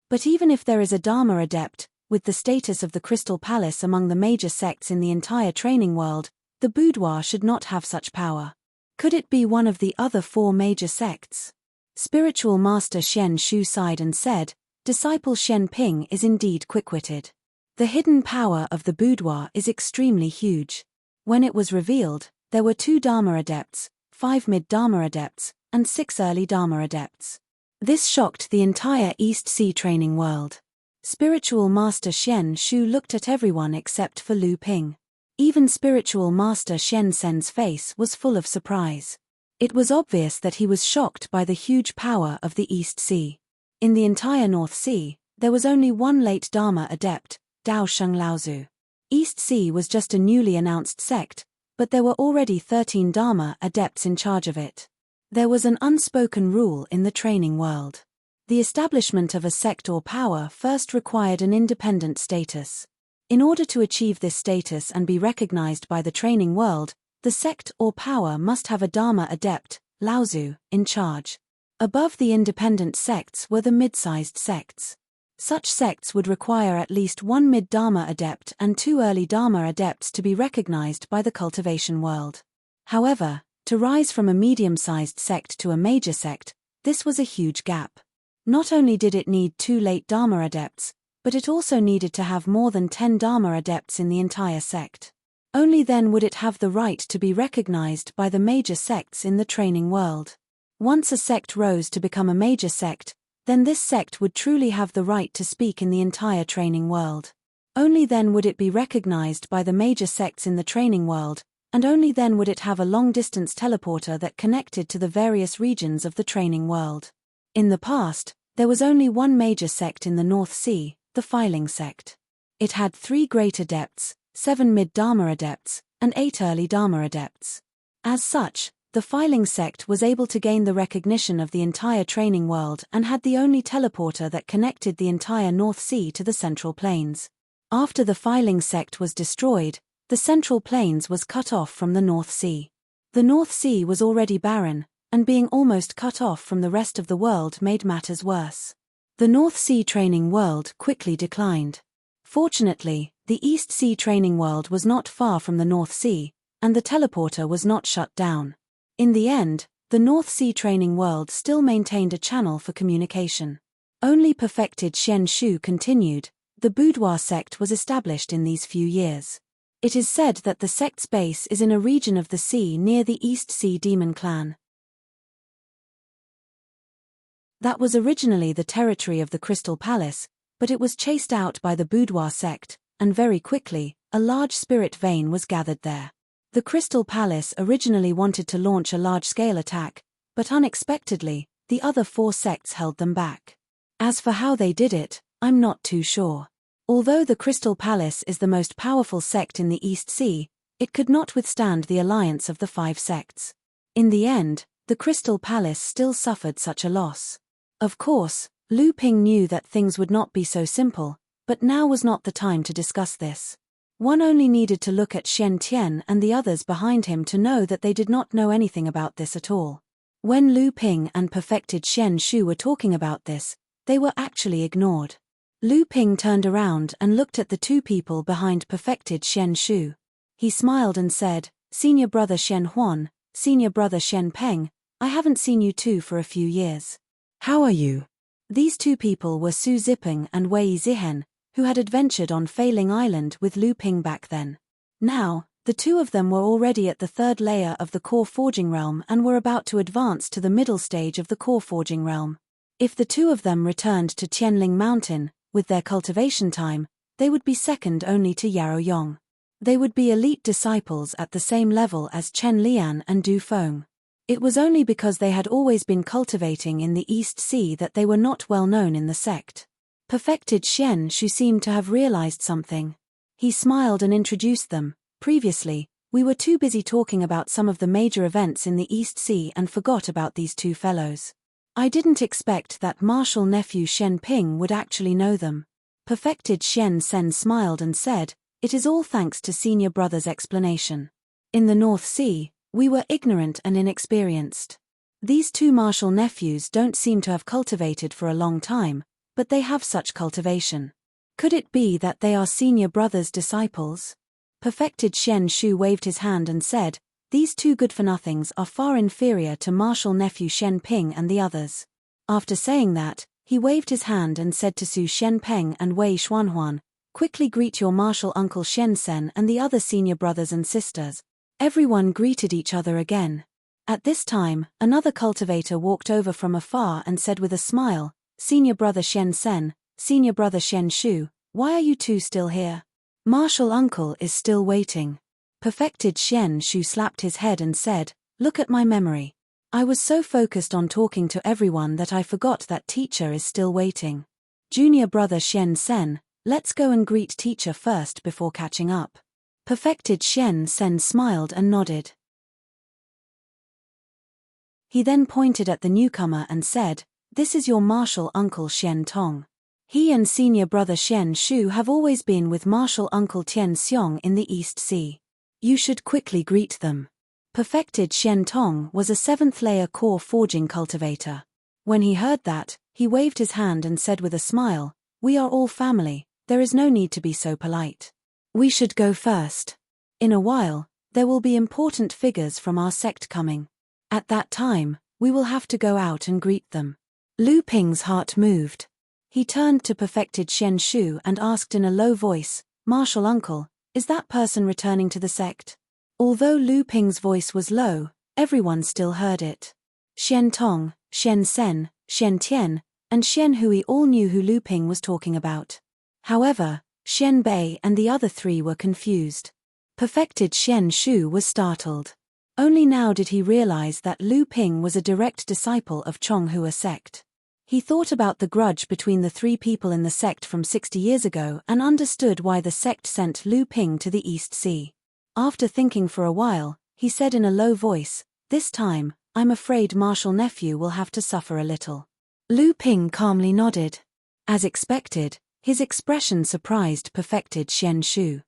But even if there is a Dharma adept, with the status of the Crystal Palace among the major sects in the entire training world, the boudoir should not have such power. Could it be one of the other four major sects? Spiritual Master Shen Shu sighed and said, "Disciple Shen Ping is indeed quick-witted. The hidden power of the boudoir is extremely huge. When it was revealed, there were 2 Dharma adepts, 5 mid-Dharma adepts, and 6 early Dharma adepts. This shocked the entire East Sea training world." Spiritual Master Shen Shu looked at everyone except for Lu Ping. Even Spiritual Master Shen Sen's face was full of surprise. It was obvious that he was shocked by the huge power of the East Sea. In the entire North Sea, there was only one late Dharma adept, Dao Sheng Laozu. East Sea was just a newly announced sect, but there were already 13 Dharma adepts in charge of it. There was an unspoken rule in the training world. The establishment of a sect or power first required an independent status. In order to achieve this status and be recognized by the training world, the sect or power must have a Dharma adept, Laozu, in charge. Above the independent sects were the mid-sized sects. Such sects would require at least 1 mid-Dharma adept and 2 early Dharma adepts to be recognized by the cultivation world. However, to rise from a medium-sized sect to a major sect, this was a huge gap. Not only did it need 2 late Dharma adepts, but it also needed to have more than 10 Dharma adepts in the entire sect. Only then would it have the right to be recognized by the major sects in the training world. Once a sect rose to become a major sect, then this sect would truly have the right to speak in the entire training world. Only then would it be recognized by the major sects in the training world, and only then would it have a long-distance teleporter that connected to the various regions of the training world. In the past, there was only one major sect in the North Sea, the Filing sect. It had 3 great adepts, 7 mid-Dharma adepts, and 8 early Dharma adepts. As such, the Filing sect was able to gain the recognition of the entire training world and had the only teleporter that connected the entire North Sea to the Central Plains. After the Filing sect was destroyed, the Central Plains was cut off from the North Sea. The North Sea was already barren, and being almost cut off from the rest of the world made matters worse. The North Sea training world quickly declined. Fortunately, the East Sea training world was not far from the North Sea, and the teleporter was not shut down. In the end, the North Sea training world still maintained a channel for communication. Only perfected Shen Shu continued. The boudoir sect was established in these few years. It is said that the sect's base is in a region of the sea near the East Sea Demon Clan. That was originally the territory of the Crystal Palace, but it was chased out by the Boudoir sect, and very quickly, a large spirit vein was gathered there. The Crystal Palace originally wanted to launch a large-scale attack, but unexpectedly, the other 4 sects held them back. As for how they did it, I'm not too sure. Although the Crystal Palace is the most powerful sect in the East Sea, it could not withstand the alliance of the 5 sects. In the end, the Crystal Palace still suffered such a loss. Of course, Lu Ping knew that things would not be so simple, but now was not the time to discuss this. One only needed to look at Shen Tian and the others behind him to know that they did not know anything about this at all. When Lu Ping and perfected Shen Shu were talking about this, they were actually ignored. Lu Ping turned around and looked at the 2 people behind perfected Shen Shu. He smiled and said, "Senior brother Shen Huan, senior brother Shen Peng, I haven't seen you 2 for a few years. How are you?" These 2 people were Su Ziping and Wei Zihen, who had adventured on Failing Island with Lu Ping back then. Now, the 2 of them were already at the 3rd layer of the core forging realm and were about to advance to the middle stage of the core forging realm. If the 2 of them returned to Tianling Mountain, with their cultivation time, they would be second only to Yarrow Yong. They would be elite disciples at the same level as Chen Lian and Du Feng. It was only because they had always been cultivating in the East Sea that they were not well known in the sect. Perfected Shen Shu seemed to have realized something. He smiled and introduced them. "Previously, we were too busy talking about some of the major events in the East Sea and forgot about these 2 fellows. I didn't expect that martial nephew Shen Ping would actually know them." Perfected Shen Sen smiled and said, "It is all thanks to senior brother's explanation. In the North Sea, we were ignorant and inexperienced. These 2 martial nephews don't seem to have cultivated for a long time, but they have such cultivation. Could it be that they are senior brother's disciples?" Perfected Shen Shu waved his hand and said, "These 2 good-for-nothings are far inferior to martial nephew Shen Ping and the others." After saying that, he waved his hand and said to Su Shen Peng and Wei Xuanhuan, "Quickly greet your martial uncle Shen Sen and the other senior brothers and sisters." Everyone greeted each other again. At this time, another cultivator walked over from afar and said with a smile, "Senior brother Shen Sen, senior brother Shen Shu, why are you 2 still here? Martial uncle is still waiting." Perfected Shen Shu slapped his head and said, "Look at my memory. I was so focused on talking to everyone that I forgot that teacher is still waiting. Junior brother Shen Sen, let's go and greet teacher first before catching up." Perfected Shen Sen smiled and nodded. He then pointed at the newcomer and said, "This is your martial uncle Shen Tong. He and senior brother Shen Shu have always been with martial uncle Tian Xiong in the East Sea. You should quickly greet them." Perfected Shen Tong was a 7th layer core forging cultivator. When he heard that, he waved his hand and said with a smile, "We are all family, there is no need to be so polite. We should go first. In a while, there will be important figures from our sect coming. At that time, we will have to go out and greet them." Lu Ping's heart moved. He turned to Perfected Shen Shu and asked in a low voice, "Martial uncle, is that person returning to the sect?" Although Lu Ping's voice was low, everyone still heard it. Shen Tong, Shen Sen, Shen Tian, and Shen Hui all knew who Lu Ping was talking about. However, Shen Bei and the other 3 were confused. Perfected Shen Shu was startled. Only now did he realize that Lu Ping was a direct disciple of Chonghua sect. He thought about the grudge between the 3 people in the sect from 60 years ago and understood why the sect sent Lu Ping to the East Sea. After thinking for a while, he said in a low voice, "This time, I'm afraid martial nephew will have to suffer a little." Lu Ping calmly nodded. As expected, his expression surprised Perfected Shen Shu.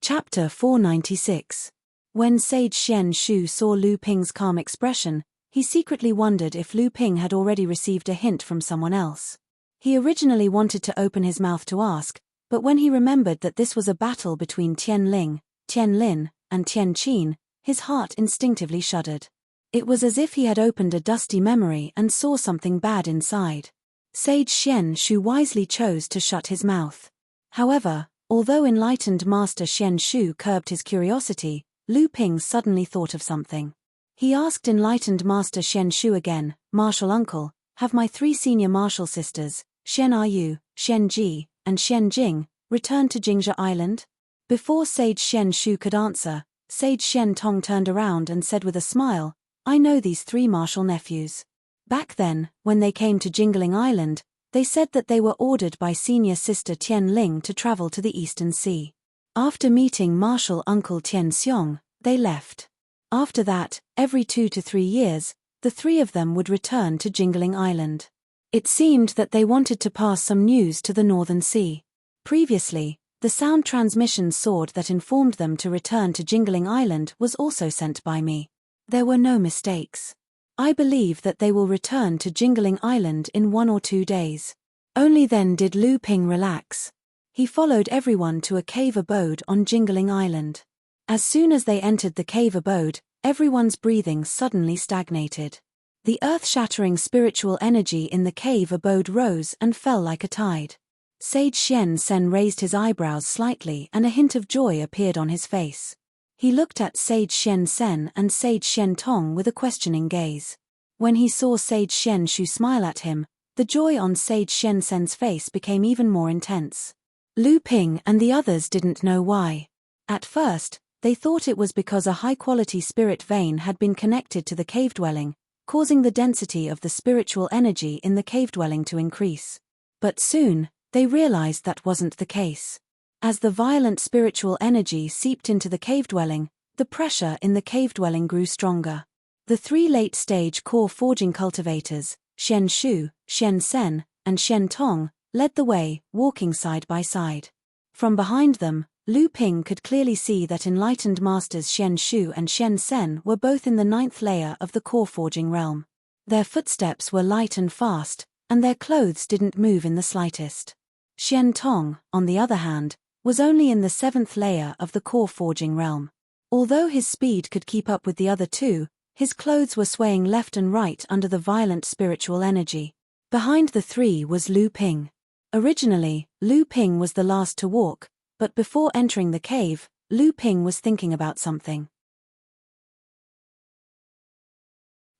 Chapter 496. When Sage Shen Shu saw Lu Ping's calm expression, he secretly wondered if Lu Ping had already received a hint from someone else. He originally wanted to open his mouth to ask, but when he remembered that this was a battle between Tian Ling, Tian Lin, and Tian Qin, his heart instinctively shuddered. It was as if he had opened a dusty memory and saw something bad inside. Sage Shen Shu wisely chose to shut his mouth. However, although enlightened Master Shen Shu curbed his curiosity, Lu Ping suddenly thought of something. He asked enlightened Master Shen Shu again, "Martial uncle, have my 3 senior martial sisters, Shen Yu, Shen Ji, and Shen Jing, returned to Jingzhe Island?" Before Sage Shen Shu could answer, Sage Shen Tong turned around and said with a smile, "I know these 3 martial nephews. Back then, when they came to Jingling Island, they said that they were ordered by senior sister Tian Ling to travel to the Eastern Sea. After meeting martial uncle Tian Xiong, they left. After that, every 2 to 3 years, the 3 of them would return to Jingling Island. It seemed that they wanted to pass some news to the Northern Sea. Previously, the sound transmission sword that informed them to return to Jingling Island was also sent by me. There were no mistakes. I believe that they will return to Jingling Island in 1 or 2 days." Only then did Lu Ping relax. He followed everyone to a cave abode on Jingling Island. As soon as they entered the cave abode, everyone's breathing suddenly stagnated. The earth-shattering spiritual energy in the cave abode rose and fell like a tide. Sage Shen Sen raised his eyebrows slightly and a hint of joy appeared on his face. He looked at Sage Shen Sen and Sage Shen Tong with a questioning gaze. When he saw Sage Shen Shu smile at him, the joy on Sage Shen Sen's face became even more intense. Lu Ping and the others didn't know why. At first, they thought it was because a high-quality spirit vein had been connected to the cave dwelling, causing the density of the spiritual energy in the cave dwelling to increase. But soon, they realized that wasn't the case. As the violent spiritual energy seeped into the cave dwelling, the pressure in the cave dwelling grew stronger. The 3 late-stage core forging cultivators, Shen Shu, Shen Sen, and Shen Tong, led the way, walking side by side. From behind them, Lu Ping could clearly see that enlightened masters Shen Shu and Shen Sen were both in the 9th layer of the core forging realm. Their footsteps were light and fast, and their clothes didn't move in the slightest. Shen Tong, on the other hand, was only in the 7th layer of the core forging realm. Although his speed could keep up with the other 2, his clothes were swaying left and right under the violent spiritual energy. Behind the 3 was Lu Ping. Originally, Lu Ping was the last to walk, but before entering the cave, Lu Ping was thinking about something.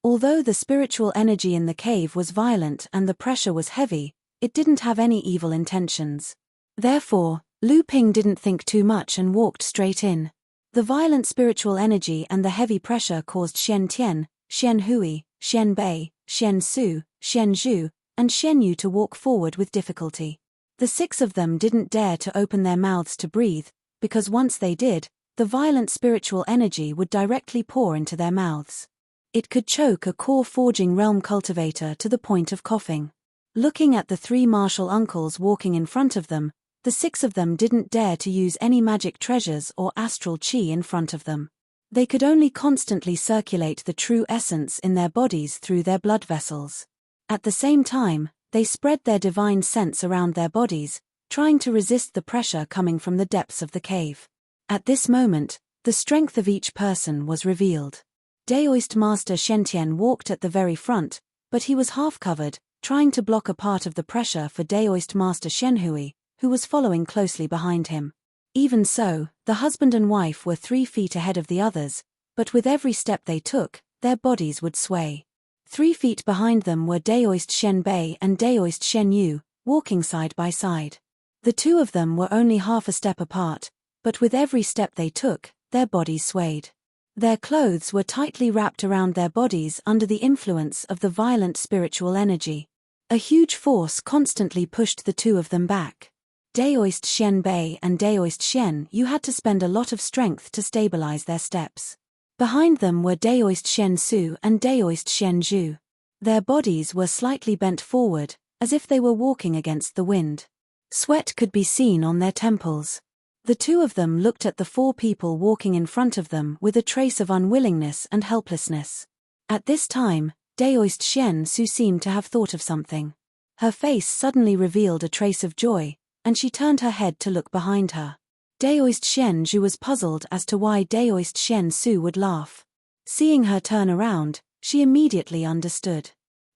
Although the spiritual energy in the cave was violent and the pressure was heavy, it didn't have any evil intentions. Therefore, Lu Ping didn't think too much and walked straight in. The violent spiritual energy and the heavy pressure caused Shen Tian, Shen Hui, Shen Bei, Shen Su, Shen Zhu, and Shen Yu to walk forward with difficulty. The 6 of them didn't dare to open their mouths to breathe, because once they did, the violent spiritual energy would directly pour into their mouths. It could choke a core forging realm cultivator to the point of coughing. Looking at the 3 martial uncles walking in front of them, the 6 of them didn't dare to use any magic treasures or astral chi in front of them. They could only constantly circulate the true essence in their bodies through their blood vessels. At the same time, they spread their divine sense around their bodies, trying to resist the pressure coming from the depths of the cave. At this moment, the strength of each person was revealed. Daoist Master Shentian walked at the very front, but he was half-covered, trying to block a part of the pressure for Daoist Master Shenhui, who was following closely behind him. Even so, the husband and wife were 3 feet ahead of the others, but with every step they took, their bodies would sway. 3 feet behind them were Daoist Shen Bei and Daoist Shen Yu, walking side by side. The 2 of them were only half a step apart, but with every step they took, their bodies swayed. Their clothes were tightly wrapped around their bodies under the influence of the violent spiritual energy. A huge force constantly pushed the 2 of them back. Daoist Shen Bei and Daoist Shen Yu had to spend a lot of strength to stabilize their steps. Behind them were Daoist Shen Su and Daoist Shen Zhu. Their bodies were slightly bent forward, as if they were walking against the wind. Sweat could be seen on their temples. The 2 of them looked at the 4 people walking in front of them with a trace of unwillingness and helplessness. At this time, Daoist Shen Su seemed to have thought of something. Her face suddenly revealed a trace of joy, and she turned her head to look behind her. Daoist Shen Zhu was puzzled as to why Daoist Shen Su would laugh. Seeing her turn around, she immediately understood.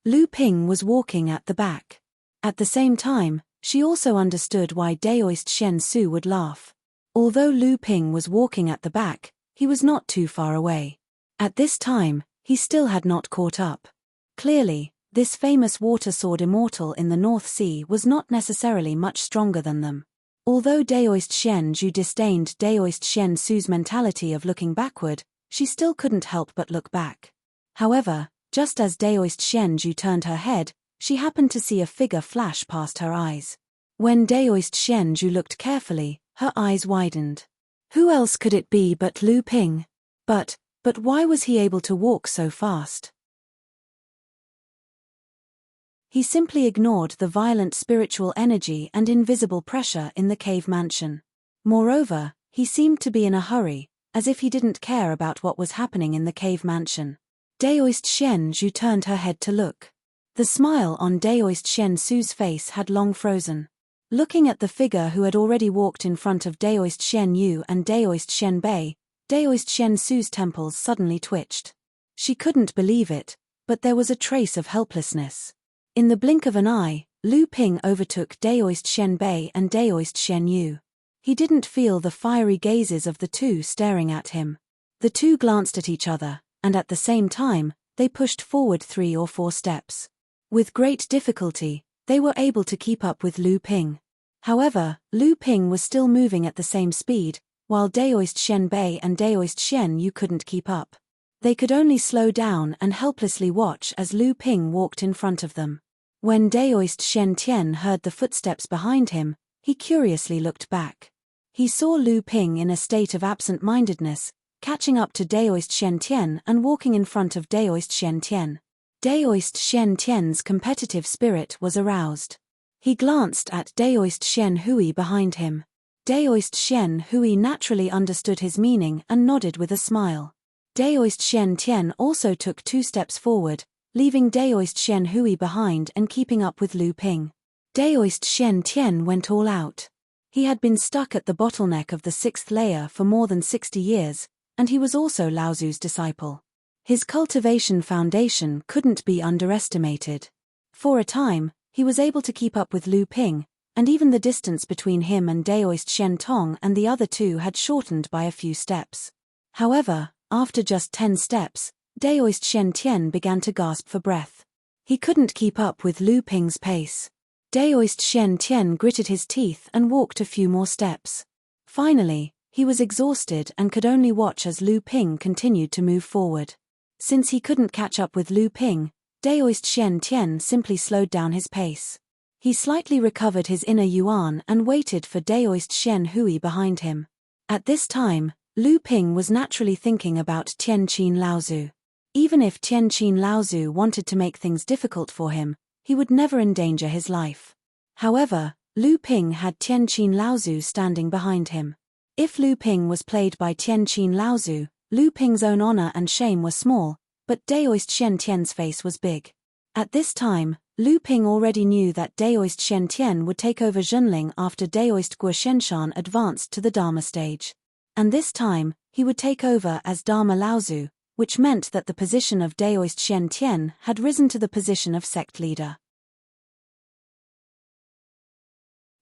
Lu Ping was walking at the back. At the same time, she also understood why Daoist Shen Su would laugh. Although Lu Ping was walking at the back, He was not too far away. At this time, he still had not caught up. Clearly, this famous water sword immortal in the North Sea was not necessarily much stronger than them. Although Daoist Shen Zhu disdained Daoist Shen Su's mentality of looking backward, she still couldn't help but look back. However, just as Daoist Shen Zhu turned her head, she happened to see a figure flash past her eyes. When Daoist Shen Zhu looked carefully, her eyes widened. Who else could it be but Lu Ping? But why was he able to walk so fast? He simply ignored the violent spiritual energy and invisible pressure in the cave mansion. Moreover, he seemed to be in a hurry, as if he didn't care about what was happening in the cave mansion. Daoist Shen Zhu turned her head to look. The smile on Daoist Shen Su's face had long frozen. Looking at the figure who had already walked in front of Daoist Shen Yu and Daoist Shen Bei, Daoist Shen Su's temples suddenly twitched. She couldn't believe it, but there was a trace of helplessness. In the blink of an eye, Lu Ping overtook Daoist Shen Bei and Daoist Shen Yu. He didn't feel the fiery gazes of the two staring at him. The two glanced at each other, and at the same time, they pushed forward 3 or 4 steps. With great difficulty, they were able to keep up with Lu Ping. However, Lu Ping was still moving at the same speed, while Daoist Shen Bei and Daoist Shen Yu couldn't keep up. They could only slow down and helplessly watch as Lu Ping walked in front of them. When Daoist Shen Tian heard the footsteps behind him, he curiously looked back. He saw Lu Ping in a state of absent-mindedness, catching up to Daoist Shen Tian and walking in front of Daoist Shen Tian. Daoist Shen Tian's competitive spirit was aroused. He glanced at Daoist Shen Hui behind him. Daoist Shen Hui naturally understood his meaning and nodded with a smile. Daoist Shen Tian also took 2 steps forward, leaving Daoist Shen Hui behind and keeping up with Lu Ping. Daoist Shen Tian went all out. He had been stuck at the bottleneck of the 6th layer for more than 60 years, and he was also Lao Zu's disciple. His cultivation foundation couldn't be underestimated. For a time, he was able to keep up with Lu Ping, and even the distance between him and Daoist Shen Tong and the other two had shortened by a few steps. However, after just 10 steps, Daoist Shen Tian began to gasp for breath. He couldn't keep up with Lu Ping's pace. Daoist Shen Tian gritted his teeth and walked a few more steps. Finally, he was exhausted and could only watch as Lu Ping continued to move forward. Since he couldn't catch up with Lu Ping, Daoist Shen Tian simply slowed down his pace. He slightly recovered his inner yuan and waited for Daoist Shen Hui behind him. At this time, Lu Ping was naturally thinking about Tianqin Laozu. Even if Tianqin Laozu wanted to make things difficult for him, he would never endanger his life. However, Lu Ping had Tianqin Laozu standing behind him. If Lu Ping was played by Tianqin Laozu, Lu Ping's own honor and shame were small, but Daoist Shen Tian's face was big. At this time, Lu Ping already knew that Daoist Shen Tian would take over Zhenling after Daoist Guo Shenshan advanced to the Dharma stage. And this time, he would take over as Dharma Laozu, which meant that the position of Daoist Shen Tian had risen to the position of sect leader.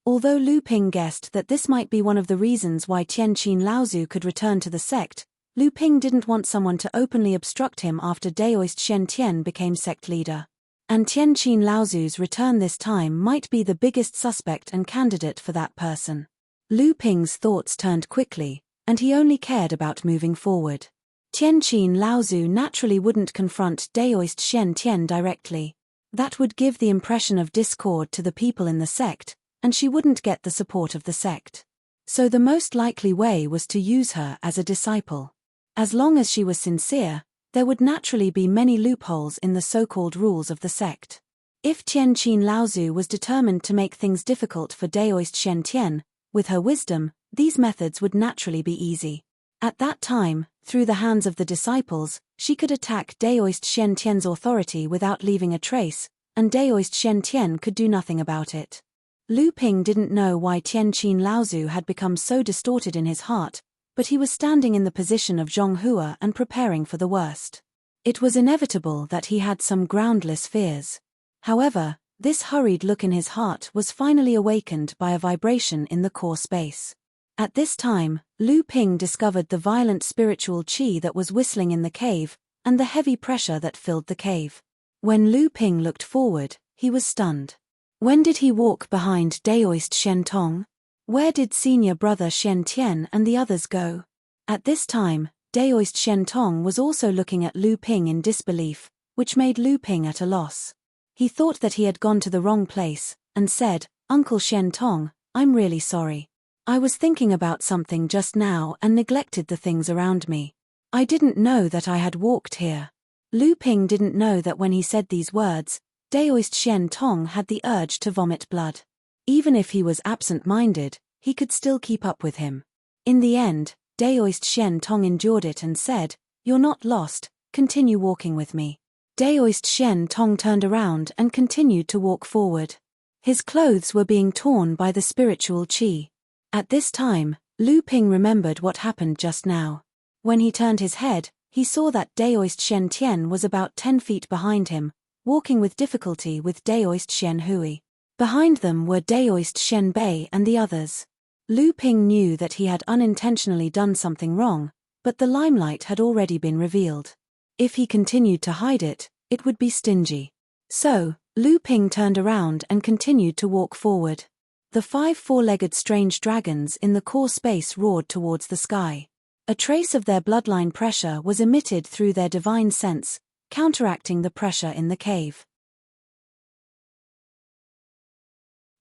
Although Lu Ping guessed that this might be one of the reasons why Tianqin Laozu could return to the sect, Lu Ping didn't want someone to openly obstruct him after Daoist Shen Tian became sect leader. And Tianqin Laozu's return this time might be the biggest suspect and candidate for that person. Lu Ping's thoughts turned quickly, and he only cared about moving forward. Tianqin Laozu naturally wouldn't confront Daoist Shen Tian directly. That would give the impression of discord to the people in the sect, and she wouldn't get the support of the sect. So the most likely way was to use her as a disciple. As long as she was sincere, there would naturally be many loopholes in the so-called rules of the sect. If Tianqin Laozu was determined to make things difficult for Daoist Shen Tian, with her wisdom, these methods would naturally be easy. At that time, through the hands of the disciples, she could attack Daoist Shen Tian's authority without leaving a trace, and Daoist Shen Tian could do nothing about it. Lu Ping didn't know why Tianqin Laozu had become so distorted in his heart, but he was standing in the position of Zhonghua and preparing for the worst. It was inevitable that he had some groundless fears. However, this hurried look in his heart was finally awakened by a vibration in the core space. At this time, Lu Ping discovered the violent spiritual qi that was whistling in the cave, and the heavy pressure that filled the cave. When Lu Ping looked forward, he was stunned. When did he walk behind Daoist Shen Tong? Where did senior brother Shen Tian and the others go? At this time, Daoist Shen Tong was also looking at Lu Ping in disbelief, which made Lu Ping at a loss. He thought that he had gone to the wrong place, and said, "Uncle Shen Tong, I'm really sorry. I was thinking about something just now and neglected the things around me. I didn't know that I had walked here." Lu Ping didn't know that when he said these words, Daoist Shen Tong had the urge to vomit blood. Even if he was absent-minded, he could still keep up with him. In the end, Daoist Shen Tong endured it and said, "You're not lost, continue walking with me." Daoist Shen Tong turned around and continued to walk forward. His clothes were being torn by the spiritual qi. At this time, Lu Ping remembered what happened just now. When he turned his head, he saw that Daoist Shen Tian was about 10 feet behind him, walking with difficulty with Daoist Shen Hui. Behind them were Daoist Shen Bei and the others. Lu Ping knew that he had unintentionally done something wrong, but the limelight had already been revealed. If he continued to hide it, it would be stingy. So, Lu Ping turned around and continued to walk forward. The 5 four-legged strange dragons in the core space roared towards the sky. A trace of their bloodline pressure was emitted through their divine sense, counteracting the pressure in the cave.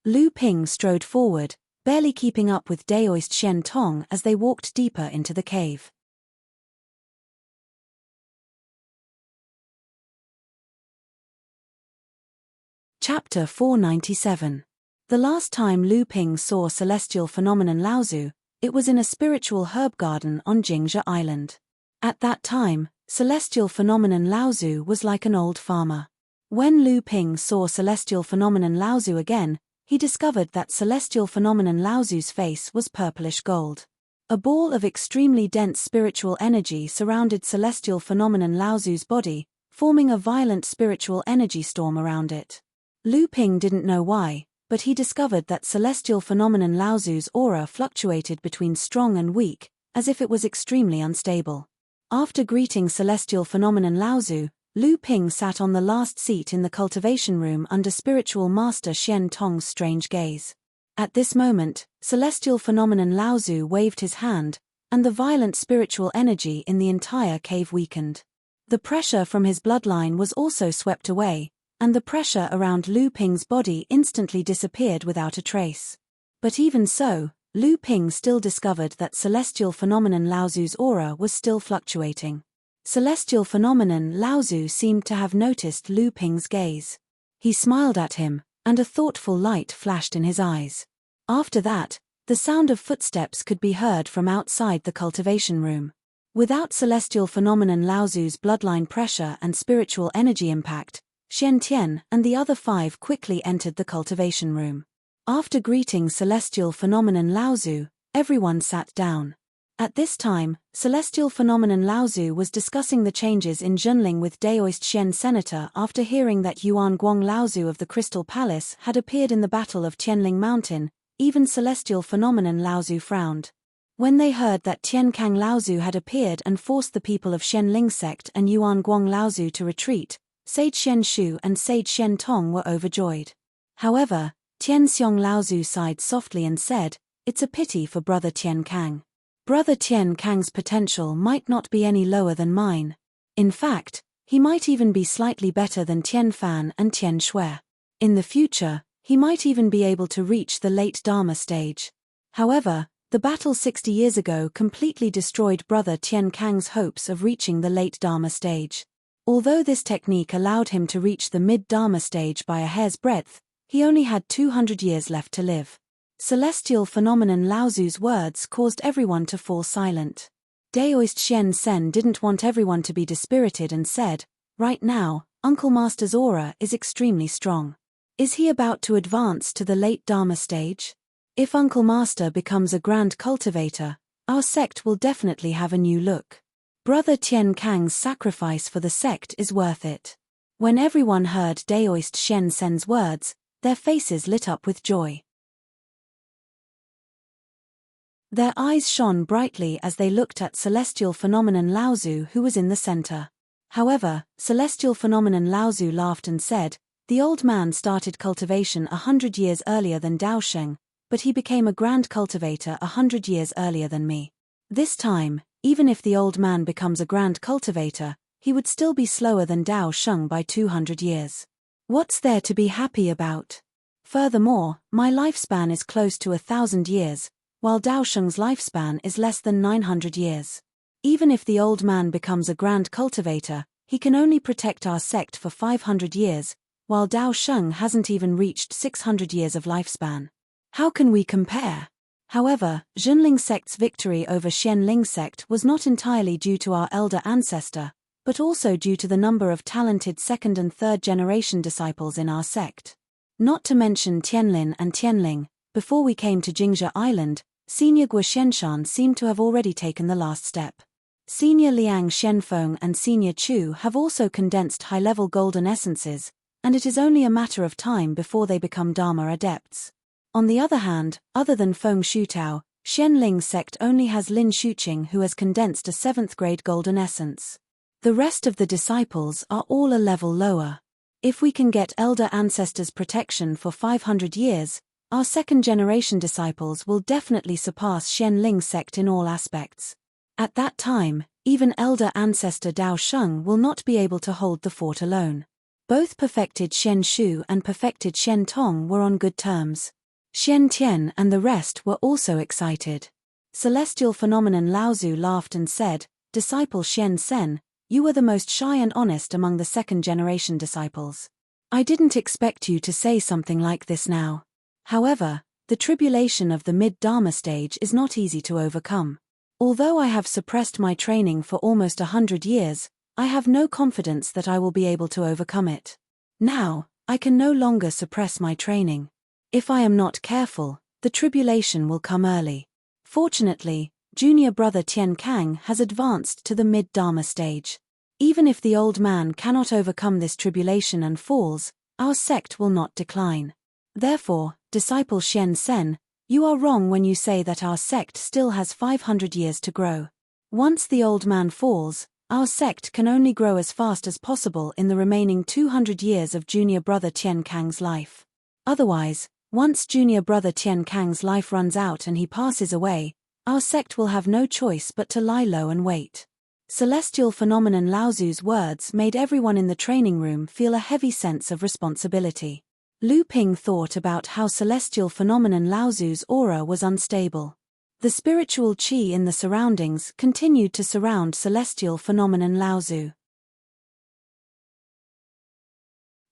Lu Ping strode forward, barely keeping up with Daoist Shen Tong as they walked deeper into the cave. Chapter 497. The last time Lu Ping saw celestial phenomenon Laozu, it was in a spiritual herb garden on Jingzhe Island. At that time, celestial phenomenon Laozu was like an old farmer. When Lu Ping saw celestial phenomenon Laozu again, he discovered that celestial phenomenon Laozu's face was purplish gold. A ball of extremely dense spiritual energy surrounded celestial phenomenon Laozu's body, forming a violent spiritual energy storm around it. Lu Ping didn't know why, but he discovered that celestial phenomenon Laozu's aura fluctuated between strong and weak, as if it was extremely unstable. After greeting celestial phenomenon Laozu, Lu Ping sat on the last seat in the cultivation room under spiritual master Shen Tong's strange gaze. At this moment, celestial phenomenon Laozu waved his hand, and the violent spiritual energy in the entire cave weakened. The pressure from his bloodline was also swept away, and the pressure around Lu Ping's body instantly disappeared without a trace. But even so, Lu Ping still discovered that celestial phenomenon Laozu's aura was still fluctuating. Celestial phenomenon Laozu seemed to have noticed Lu Ping's gaze. He smiled at him, and a thoughtful light flashed in his eyes. After that, the sound of footsteps could be heard from outside the cultivation room. Without celestial phenomenon Laozu's bloodline pressure and spiritual energy impact, Shen Tian and the other 5 quickly entered the cultivation room. After greeting celestial phenomenon Laozu, everyone sat down. At this time, celestial phenomenon Laozu was discussing the changes in Zhenling with Daoist Shen Senator after hearing that Yuan Guang Laozu of the Crystal Palace had appeared in the Battle of Tianling Mountain. Even celestial phenomenon Laozu frowned. When they heard that Tian Kang Laozu had appeared and forced the people of Shenling sect and Yuan Guang Laozu to retreat, Sage Shen Shu and Sage Shen Tong were overjoyed. However, Tian Xiong Laozu sighed softly and said, "It's a pity for brother Tian Kang. Brother Tian Kang's potential might not be any lower than mine. In fact, he might even be slightly better than Tian Fan and Tian Shui. In the future, he might even be able to reach the late Dharma stage. However, the battle 60 years ago completely destroyed brother Tian Kang's hopes of reaching the late Dharma stage. Although this technique allowed him to reach the mid-Dharma stage by a hair's breadth, he only had 200 years left to live." Celestial phenomenon Laozu's words caused everyone to fall silent. Daoist Shen Sen didn't want everyone to be dispirited and said, "Right now, Uncle Master's aura is extremely strong. Is he about to advance to the late Dharma stage? If Uncle Master becomes a grand cultivator, our sect will definitely have a new look. Brother Tian Kang's sacrifice for the sect is worth it." When everyone heard Daoist Shen Sen's words, their faces lit up with joy. Their eyes shone brightly as they looked at Celestial Phenomenon Laozu, who was in the center. However, Celestial Phenomenon Laozu laughed and said, "The old man started cultivation 100 years earlier than Dao Sheng, but he became a grand cultivator 100 years earlier than me. This time, even if the old man becomes a grand cultivator, he would still be slower than Dao Sheng by 200 years. What's there to be happy about? Furthermore, my lifespan is close to 1,000 years, while Dao Sheng's lifespan is less than 900 years. Even if the old man becomes a grand cultivator, he can only protect our sect for 500 years, while Dao Sheng hasn't even reached 600 years of lifespan. How can we compare?" However, Zhenling sect's victory over Xianling sect was not entirely due to our elder ancestor, but also due to the number of talented second and third generation disciples in our sect. Not to mention Tianlin and Tianling, before we came to Jingzhe Island, Senior Guo Xianshan seemed to have already taken the last step. Senior Liang Shenfeng and Senior Chu have also condensed high-level golden essences, and it is only a matter of time before they become Dharma adepts. On the other hand, other than Feng Shutao, Xianling sect only has Lin Shuqing, who has condensed a 7th grade golden essence. The rest of the disciples are all a level lower. If we can get elder ancestors' protection for 500 years, our second-generation disciples will definitely surpass Xianling sect in all aspects. At that time, even elder ancestor Dao Sheng will not be able to hold the fort alone. Both perfected Xian Shu and perfected Xian Tong were on good terms. Xian Tian and the rest were also excited. Celestial Phenomenon Laozu laughed and said, "Disciple Xian Sen, you were the most shy and honest among the second-generation disciples. I didn't expect you to say something like this now. However, the tribulation of the mid-Dharma stage is not easy to overcome. Although I have suppressed my training for almost 100 years, I have no confidence that I will be able to overcome it. Now, I can no longer suppress my training. If I am not careful, the tribulation will come early. Fortunately, junior brother Tian Kang has advanced to the mid-Dharma stage. Even if the old man cannot overcome this tribulation and falls, our sect will not decline. Therefore, disciple Xian Sen, you are wrong when you say that our sect still has 500 years to grow. Once the old man falls, our sect can only grow as fast as possible in the remaining 200 years of junior brother Tian Kang's life. Otherwise, once junior brother Tian Kang's life runs out and he passes away, our sect will have no choice but to lie low and wait." Celestial Phenomenon Laozu's words made everyone in the training room feel a heavy sense of responsibility. Lu Ping thought about how Celestial Phenomenon Laozu's aura was unstable. The spiritual qi in the surroundings continued to surround Celestial Phenomenon Laozu.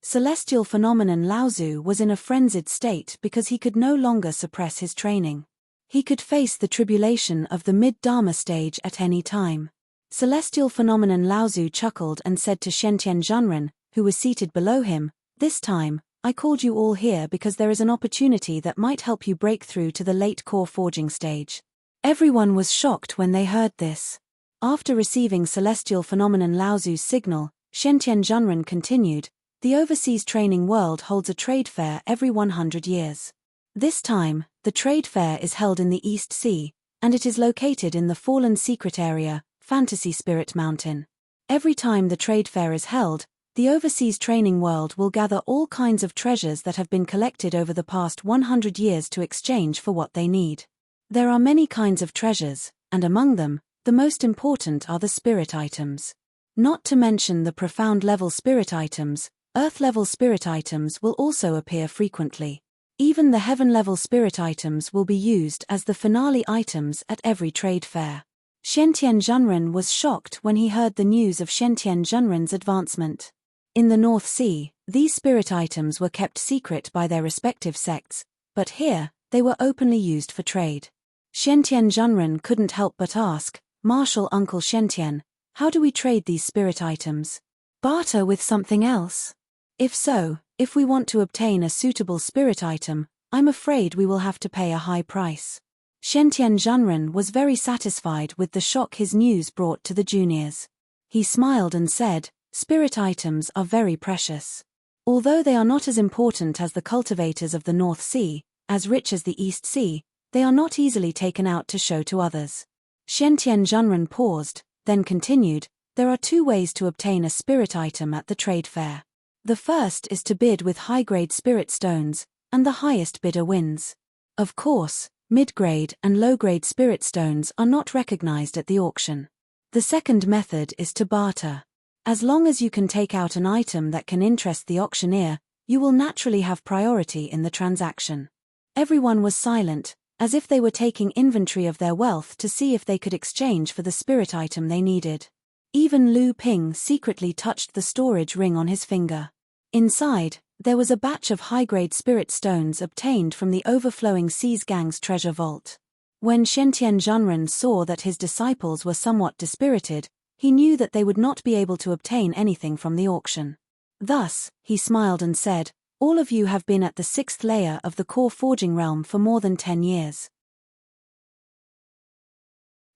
Celestial Phenomenon Laozu was in a frenzied state because he could no longer suppress his training. He could face the tribulation of the mid-Dharma stage at any time. Celestial Phenomenon Laozu chuckled and said to Shentian Zhenren, who was seated below him, "This time, I called you all here because there is an opportunity that might help you break through to the late core forging stage." Everyone was shocked when they heard this. After receiving Celestial Phenomenon Laozu's signal, Shentian Zhenren continued, "The overseas training world holds a trade fair every 100 years. This time, the trade fair is held in the East Sea, and it is located in the Fallen Secret Area, Fantasy Spirit Mountain. Every time the trade fair is held, the overseas training world will gather all kinds of treasures that have been collected over the past 100 years to exchange for what they need. There are many kinds of treasures, and among them, the most important are the spirit items. Not to mention the profound level spirit items, earth-level spirit items will also appear frequently. Even the heaven-level spirit items will be used as the finale items at every trade fair." Shentian Zhenren was shocked when he heard the news of Shentian Zhenren's advancement. In the North Sea, these spirit items were kept secret by their respective sects, but here, they were openly used for trade. Shentian Zhenren couldn't help but ask, "Martial Uncle Shentian, how do we trade these spirit items? Barter with something else? If so, if we want to obtain a suitable spirit item, I'm afraid we will have to pay a high price." Shentian Zhenren was very satisfied with the shock his news brought to the juniors. He smiled and said, "Spirit items are very precious. Although they are not as important as the cultivators of the North Sea, as rich as the East Sea, They are not easily taken out to show to others. Xiantian Zhenren paused, then continued, there are two ways to obtain a spirit item at the trade fair. The first is to bid with high-grade spirit stones, and the highest bidder wins. Of course, mid-grade and low-grade spirit stones are not recognized at the auction. The second method is to barter. As long as you can take out an item that can interest the auctioneer, you will naturally have priority in the transaction. Everyone was silent, as if they were taking inventory of their wealth to see if they could exchange for the spirit item they needed. Even Lu Ping secretly touched the storage ring on his finger. Inside, there was a batch of high-grade spirit stones obtained from the overflowing Seas Gang's treasure vault. When Xiantian Zhenren saw that his disciples were somewhat dispirited, he knew that they would not be able to obtain anything from the auction. Thus, he smiled and said, all of you have been at the 6th layer of the core forging realm for more than 10 years.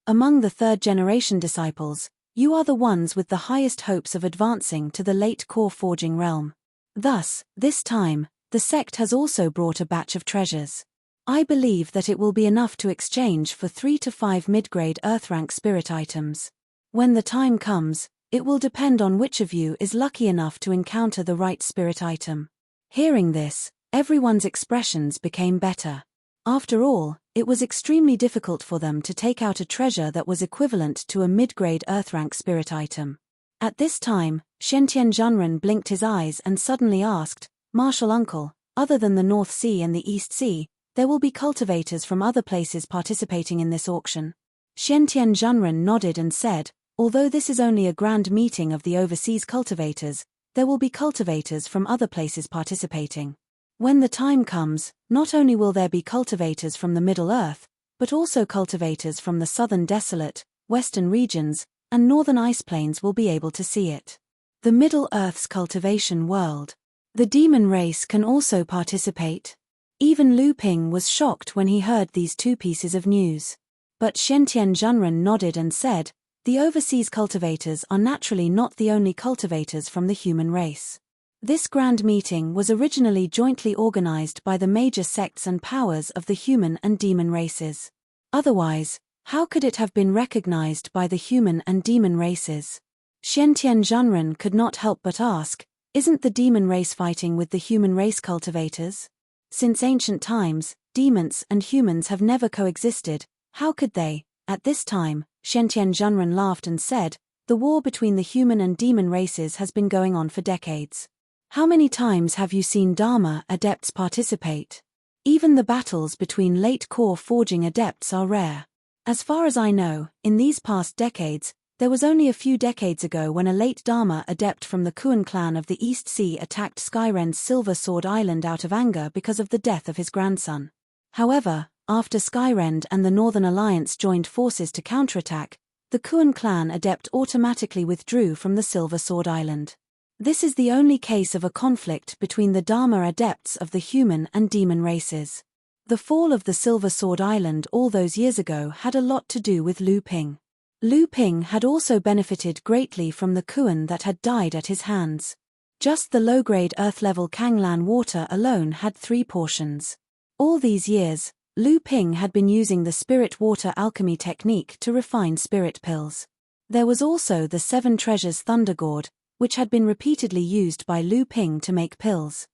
Among the 3rd-generation disciples, you are the ones with the highest hopes of advancing to the late core forging realm. Thus, this time, the sect has also brought a batch of treasures. I believe that it will be enough to exchange for 3 to 5 mid-grade earth-rank spirit items. When the time comes, it will depend on which of you is lucky enough to encounter the right spirit item. Hearing this, everyone's expressions became better. After all, it was extremely difficult for them to take out a treasure that was equivalent to a mid-grade earth-rank spirit item. At this time, Xiantian Zhenren blinked his eyes and suddenly asked, Martial Uncle, other than the North Sea and the East Sea, there will be cultivators from other places participating in this auction. Xiantian Zhenren nodded and said, although this is only a grand meeting of the overseas cultivators, there will be cultivators from other places participating. When the time comes, not only will there be cultivators from the Middle Earth, but also cultivators from the southern desolate, western regions, and northern ice plains will be able to see it. The Middle Earth's cultivation world. The demon race can also participate. Even Lu Ping was shocked when he heard these two pieces of news. But Xiantian Zhenren nodded and said, the overseas cultivators are naturally not the only cultivators from the human race. This grand meeting was originally jointly organized by the major sects and powers of the human and demon races. Otherwise, how could it have been recognized by the human and demon races? Xiantian Zhenren could not help but ask, isn't the demon race fighting with the human race cultivators? Since ancient times, demons and humans have never coexisted, how could they? At this time, Xiantian Zhenren laughed and said, the war between the human and demon races has been going on for decades. How many times have you seen Dharma adepts participate? Even the battles between late core forging adepts are rare. As far as I know, in these past decades, there was only a few decades ago when a late Dharma adept from the Kuan clan of the East Sea attacked Skyrend's Silver Sword Island out of anger because of the death of his grandson. However, after Skyrend and the Northern Alliance joined forces to counterattack, the Kuan clan adept automatically withdrew from the Silver Sword Island. This is the only case of a conflict between the Dharma adepts of the human and demon races. The fall of the Silver Sword Island all those years ago had a lot to do with Lu Ping. Lu Ping had also benefited greatly from the Kuan that had died at his hands. Just the low-grade earth-level Kanglan water alone had 3 portions. All these years, Lu Ping had been using the spirit water alchemy technique to refine spirit pills. There was also the 7 treasures Thunder Gourd, which had been repeatedly used by Lu Ping to make pills.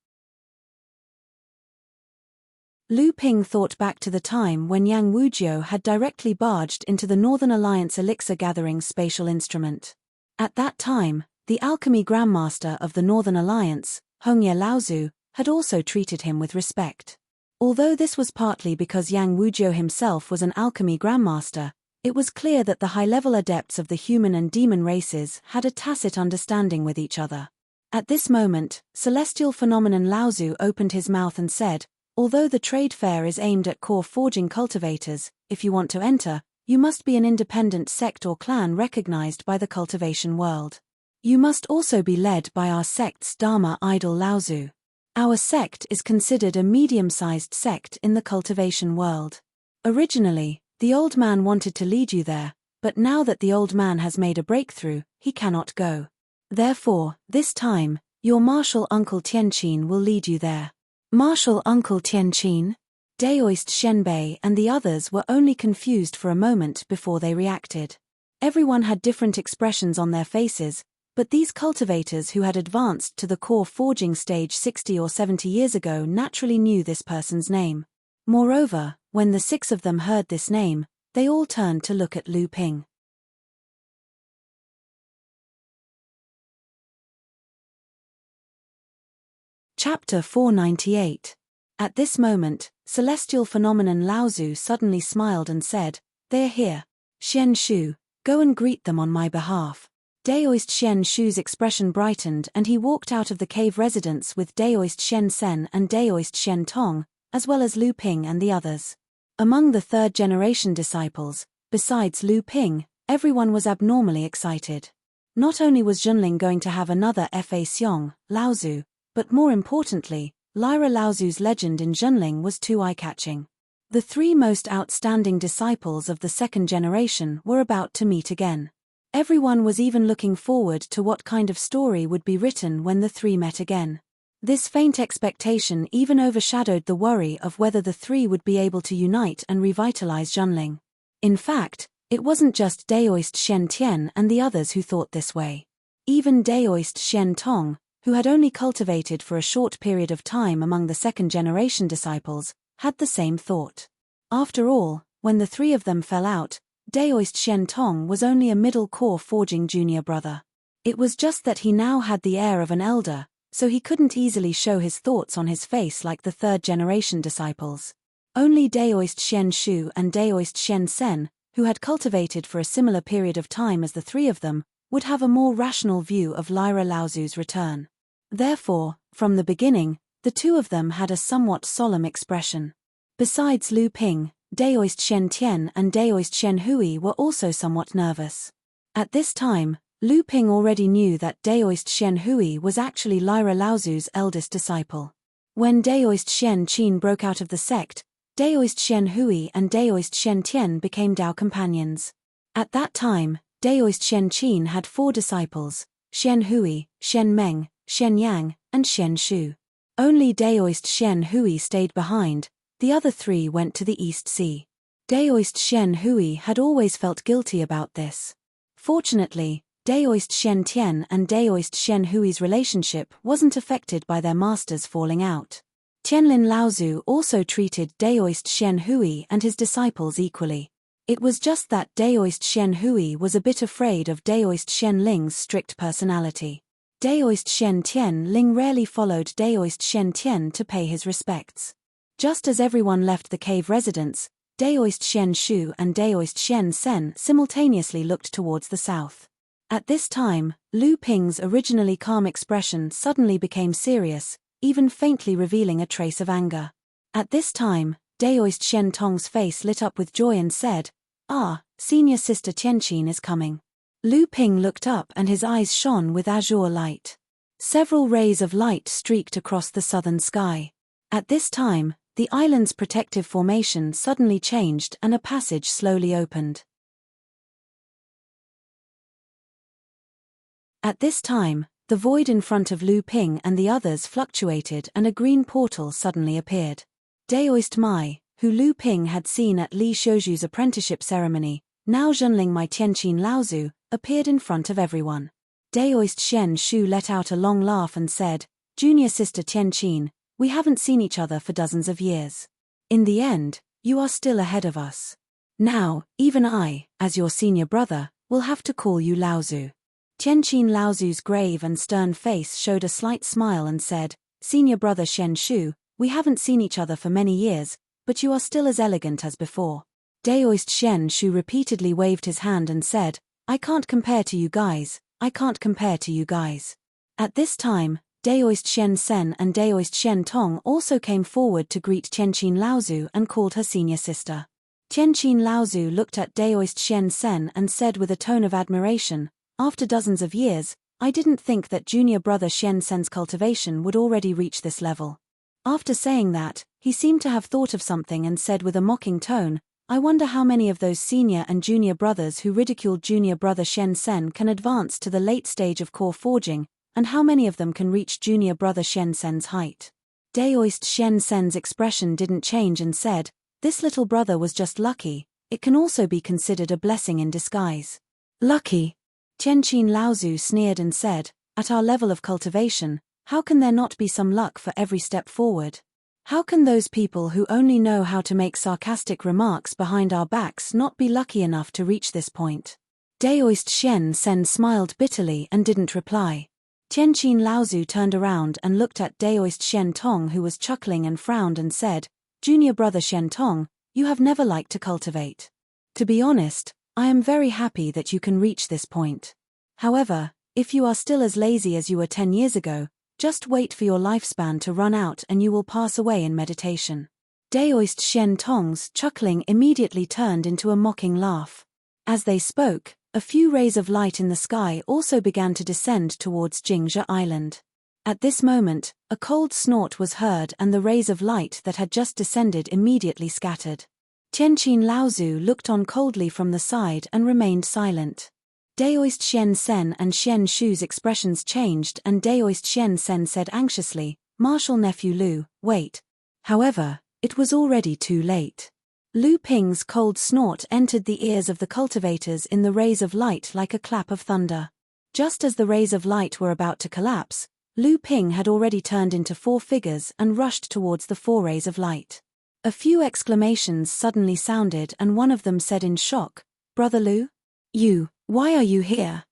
Lu Ping thought back to the time when Yang Wujiu had directly barged into the Northern Alliance elixir-gathering spatial instrument. At that time, the alchemy grandmaster of the Northern Alliance, Hongye Laozu, had also treated him with respect. Although this was partly because Yang Wujiu himself was an alchemy grandmaster, it was clear that the high-level adepts of the human and demon races had a tacit understanding with each other. At this moment, Celestial Phenomenon Laozu opened his mouth and said, although the trade fair is aimed at core forging cultivators, if you want to enter, you must be an independent sect or clan recognized by the cultivation world. You must also be led by our sect's Dharma idol Laozu. Our sect is considered a medium-sized sect in the cultivation world. Originally, the old man wanted to lead you there, but now that the old man has made a breakthrough, he cannot go. Therefore, this time, your martial uncle Tianqin will lead you there. Martial uncle Tianqin? Daoist Shenbei and the others were only confused for a moment before they reacted. Everyone had different expressions on their faces, but these cultivators who had advanced to the core forging stage 60 or 70 years ago naturally knew this person's name. Moreover, when the 6 of them heard this name, they all turned to look at Lu Ping. Chapter 498. At this moment, celestial phenomenon Laozu suddenly smiled and said, "They are here. Xian Shu, go and greet them on my behalf." Daoist Xian Shu's expression brightened and he walked out of the cave residence with Daoist Xian Sen and Daoist Xian Tong, as well as Lu Ping and the others. Among the third-generation disciples, besides Lu Ping, everyone was abnormally excited. Not only was Junling going to have another Fa Xiong, Laozu, but more importantly, Lyra Laozu's legend in Junling was too eye-catching. The 3 most outstanding disciples of the second generation were about to meet again. Everyone was even looking forward to what kind of story would be written when the 3 met again. This faint expectation even overshadowed the worry of whether the 3 would be able to unite and revitalize Junling. In fact, it wasn't just Daoist Shen Tian and the others who thought this way. Even Daoist Shen Tong, who had only cultivated for a short period of time among the second-generation disciples, had the same thought. After all, when the 3 of them fell out, Daoist Shen Tong was only a middle-core forging junior brother. It was just that he now had the air of an elder, so he couldn't easily show his thoughts on his face like the third-generation disciples. Only Daoist Shen Shu and Daoist Shen Sen, who had cultivated for a similar period of time as the 3 of them, would have a more rational view of Lyra Laozu's return. Therefore, from the beginning, the 2 of them had a somewhat solemn expression. Besides Lu Ping, Daoist Shen Tian and Daoist Shen Hui were also somewhat nervous. At this time, Lu Ping already knew that Daoist Shen Hui was actually Lyra Laozu's eldest disciple. When Daoist Shen Qin broke out of the sect, Daoist Shen Hui and Daoist Shen Tian became Dao companions. At that time, Daoist Shen Qin had 4 disciples, Shen Hui, Shen Meng, Shen Yang, and Shen Shu. Only Daoist Shen Hui stayed behind. The other 3 went to the East Sea. Daoist Shen Hui had always felt guilty about this. Fortunately, Daoist Shen Tian and Daoist Shen Hui's relationship wasn't affected by their masters falling out. Tianlin Laozu also treated Daoist Shen Hui and his disciples equally. It was just that Daoist Shen Hui was a bit afraid of Daoist Shen Ling's strict personality. Daoist Shen Tian Ling rarely followed Daoist Shen Tian to pay his respects. Just as everyone left the cave residence, Daoist Shen Shu and Daoist Shen Sen simultaneously looked towards the south. At this time, Lu Ping's originally calm expression suddenly became serious, even faintly revealing a trace of anger. At this time, Daoist Shen Tong's face lit up with joy and said, "Ah, senior sister Tianqin is coming." Lu Ping looked up and his eyes shone with azure light. Several rays of light streaked across the southern sky. At this time, the island's protective formation suddenly changed and a passage slowly opened. At this time, the void in front of Lu Ping and the others fluctuated and a green portal suddenly appeared. Daoist Mai, who Lu Ping had seen at Li Xiuju's apprenticeship ceremony, now Junling Mai Tianqin Laozu, appeared in front of everyone. Daoist Shen Shu let out a long laugh and said, "Junior sister Tianqin, we haven't seen each other for dozens of years. In the end, you are still ahead of us. Now, even I, as your senior brother, will have to call you Laozu." Tianqin Laozu's grave and stern face showed a slight smile and said, "Senior brother Shen Shu, we haven't seen each other for many years, but you are still as elegant as before." Daoist Shen Shu repeatedly waved his hand and said, "I can't compare to you guys, I can't compare to you guys." At this time, Daoist Shen Sen and Daoist Shen Tong also came forward to greet Tianqin Laozu and called her senior sister. Tianqin Laozu looked at Daoist Shen Sen and said with a tone of admiration, "After dozens of years, I didn't think that junior brother Shen Sen's cultivation would already reach this level." After saying that, he seemed to have thought of something and said with a mocking tone, "I wonder how many of those senior and junior brothers who ridiculed junior brother Shen Sen can advance to the late stage of core forging, and how many of them can reach junior brother Shen Sen's height." Daoist Shen Sen's expression didn't change and said, "This little brother was just lucky. It can also be considered a blessing in disguise." "Lucky?" Tianqin Laozu sneered and said, "At our level of cultivation, how can there not be some luck for every step forward? How can those people who only know how to make sarcastic remarks behind our backs not be lucky enough to reach this point?" Daoist Shen Sen smiled bitterly and didn't reply. Tianqin Laozu turned around and looked at Daoist Shen Tong, who was chuckling, and frowned and said, "Junior brother Shen Tong, you have never liked to cultivate. To be honest, I am very happy that you can reach this point. However, if you are still as lazy as you were 10 years ago, just wait for your lifespan to run out and you will pass away in meditation." Daoist Shen Tong's chuckling immediately turned into a mocking laugh. As they spoke, a few rays of light in the sky also began to descend towards Jingzhe Island. At this moment, a cold snort was heard and the rays of light that had just descended immediately scattered. Tianqin Laozu looked on coldly from the side and remained silent. Daoist Shen Sen and Shen Shu's expressions changed, and Daoist Shen Sen said anxiously, "Martial nephew Lu, wait." However, it was already too late. Lu Ping's cold snort entered the ears of the cultivators in the rays of light like a clap of thunder. Just as the rays of light were about to collapse, Lu Ping had already turned into 4 figures and rushed towards the 4 rays of light. A few exclamations suddenly sounded, and one of them said in shock, "Brother Lu? Why are you here?"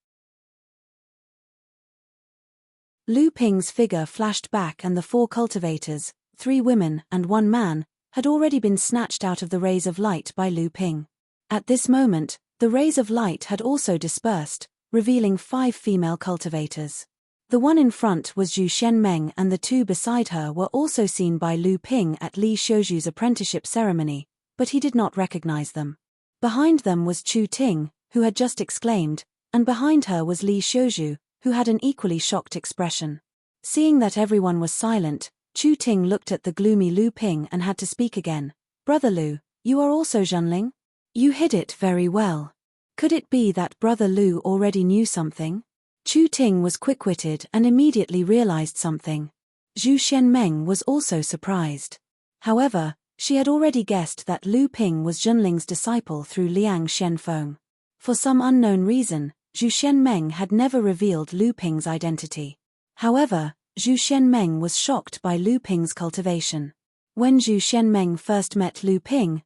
Lu Ping's figure flashed back, and the 4 cultivators, 3 women and 1 man, had already been snatched out of the rays of light by Lu Ping. At this moment, the rays of light had also dispersed, revealing 5 female cultivators. The one in front was Zhu Shenmeng, and the 2 beside her were also seen by Lu Ping at Li Shouju's apprenticeship ceremony, but he did not recognize them. Behind them was Chu Ting, who had just exclaimed, and behind her was Li Shouju, who had an equally shocked expression. Seeing that everyone was silent, Chu Ting looked at the gloomy Lu Ping and had to speak again. "Brother Lu, you are also Zhenling? You hid it very well. Could it be that Brother Lu already knew something?" Chu Ting was quick-witted and immediately realized something. Zhu Shenmeng was also surprised. However, she had already guessed that Lu Ping was Zhenling's disciple through Liang Shenfeng. For some unknown reason, Zhu Shenmeng had never revealed Lu Ping's identity. However, Zhu Shenmeng was shocked by Lu Ping's cultivation. When Zhu Shenmeng first met Lu Ping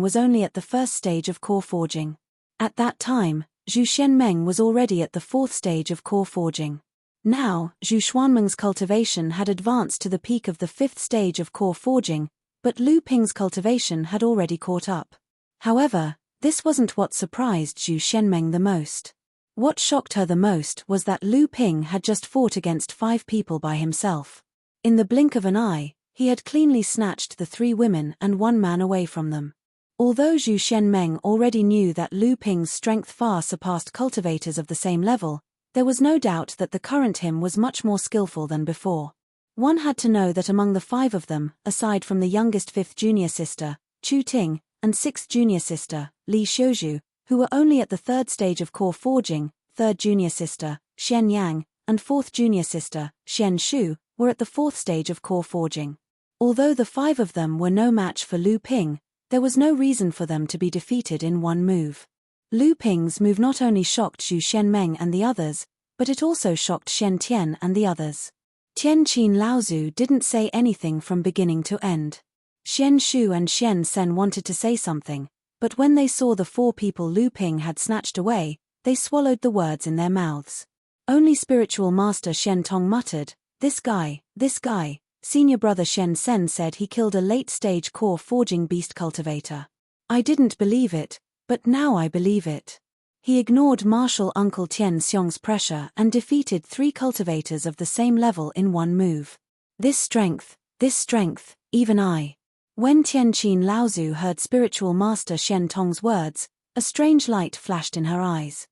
was only at the first stage of core forging. At that time, Zhu Shenmeng was already at the 4th stage of core forging. Now, Zhu Xuanmeng's cultivation had advanced to the peak of the 5th stage of core forging, but Lu Ping's cultivation had already caught up. However, this wasn't what surprised Zhu Shenmeng the most. What shocked her the most was that Lu Ping had just fought against 5 people by himself. In the blink of an eye, he had cleanly snatched the 3 women and 1 man away from them. Although Zhu Shenmeng already knew that Lu Ping's strength far surpassed cultivators of the same level, there was no doubt that the current him was much more skillful than before. One had to know that among the 5 of them, aside from the youngest 5th junior sister, Chu Ting, and 6th junior sister, Li Shouju, who were only at the 3rd stage of core forging, 3rd junior sister, Shen Yang, and 4th junior sister, Shen Shu, were at the 4th stage of core forging. Although the 5 of them were no match for Lu Ping, there was no reason for them to be defeated in one move. Lu Ping's move not only shocked Zhu Shenmeng and the others, but it also shocked Shen Tian and the others. Tianqin Laozu didn't say anything from beginning to end. Shen Shu and Shen Sen wanted to say something, but when they saw the 4 people Lu Ping had snatched away, they swallowed the words in their mouths. Only spiritual master Shen Tong muttered, this guy. Senior brother Shen Sen said he killed a late-stage core forging beast cultivator. I didn't believe it, but now I believe it. He ignored martial uncle Tian Xiong's pressure and defeated 3 cultivators of the same level in one move. This strength, even I. When Tianqin Laozu heard spiritual master Shen Tong's words, a strange light flashed in her eyes.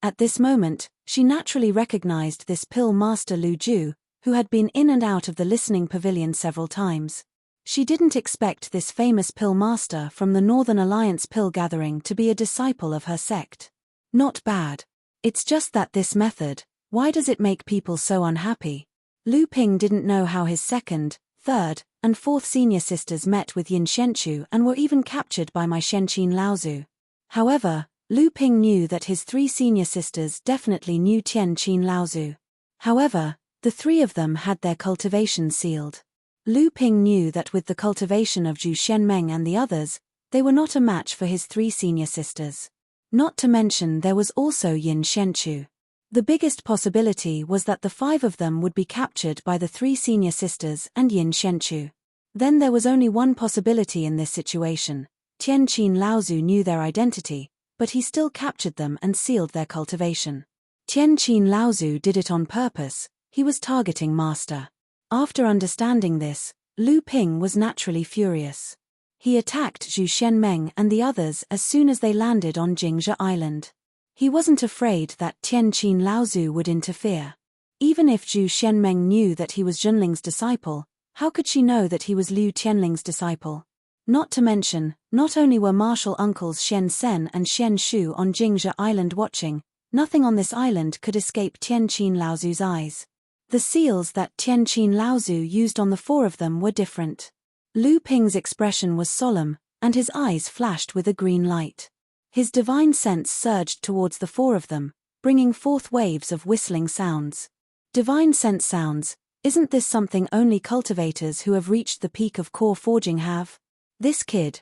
At this moment, she naturally recognized this pill master Lu Ju, who had been in and out of the listening pavilion several times. She didn't expect this famous pill master from the Northern Alliance pill gathering to be a disciple of her sect. Not bad. It's just that this method, why does it make people so unhappy? Lu Ping didn't know how his second, third, and fourth senior sisters met with Yin Shenchu and were even captured by my Shenqin Laozu. However, Lu Ping knew that his three senior sisters definitely knew Tian Qin Laozu. However, the three of them had their cultivation sealed. Lu Ping knew that with the cultivation of Zhu Shenmeng and the others, they were not a match for his three senior sisters. Not to mention there was also Yin Shenchu. The biggest possibility was that the five of them would be captured by the three senior sisters and Yin Shenchu. Then there was only one possibility in this situation. Tian Qin Laozu knew their identity, but he still captured them and sealed their cultivation. Tian Qin Laozu did it on purpose, he was targeting Master. After understanding this, Lu Ping was naturally furious. He attacked Zhu Shenmeng and the others as soon as they landed on Jingzhe Island. He wasn't afraid that Tian Qin Laozu would interfere. Even if Zhu Shenmeng knew that he was Junling's disciple, how could she know that he was Liu Tianling's disciple? Not to mention, not only were martial uncles Shen Sen and Shen Shu on Jingzhe Island watching, nothing on this island could escape Tian Qin Laozu's eyes. The seals that Tian Qin Laozu used on the four of them were different. Lu Ping's expression was solemn, and his eyes flashed with a green light. His divine sense surged towards the four of them, bringing forth waves of whistling sounds. Divine sense sounds, isn't this something only cultivators who have reached the peak of core forging have? This kid,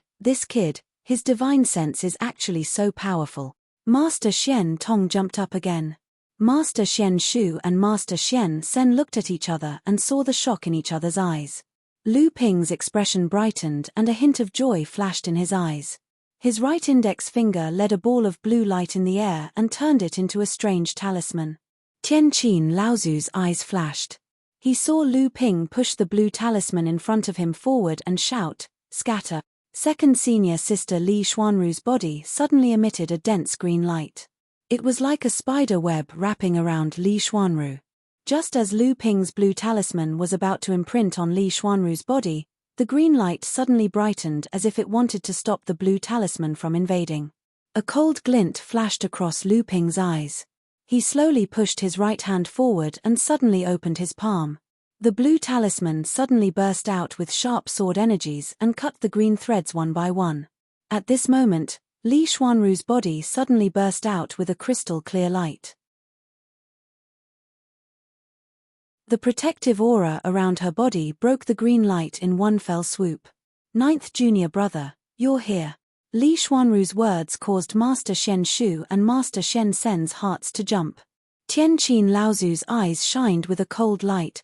his divine sense is actually so powerful. Master Shen Tong jumped up again. Master Shen Shu and Master Shen Sen looked at each other and saw the shock in each other's eyes. Lu Ping's expression brightened and a hint of joy flashed in his eyes. His right index finger led a ball of blue light in the air and turned it into a strange talisman. Tian Qin Laozu's eyes flashed. He saw Lu Ping push the blue talisman in front of him forward and shout, "Scatter." Second senior sister Li Xuanru's body suddenly emitted a dense green light. It was like a spider web wrapping around Li Xuanru. Just as Lu Ping's blue talisman was about to imprint on Li Xuanru's body, the green light suddenly brightened as if it wanted to stop the blue talisman from invading. A cold glint flashed across Lu Ping's eyes. He slowly pushed his right hand forward and suddenly opened his palm. The blue talisman suddenly burst out with sharp sword energies and cut the green threads one by one. At this moment, Li Xuanru's body suddenly burst out with a crystal clear light. The protective aura around her body broke the green light in one fell swoop. "Ninth junior brother, you're here." Li Xuanru's words caused Master Shen Shu and Master Shen Sen's hearts to jump. Tian Qin Laozu's eyes shined with a cold light.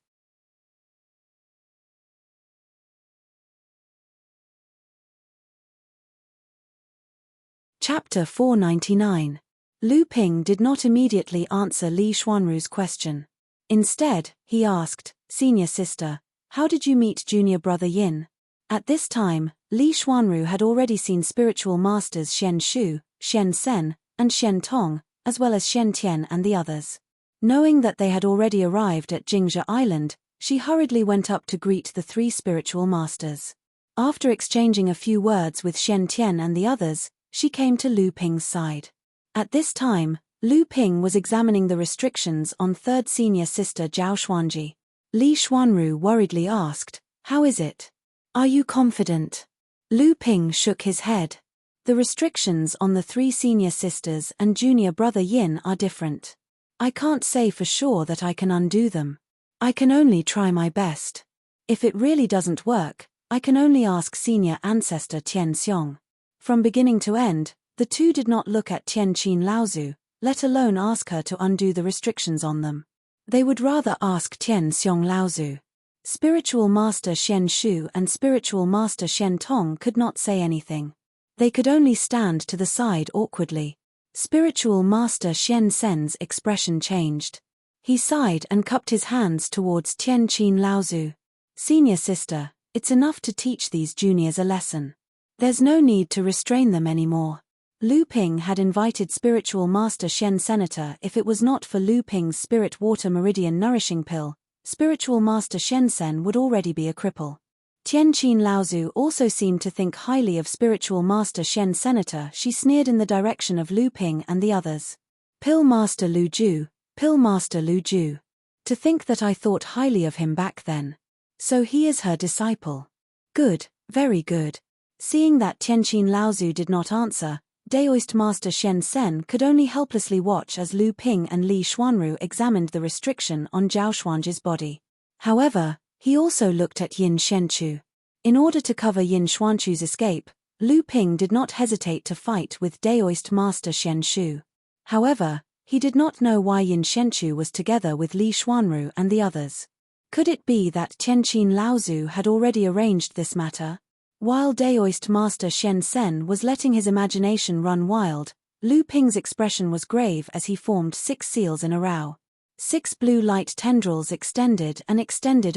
Chapter 499. Lu Ping did not immediately answer Li Xuanru's question. Instead, he asked, "Senior sister, how did you meet junior brother Yin?" At this time, Li Xuanru had already seen spiritual masters Shen Shu, Shen Sen, and Shen Tong, as well as Shen Tian and the others. Knowing that they had already arrived at Jingzhe Island, she hurriedly went up to greet the three spiritual masters. After exchanging a few words with Shen Tian and the others, she came to Lu Ping's side. At this time, Lu Ping was examining the restrictions on third senior sister Zhao Xuanji. Li Xuanru worriedly asked, "How is it? Are you confident?" Lu Ping shook his head. "The restrictions on the three senior sisters and junior brother Yin are different. I can't say for sure that I can undo them. I can only try my best. If it really doesn't work, I can only ask senior ancestor Tian Xiong." From beginning to end, the two did not look at Tian Qin Laozu, let alone ask her to undo the restrictions on them. They would rather ask Tian Xiong Laozu. Spiritual Master Shen Shu and Spiritual Master Shen Tong could not say anything. They could only stand to the side awkwardly. Spiritual Master Shen Sen's expression changed. He sighed and cupped his hands towards Tian Qin Laozu. "Senior sister, it's enough to teach these juniors a lesson. There's no need to restrain them anymore." Lu Ping had invited Spiritual Master Shen Senator. If it was not for Lu Ping's Spirit Water Meridian Nourishing Pill, Spiritual Master Shen Sen would already be a cripple. Tian Qin Laozu also seemed to think highly of Spiritual Master Shen Senator. She sneered in the direction of Lu Ping and the others. "Pill Master Lu Ju, Pill Master Lu Ju." To think that I thought highly of him back then. So he is her disciple. Good, very good. Seeing that Tianqin Laozu did not answer, Daoist Master Shen Sen could only helplessly watch as Lu Ping and Li Xuanru examined the restriction on Zhao Xuanji's body. However, he also looked at Yin Shenchu. In order to cover Yin Xuanchu's escape, Lu Ping did not hesitate to fight with Daoist Master Shen Shu. However, he did not know why Yin Shenchu was together with Li Xuanru and the others. Could it be that Tianqin Laozu had already arranged this matter? While Daoist Master Shen Sen was letting his imagination run wild, Lu Ping's expression was grave as he formed 6 seals in a row. 6 blue light tendrils extended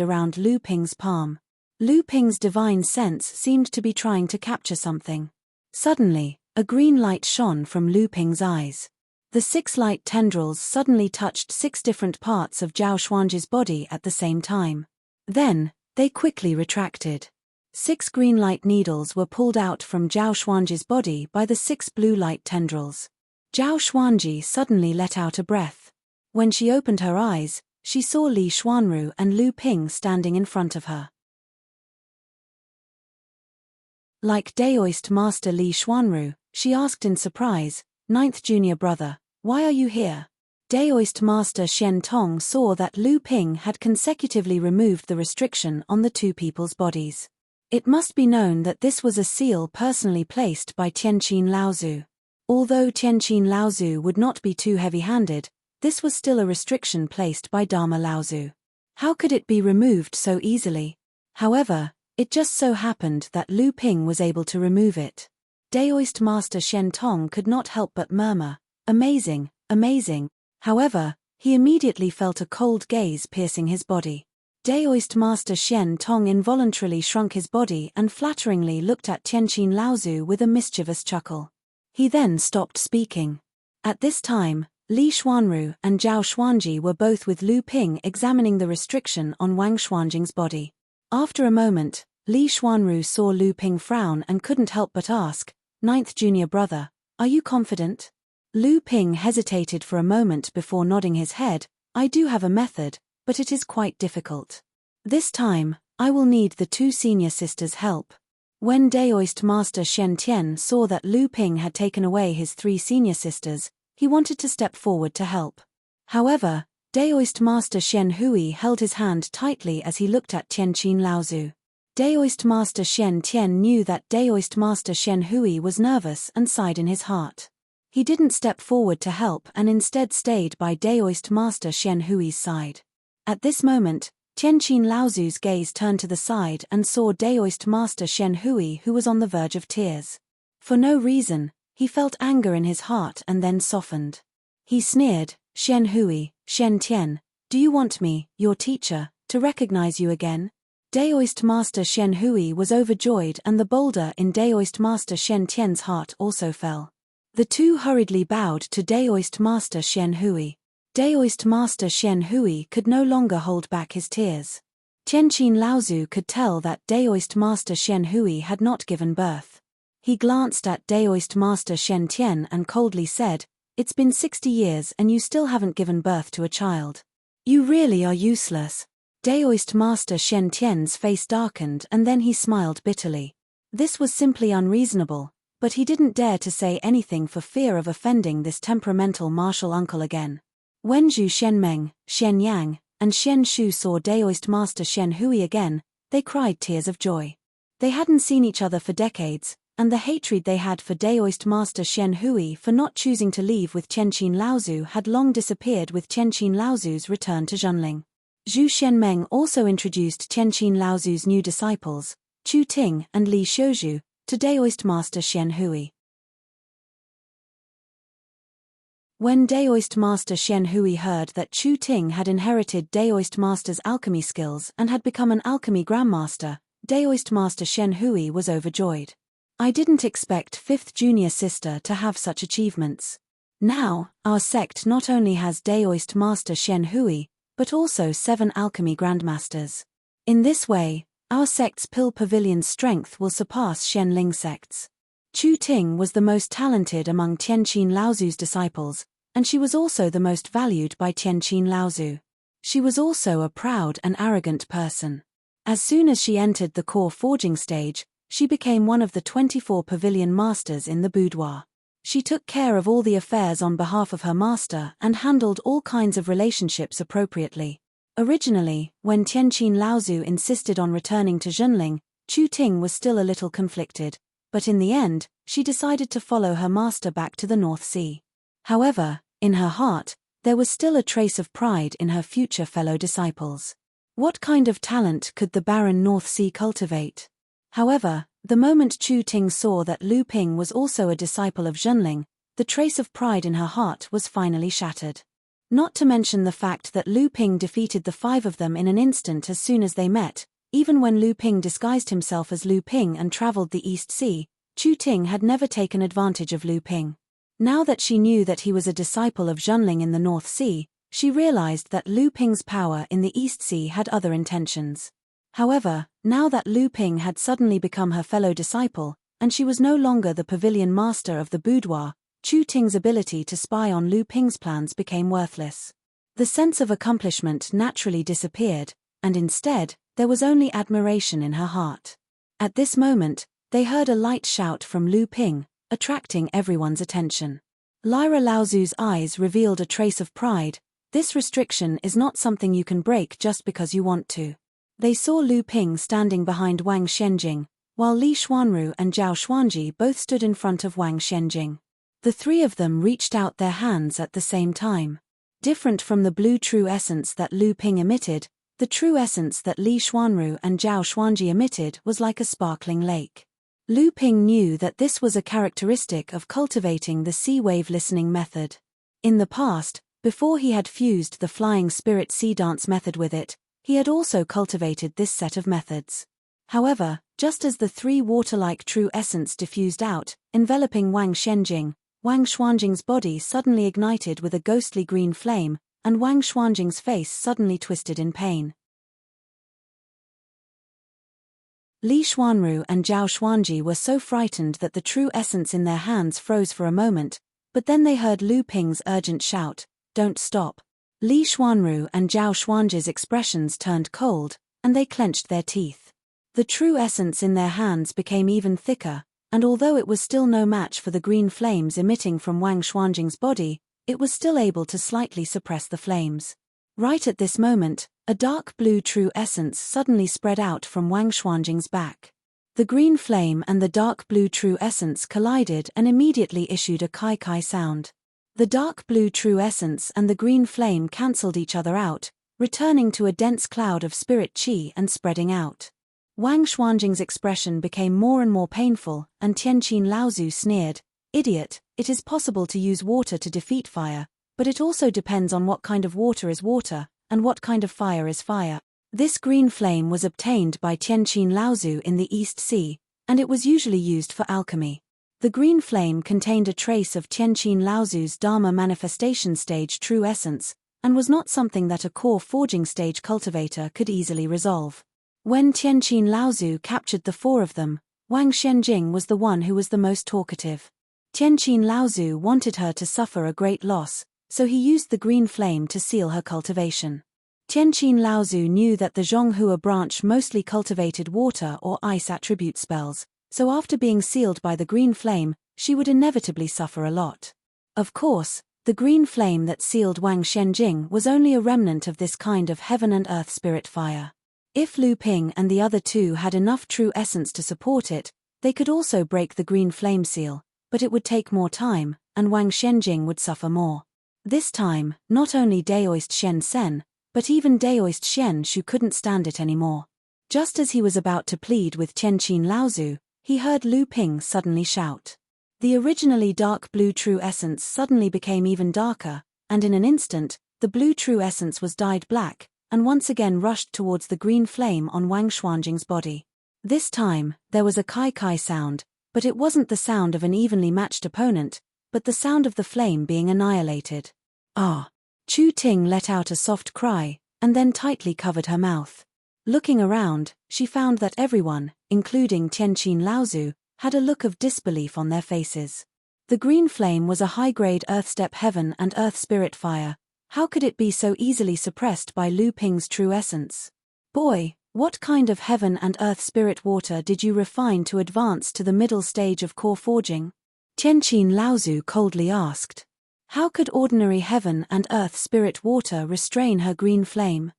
around Lu Ping's palm. Lu Ping's divine sense seemed to be trying to capture something. Suddenly, a green light shone from Lu Ping's eyes. The 6 light tendrils suddenly touched 6 different parts of Zhao Xuanji's body at the same time. Then, they quickly retracted. 6 green light needles were pulled out from Zhao Xuanji's body by the 6 blue light tendrils. Zhao Xuanji suddenly let out a breath. When she opened her eyes, she saw Li Xuanru and Lu Ping standing in front of her. Like Daoist Master Li Xuanru, she asked in surprise, "Ninth junior brother, why are you here?" Daoist Master Shen Tong saw that Lu Ping had consecutively removed the restriction on the 2 people's bodies. It must be known that this was a seal personally placed by Tianqin Laozu. Although Tianqin Laozu would not be too heavy-handed, this was still a restriction placed by Dharma Laozu. How could it be removed so easily? However, it just so happened that Lu Ping was able to remove it. Daoist Master Shen Tong could not help but murmur, "Amazing, amazing." However, he immediately felt a cold gaze piercing his body. Daoist Master Shen Tong involuntarily shrunk his body and flatteringly looked at Tianqin Laozu with a mischievous chuckle. He then stopped speaking. At this time, Li Xuanru and Zhao Xuanji were both with Lu Ping examining the restriction on Wang Xuanjing's body. After a moment, Li Xuanru saw Lu Ping frown and couldn't help but ask, "Ninth junior brother, are you confident?" Lu Ping hesitated for a moment before nodding his head, "I do have a method, but it is quite difficult. This time, I will need the 2 senior sisters' help." When Daoist Master Shen Tian saw that Lu Ping had taken away his 3 senior sisters, he wanted to step forward to help. However, Daoist Master Shen Hui held his hand tightly as he looked at Tianqin Laozu. Daoist Master Shen Tian knew that Daoist Master Shen Hui was nervous and sighed in his heart. He didn't step forward to help and instead stayed by Daoist Master Shen Hui's side. At this moment, Tianqin Laozu's gaze turned to the side and saw Daoist Master Shen Hui, who was on the verge of tears. For no reason, he felt anger in his heart and then softened. He sneered, "Shen Hui, Shen Tian, do you want me, your teacher, to recognize you again?" Daoist Master Shen Hui was overjoyed and the boulder in Daoist Master Shen Tian's heart also fell. The 2 hurriedly bowed to Daoist Master Shen Hui. Daoist Master Shen Hui could no longer hold back his tears. Tianqin Laozu could tell that Daoist Master Shen Hui had not given birth. He glanced at Daoist Master Shen Tian and coldly said, "It's been 60 years and you still haven't given birth to a child. You really are useless." Daoist Master Shen Tian's face darkened and then he smiled bitterly. This was simply unreasonable, but he didn't dare to say anything for fear of offending this temperamental martial uncle again. When Zhu Shenmeng, Shen Yang, and Shen Shu saw Daoist Master Shen Hui again, they cried tears of joy. They hadn't seen each other for decades, and the hatred they had for Daoist Master Shen Hui for not choosing to leave with Tianqin Laozu had long disappeared with Tianqin Laozu's return to Zhenling. Zhu Shenmeng also introduced Tianqin Laozu's new disciples, Chu Ting and Li Xiuzhu, to Daoist Master Shen Hui. When Daoist Master Shen Hui heard that Chu Ting had inherited Daoist Master's alchemy skills and had become an alchemy grandmaster, Daoist Master Shen Hui was overjoyed. "I didn't expect 5th junior sister to have such achievements. Now, our sect not only has Daoist Master Shen Hui, but also 7 alchemy grandmasters. In this way, our sect's Pill Pavilion's strength will surpass Shen Ling sect's." Chu Ting was the most talented among Tianqin Laozu's disciples, and she was also the most valued by Tianqin Laozu. She was also a proud and arrogant person. As soon as she entered the core forging stage, she became one of the 24 pavilion masters in the boudoir. She took care of all the affairs on behalf of her master and handled all kinds of relationships appropriately. Originally, when Tianqin Laozu insisted on returning to Zhenling, Chu Ting was still a little conflicted, but in the end, she decided to follow her master back to the North Sea. However, in her heart, there was still a trace of pride in her future fellow disciples. What kind of talent could the barren North Sea cultivate? However, the moment Chu Ting saw that Lu Ping was also a disciple of Zhenling, the trace of pride in her heart was finally shattered. Not to mention the fact that Lu Ping defeated the 5 of them in an instant as soon as they met. Even when Lu Ping disguised himself as Lu Ping and traveled the East Sea, Chu Ting had never taken advantage of Lu Ping. Now that she knew that he was a disciple of Zhenling in the North Sea, she realized that Lu Ping's power in the East Sea had other intentions. However, now that Lu Ping had suddenly become her fellow disciple, and she was no longer the pavilion master of the boudoir, Chu Ting's ability to spy on Lu Ping's plans became worthless. The sense of accomplishment naturally disappeared, and instead, there was only admiration in her heart. At this moment, they heard a light shout from Lu Ping, attracting everyone's attention. Lyra Laozu's eyes revealed a trace of pride. This restriction is not something you can break just because you want to. They saw Lu Ping standing behind Wang Xianjing, while Li Xuanru and Zhao Xuanji both stood in front of Wang Xianjing. The 3 of them reached out their hands at the same time. Different from the blue true essence that Lu Ping emitted, the true essence that Li Xuanru and Zhao Xuanji emitted was like a sparkling lake. Lu Ping knew that this was a characteristic of cultivating the sea wave listening method. In the past, before he had fused the flying spirit sea dance method with it, he had also cultivated this set of methods. However, just as the 3 water-like true essence diffused out, enveloping Wang Xianjing, Wang Xuanjing's body suddenly ignited with a ghostly green flame, and Wang Xuanjing's face suddenly twisted in pain. Li Xuanru and Zhao Xuanji were so frightened that the true essence in their hands froze for a moment, but then they heard Lu Ping's urgent shout, "Don't stop." Li Xuanru and Zhao Xuanji's expressions turned cold, and they clenched their teeth. The true essence in their hands became even thicker, and although it was still no match for the green flames emitting from Wang Xuanjing's body, it was still able to slightly suppress the flames. Right at this moment, a dark blue true essence suddenly spread out from Wang Xuanjing's back. The green flame and the dark blue true essence collided and immediately issued a kai-kai sound. The dark blue true essence and the green flame cancelled each other out, returning to a dense cloud of spirit qi and spreading out. Wang Xuanjing's expression became more and more painful, and Tianqin Laozu sneered, "Idiot, it is possible to use water to defeat fire, but it also depends on what kind of water is water, and what kind of fire is fire." This green flame was obtained by Tianqin Laozu in the East Sea, and it was usually used for alchemy. The green flame contained a trace of Tianqin Laozu's Dharma manifestation stage true essence, and was not something that a core forging stage cultivator could easily resolve. When Tianqin Laozu captured the 4 of them, Wang Xianjing was the one who was the most talkative. Tianqin Laozu wanted her to suffer a great loss, so he used the green flame to seal her cultivation. Tianqin Laozu knew that the Zhonghua branch mostly cultivated water or ice attribute spells, so after being sealed by the green flame, she would inevitably suffer a lot. Of course, the green flame that sealed Wang Xianjing was only a remnant of this kind of heaven and earth spirit fire. If Lu Ping and the other 2 had enough true essence to support it, they could also break the green flame seal, but it would take more time, and Wang Xianjing would suffer more. This time, not only Daoist Shen Sen, but even Daoist Shen Shu couldn't stand it anymore. Just as he was about to plead with Tianqin Laozu, he heard Lu Ping suddenly shout. The originally dark blue true essence suddenly became even darker, and in an instant, the blue true essence was dyed black, and once again rushed towards the green flame on Wang Xuanjing's body. This time, there was a kai-kai sound, but it wasn't the sound of an evenly matched opponent, but the sound of the flame being annihilated. "Ah!" Chu Ting let out a soft cry, and then tightly covered her mouth. Looking around, she found that everyone, including Tianqin Laozu, had a look of disbelief on their faces. The green flame was a high-grade earth step heaven and earth spirit fire, How could it be so easily suppressed by Lu Ping's true essence? Boy, what kind of heaven and earth spirit water did you refine to advance to the middle stage of core forging? Tianqin Laozu coldly asked. How could ordinary heaven and earth spirit water restrain her green flame?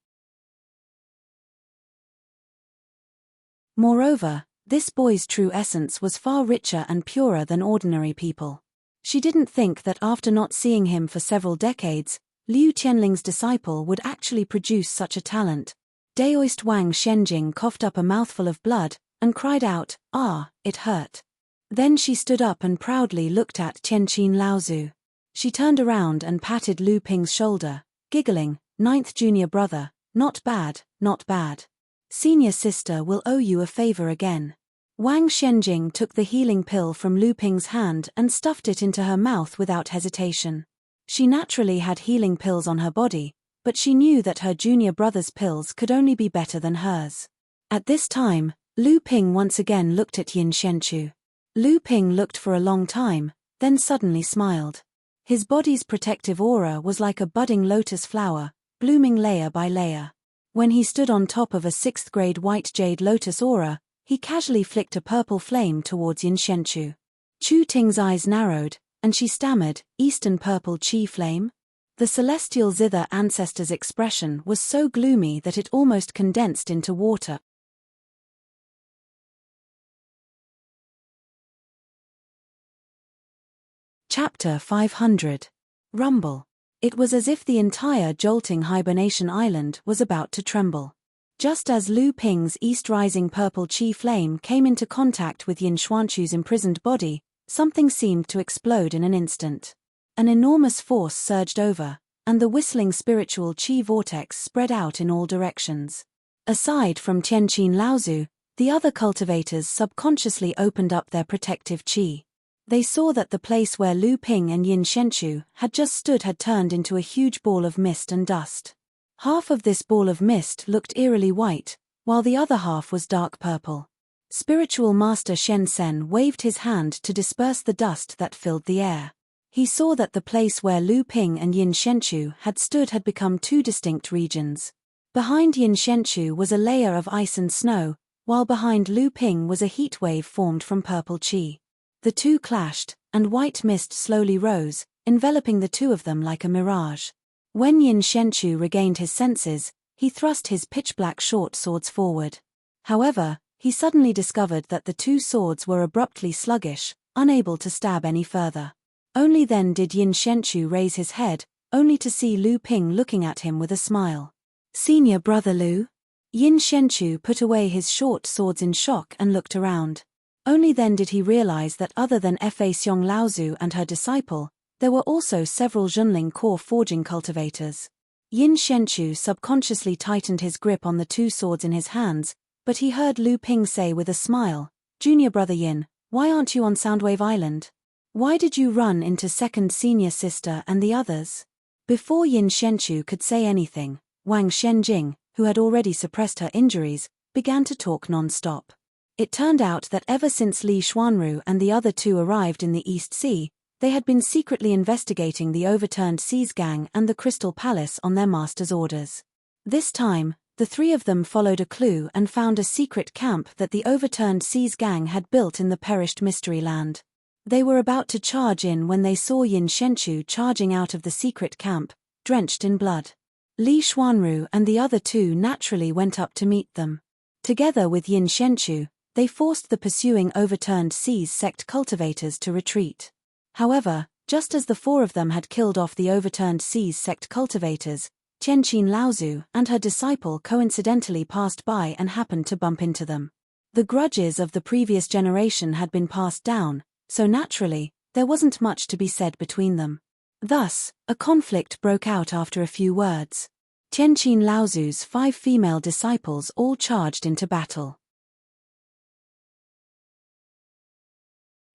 Moreover, this boy's true essence was far richer and purer than ordinary people. She didn't think that after not seeing him for several decades, Liu Qianling's disciple would actually produce such a talent. Daoist Wang Shenjing coughed up a mouthful of blood, and cried out, "Ah, it hurt." Then she stood up and proudly looked at Tianqin Laozu. She turned around and patted Lu Ping's shoulder, giggling, "Ninth junior brother, not bad, not bad. Senior sister will owe you a favor again." Wang Shenjing took the healing pill from Lu Ping's hand and stuffed it into her mouth without hesitation. She naturally had healing pills on her body, but she knew that her junior brother's pills could only be better than hers. At this time, Lu Ping once again looked at Yin Shenchu. Lu Ping looked for a long time, then suddenly smiled. His body's protective aura was like a budding lotus flower, blooming layer by layer. When he stood on top of a 6th grade white jade lotus aura, he casually flicked a purple flame towards Yin Shenchu. Chu Ting's eyes narrowed, and she stammered, "Eastern purple chi flame?" The celestial zither ancestor's expression was so gloomy that it almost condensed into water. Chapter 500. Rumble. It was as if the entire jolting hibernation island was about to tremble. Just as Lu Ping's east-rising purple chi flame came into contact with Yin Xuanchu's imprisoned body, something seemed to explode in an instant. An enormous force surged over, and the whistling spiritual chi vortex spread out in all directions. Aside from Tianqin Laozu, the other cultivators subconsciously opened up their protective chi. They saw that the place where Lu Ping and Yin Shenchu had just stood had turned into a huge ball of mist and dust. Half of this ball of mist looked eerily white, while the other half was dark purple. Spiritual Master Shen Sen waved his hand to disperse the dust that filled the air. He saw that the place where Lu Ping and Yin Shenchu had stood had become two distinct regions. Behind Yin Shenchu was a layer of ice and snow, while behind Lu Ping was a heat wave formed from purple chi. The two clashed, and white mist slowly rose, enveloping the two of them like a mirage. When Yin Shenchu regained his senses, he thrust his pitch-black short swords forward. However, he suddenly discovered that the two swords were abruptly sluggish, unable to stab any further. Only then did Yin Shenchu raise his head, only to see Lu Ping looking at him with a smile. "Senior brother Lu?" Yin Shenchu put away his short swords in shock and looked around. Only then did he realize that other than Fa Xiong Laozu and her disciple, there were also several Zhenling core forging cultivators. Yin Shenchu subconsciously tightened his grip on the two swords in his hands, but he heard Lu Ping say with a smile, "Junior brother Yin, why aren't you on Soundwave Island? Why did you run into second senior sister and the others?" Before Yin Shenchu could say anything, Wang Shenjing, who had already suppressed her injuries, began to talk non-stop. It turned out that ever since Li Xuanru and the other two arrived in the East Sea, they had been secretly investigating the overturned Seas Gang and the Crystal Palace on their master's orders. This time, the three of them followed a clue and found a secret camp that the overturned Seas Gang had built in the perished Mystery Land. They were about to charge in when they saw Yin Shenchu charging out of the secret camp, drenched in blood. Li Xuanru and the other two naturally went up to meet them. Together with Yin Shenchu, they forced the pursuing overturned Seas sect cultivators to retreat. However, just as the four of them had killed off the overturned Seas sect cultivators, Tianqin Laozu and her disciple coincidentally passed by and happened to bump into them. The grudges of the previous generation had been passed down, so naturally, there wasn't much to be said between them. Thus, a conflict broke out after a few words. Tianqin Laozu's 5 female disciples all charged into battle.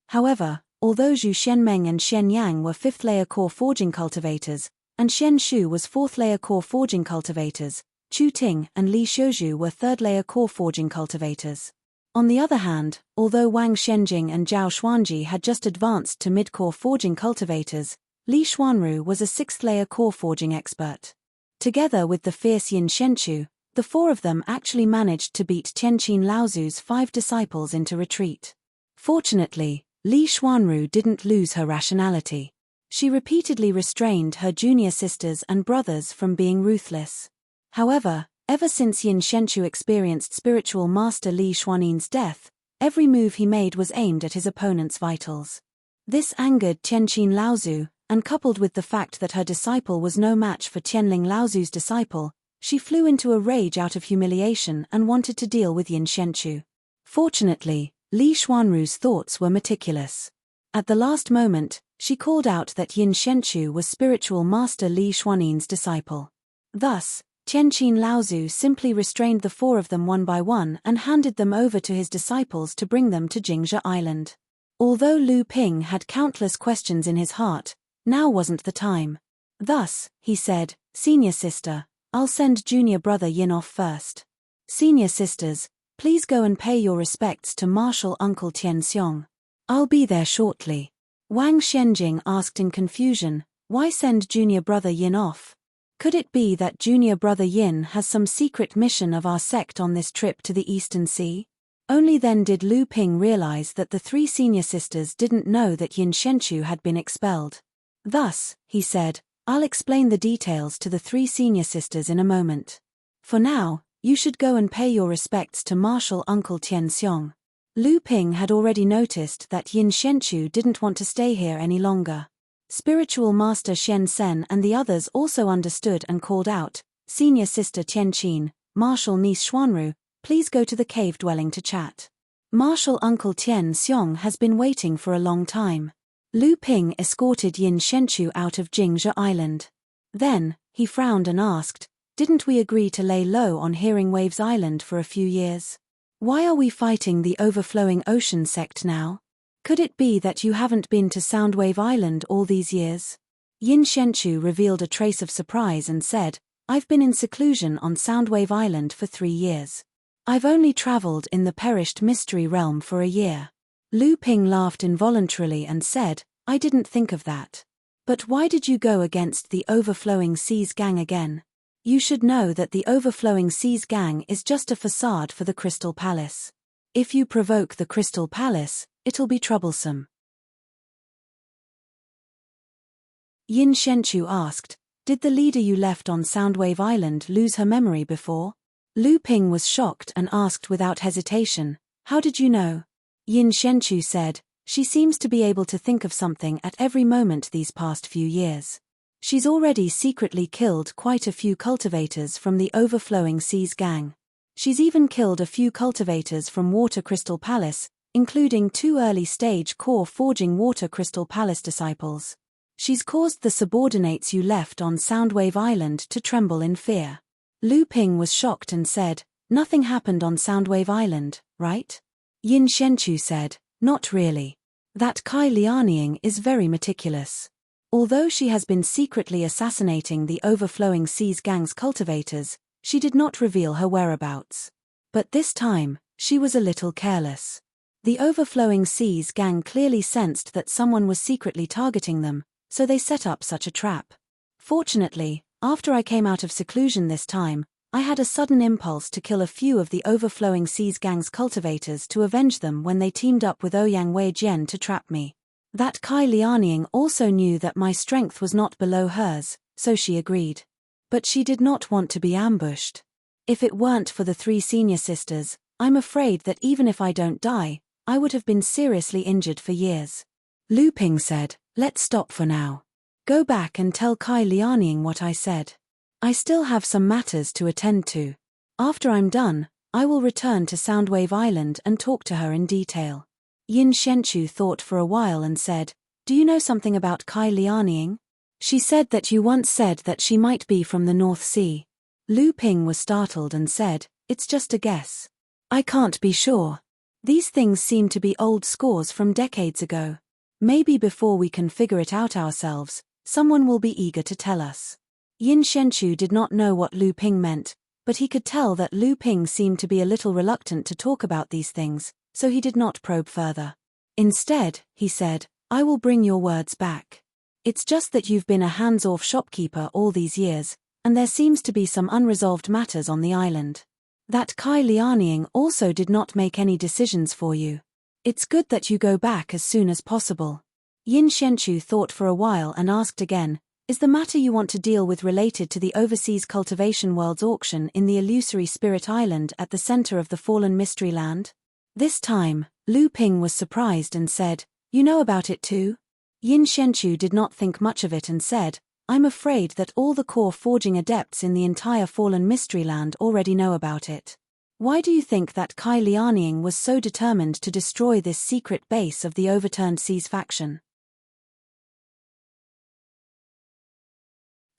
However, although Zhu Shenmeng and Shen Yang were 5th-layer core forging cultivators, and Shen Shu was 4th-layer core forging cultivators, Chu Ting and Li Xiuzhu were 3rd-layer core forging cultivators. On the other hand, although Wang Shenjing and Zhao Xuanji had just advanced to mid-core forging cultivators, Li Xuanru was a sixth-layer core forging expert. Together with the fierce Yin Shenchu, the four of them actually managed to beat Tianqin Laozu's 5 disciples into retreat. Fortunately, Li Xuanru didn't lose her rationality. She repeatedly restrained her junior sisters and brothers from being ruthless. However, ever since Yin Shenchu experienced spiritual master Li Xuanin's death, every move he made was aimed at his opponent's vitals. This angered Tianqin Laozu, and coupled with the fact that her disciple was no match for Tianling Laozu's disciple, she flew into a rage out of humiliation and wanted to deal with Yin Shenchu. Fortunately, Li Xuanru's thoughts were meticulous. At the last moment, she called out that Yin Shenchu was spiritual master Li Xuanin's disciple. Thus, Tianqin Laozu simply restrained the four of them one by one and handed them over to his disciples to bring them to Jingzhe Island. Although Lu Ping had countless questions in his heart, now wasn't the time. Thus, he said, "Senior sister, I'll send junior brother Yin off first. Senior sisters, please go and pay your respects to martial uncle Tian Xiong. I'll be there shortly." Wang Xianjing asked in confusion, why send junior brother Yin off? Could it be that junior brother Yin has some secret mission of our sect on this trip to the Eastern Sea? Only then did Lu Ping realize that the 3 senior sisters didn't know that Yin Shenchu had been expelled. Thus, he said, "I'll explain the details to the 3 senior sisters in a moment. For now, you should go and pay your respects to martial uncle Tian Xiong." Lu Ping had already noticed that Yin Shenchu didn't want to stay here any longer. Spiritual master Shen Sen and the others also understood and called out, "Senior sister Tianqin, martial niece Xuanru, please go to the cave dwelling to chat. Martial uncle Tian Xiong has been waiting for a long time." Lu Ping escorted Yin Shenchu out of Jingzhe Island. Then, he frowned and asked, "Didn't we agree to lay low on Hearing Waves Island for a few years? Why are we fighting the overflowing ocean sect now? Could it be that you haven't been to Soundwave Island all these years?" Yin Shenchu revealed a trace of surprise and said, "I've been in seclusion on Soundwave Island for 3 years. I've only traveled in the perished mystery realm for a year." Lu Ping laughed involuntarily and said, "I didn't think of that. But why did you go against the Overflowing Seas gang again? You should know that the Overflowing Seas gang is just a facade for the Crystal Palace. If you provoke the Crystal Palace, it'll be troublesome." Yin Shenchu asked, "Did the leader you left on Soundwave Island lose her memory before?" Lu Ping was shocked and asked without hesitation, "How did you know?" Yin Shenchu said, "She seems to be able to think of something at every moment these past few years. She's already secretly killed quite a few cultivators from the Overflowing Seas gang. She's even killed a few cultivators from Water Crystal Palace, including 2 early-stage core forging Water Crystal Palace disciples. She's caused the subordinates you left on Soundwave Island to tremble in fear." Lu Ping was shocked and said, "Nothing happened on Soundwave Island, right?" Yin Shenchu said, "Not really. That Kai Lianying is very meticulous. Although she has been secretly assassinating the Overflowing Seas gang's cultivators, she did not reveal her whereabouts. But this time, she was a little careless. The Overflowing Seas gang clearly sensed that someone was secretly targeting them, so they set up such a trap. Fortunately, after I came out of seclusion this time, I had a sudden impulse to kill a few of the Overflowing Seas gang's cultivators to avenge them when they teamed up with Ouyang Weijian to trap me. That Kai Lianying also knew that my strength was not below hers, so she agreed. But she did not want to be ambushed. If it weren't for the 3 senior sisters, I'm afraid that even if I don't die, I would have been seriously injured for years." Lu Ping said, "Let's stop for now. Go back and tell Kai Lianying what I said. I still have some matters to attend to. After I'm done, I will return to Soundwave Island and talk to her in detail." Yin Shenchu thought for a while and said, "Do you know something about Kai Lianying? She said that you once said that she might be from the North Sea." Lu Ping was startled and said, "It's just a guess. I can't be sure. These things seem to be old scores from decades ago. Maybe before we can figure it out ourselves, someone will be eager to tell us." Yin Shenchu did not know what Lu Ping meant, but he could tell that Lu Ping seemed to be a little reluctant to talk about these things, so he did not probe further. Instead, he said, "I will bring your words back. It's just that you've been a hands-off shopkeeper all these years, and there seems to be some unresolved matters on the island. That Kai Liaoning also did not make any decisions for you. It's good that you go back as soon as possible. Yin Xianchu thought for a while and asked again, is the matter you want to deal with related to the Overseas Cultivation World's auction in the illusory Spirit Island at the center of the Fallen Mystery Land? This time, Lu Ping was surprised and said, you know about it too? Yin Xianchu did not think much of it and said, I'm afraid that all the core forging adepts in the entire Fallen Mystery Land already know about it. Why do you think that Kai Liaoning was so determined to destroy this secret base of the Overturned Seas faction?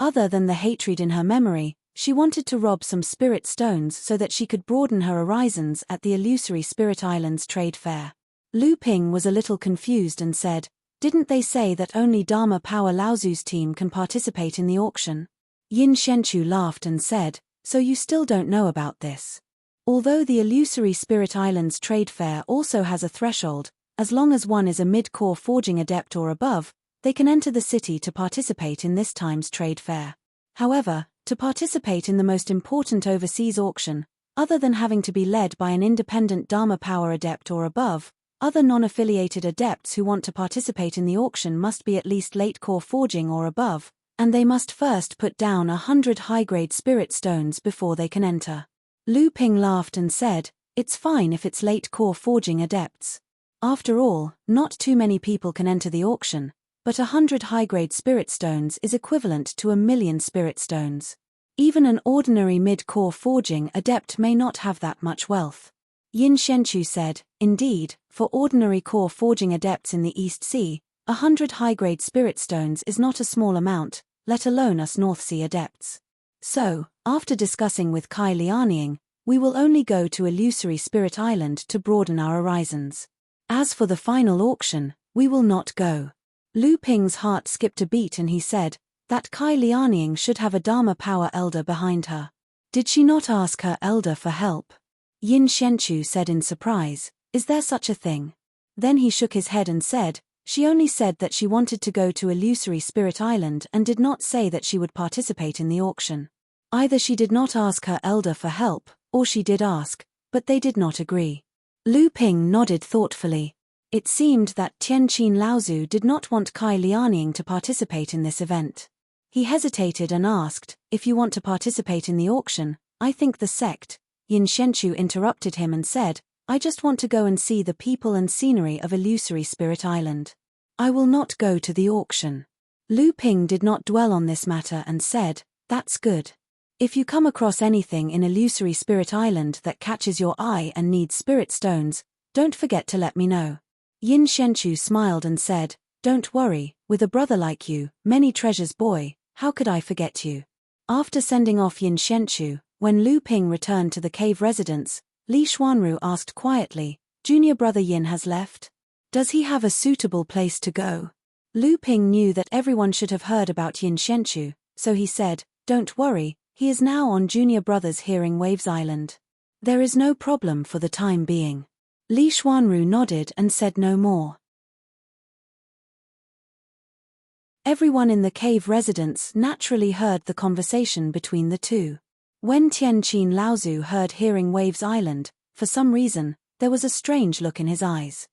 Other than the hatred in her memory, she wanted to rob some spirit stones so that she could broaden her horizons at the illusory Spirit Islands trade fair. Lu Ping was a little confused and said, didn't they say that only Dharma Power Laozu's team can participate in the auction? Yin Xianchu laughed and said, so you still don't know about this. Although the illusory Spirit Islands trade fair also has a threshold, as long as one is a mid-core forging adept or above, they can enter the city to participate in this time's trade fair. However, to participate in the most important overseas auction, other than having to be led by an independent Dharma Power adept or above, other non-affiliated adepts who want to participate in the auction must be at least late core forging or above, and they must first put down 100 high-grade spirit stones before they can enter. Lu Ping laughed and said, it's fine if it's late core forging adepts. After all, not too many people can enter the auction, but 100 high-grade spirit stones is equivalent to 1,000,000 spirit stones. Even an ordinary mid-core forging adept may not have that much wealth. Yin Xianchu said, indeed, for ordinary core forging adepts in the East Sea, 100 high-grade spirit stones is not a small amount, let alone us North Sea adepts. So, after discussing with Kai Liaoning, we will only go to illusory Spirit Island to broaden our horizons. As for the final auction, we will not go. Lu Ping's heart skipped a beat and he said, that Kai Liaoning should have a Dharma Power elder behind her. Did she not ask her elder for help? Yin Xianchu said in surprise, is there such a thing? Then he shook his head and said, she only said that she wanted to go to illusory Spirit Island and did not say that she would participate in the auction. Either she did not ask her elder for help, or she did ask, but they did not agree. Lu Ping nodded thoughtfully. It seemed that Tianqin Laozu did not want Kai Liaoning to participate in this event. He hesitated and asked, if you want to participate in the auction, I think the sect. Yin Xianchu interrupted him and said, I just want to go and see the people and scenery of illusory Spirit Island. I will not go to the auction. Lu Ping did not dwell on this matter and said, that's good. If you come across anything in illusory Spirit Island that catches your eye and needs spirit stones, don't forget to let me know. Yin Xianchu smiled and said, don't worry, with a brother like you, many treasures boy, how could I forget you? After sending off Yin Xianchu, when Lu Ping returned to the cave residence, Li Xuanru asked quietly, junior brother Yin has left? Does he have a suitable place to go? Lu Ping knew that everyone should have heard about Yin Xianchu, so he said, don't worry, he is now on junior brother's Hearing Waves Island. There is no problem for the time being. Li Xuanru nodded and said no more. Everyone in the cave residence naturally heard the conversation between the two. When Tianqin Laozu heard Hearing Waves Island, for some reason, there was a strange look in his eyes.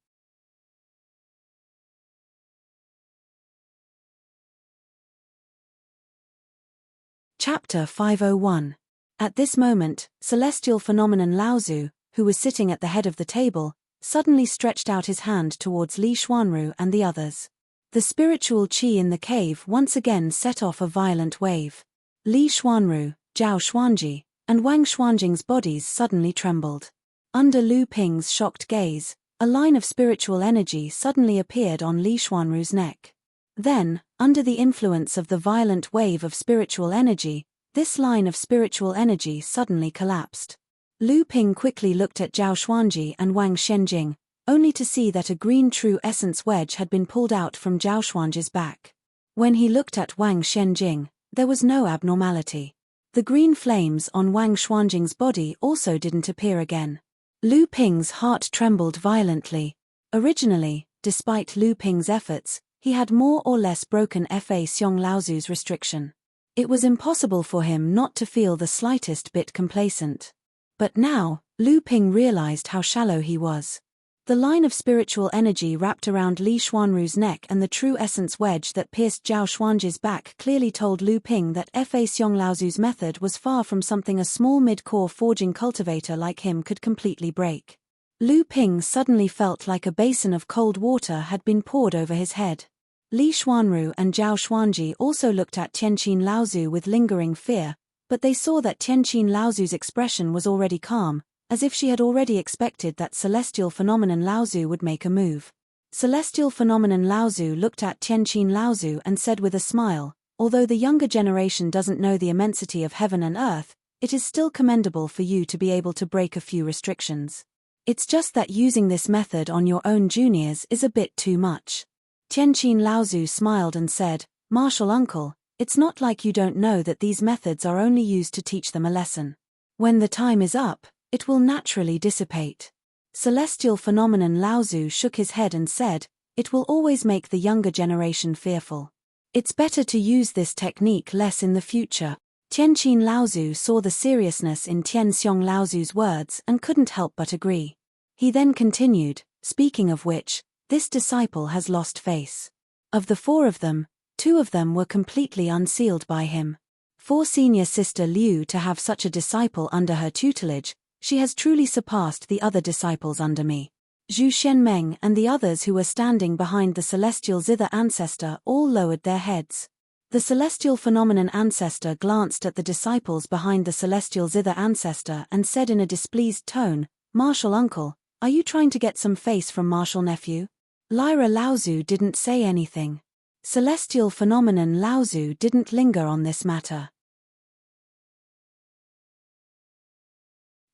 Chapter 501. At this moment, celestial phenomenon Laozu, who was sitting at the head of the table, suddenly stretched out his hand towards Li Xuanru and the others. The spiritual qi in the cave once again set off a violent wave. Li Xuanru, Zhao Xuanji, and Wang Xuanjing's bodies suddenly trembled. Under Lu Ping's shocked gaze, a line of spiritual energy suddenly appeared on Li Xuanru's neck. Then, under the influence of the violent wave of spiritual energy, this line of spiritual energy suddenly collapsed. Lu Ping quickly looked at Zhao Xuanji and Wang Xuanjing, only to see that a green true essence wedge had been pulled out from Zhao Xuanji's back. When he looked at Wang Xuanjing, there was no abnormality. The green flames on Wang Xuanjing's body also didn't appear again. Lu Ping's heart trembled violently. Originally, despite Lu Ping's efforts, he had more or less broken Fa Xiong Laozu's restriction. It was impossible for him not to feel the slightest bit complacent. But now, Lu Ping realized how shallow he was. The line of spiritual energy wrapped around Li Xuanru's neck and the true essence wedge that pierced Zhao Xuanji's back clearly told Lu Ping that Fa Xiong Laozu's method was far from something a small mid-core forging cultivator like him could completely break. Lu Ping suddenly felt like a basin of cold water had been poured over his head. Li Xuanru and Zhao Xuanji also looked at Tianqin Laozu with lingering fear, but they saw that Tianqin Laozu's expression was already calm, as if she had already expected that Celestial Phenomenon Laozu would make a move. Celestial Phenomenon Laozu looked at Tianqin Laozu and said with a smile, although the younger generation doesn't know the immensity of heaven and earth, it is still commendable for you to be able to break a few restrictions. It's just that using this method on your own juniors is a bit too much. Tianqin Laozu smiled and said, "Martial uncle, it's not like you don't know that these methods are only used to teach them a lesson. When the time is up, it will naturally dissipate." Celestial Phenomenon Laozu shook his head and said, "It will always make the younger generation fearful. It's better to use this technique less in the future." Tianqin Laozu saw the seriousness in Tian Xiong Laozu's words and couldn't help but agree. He then continued, "Speaking of which, this disciple has lost face. Of the 4 of them, 2 of them were completely unsealed by him. For senior sister Liu to have such a disciple under her tutelage, she has truly surpassed the other disciples under me." Zhu Shenmeng and the others who were standing behind the celestial zither ancestor all lowered their heads. The celestial phenomenon ancestor glanced at the disciples behind the celestial zither ancestor and said in a displeased tone, "Martial uncle, are you trying to get some face from martial nephew?" Lyra Laozu didn't say anything. Celestial Phenomenon Laozu didn't linger on this matter.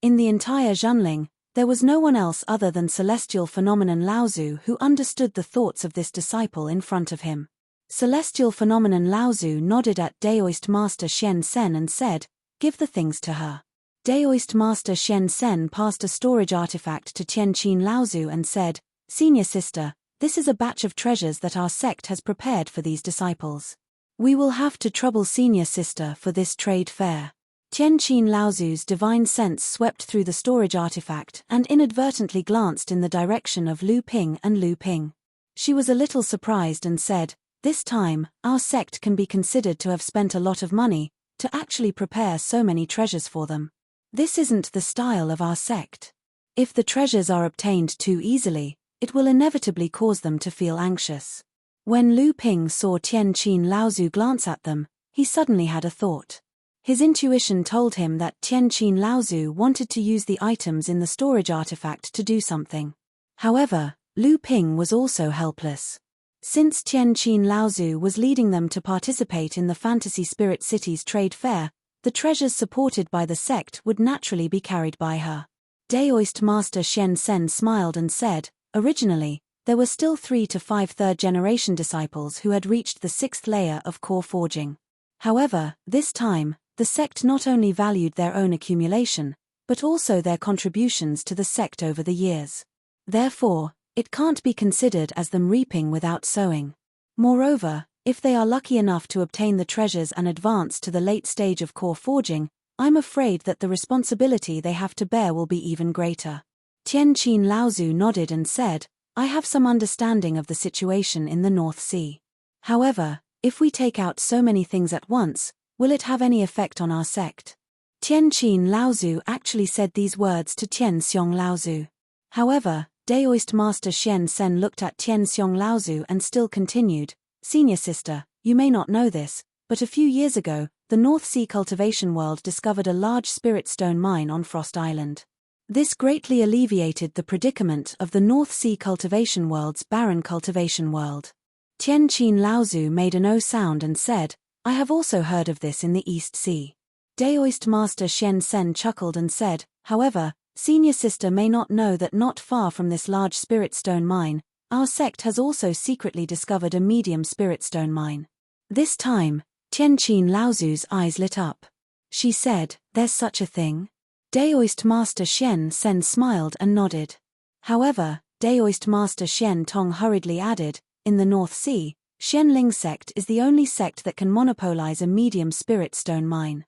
In the entire Zhanling, there was no one else other than Celestial Phenomenon Laozu who understood the thoughts of this disciple in front of him. Celestial Phenomenon Laozu nodded at Daoist Master Shen Sen and said, "Give the things to her." Daoist Master Shen Sen passed a storage artifact to Tianqin Laozu and said, "Senior sister, this is a batch of treasures that our sect has prepared for these disciples. We will have to trouble senior sister for this trade fair." Tianqin Laozu's divine sense swept through the storage artifact and inadvertently glanced in the direction of Lu Ping and Lu Ping. She was a little surprised and said, "This time, our sect can be considered to have spent a lot of money to actually prepare so many treasures for them. This isn't the style of our sect. If the treasures are obtained too easily, it will inevitably cause them to feel anxious." When Lu Ping saw Tianqin Laozu glance at them, he suddenly had a thought. His intuition told him that Tianqin Laozu wanted to use the items in the storage artifact to do something. However, Lu Ping was also helpless. Since Tianqin Laozu was leading them to participate in the Fantasy Spirit City's trade fair, the treasures supported by the sect would naturally be carried by her. Daoist Master Shen Sen smiled and said, "Originally, there were still 3 to 5 third-generation disciples who had reached the 6th layer of core forging. However, this time, the sect not only valued their own accumulation, but also their contributions to the sect over the years. Therefore, it can't be considered as them reaping without sowing. Moreover, if they are lucky enough to obtain the treasures and advance to the late stage of core forging, I'm afraid that the responsibility they have to bear will be even greater." Tianqin Laozu nodded and said, "I have some understanding of the situation in the North Sea. However, if we take out so many things at once, will it have any effect on our sect?" Tianqin Laozu actually said these words to Tian Xiong Laozu. However, Daoist Master Shen Sen looked at Tian Xiong Laozu and still continued, "Senior sister, you may not know this, but a few years ago, the North Sea Cultivation World discovered a large spirit stone mine on Frost Island. This greatly alleviated the predicament of the North Sea Cultivation World's barren cultivation world." Tianqin Laozu made an O sound and said, "I have also heard of this in the East Sea." Daoist Master Shen Sen chuckled and said, "However, senior sister may not know that not far from this large spirit stone mine, our sect has also secretly discovered a medium spirit stone mine." This time, Tianqin Laozu's eyes lit up. She said, "There's such a thing?" Daoist Master Shen Sen smiled and nodded. However, Daoist Master Shen Tong hurriedly added, "In the North Sea, Xianling sect is the only sect that can monopolize a medium spirit stone mine.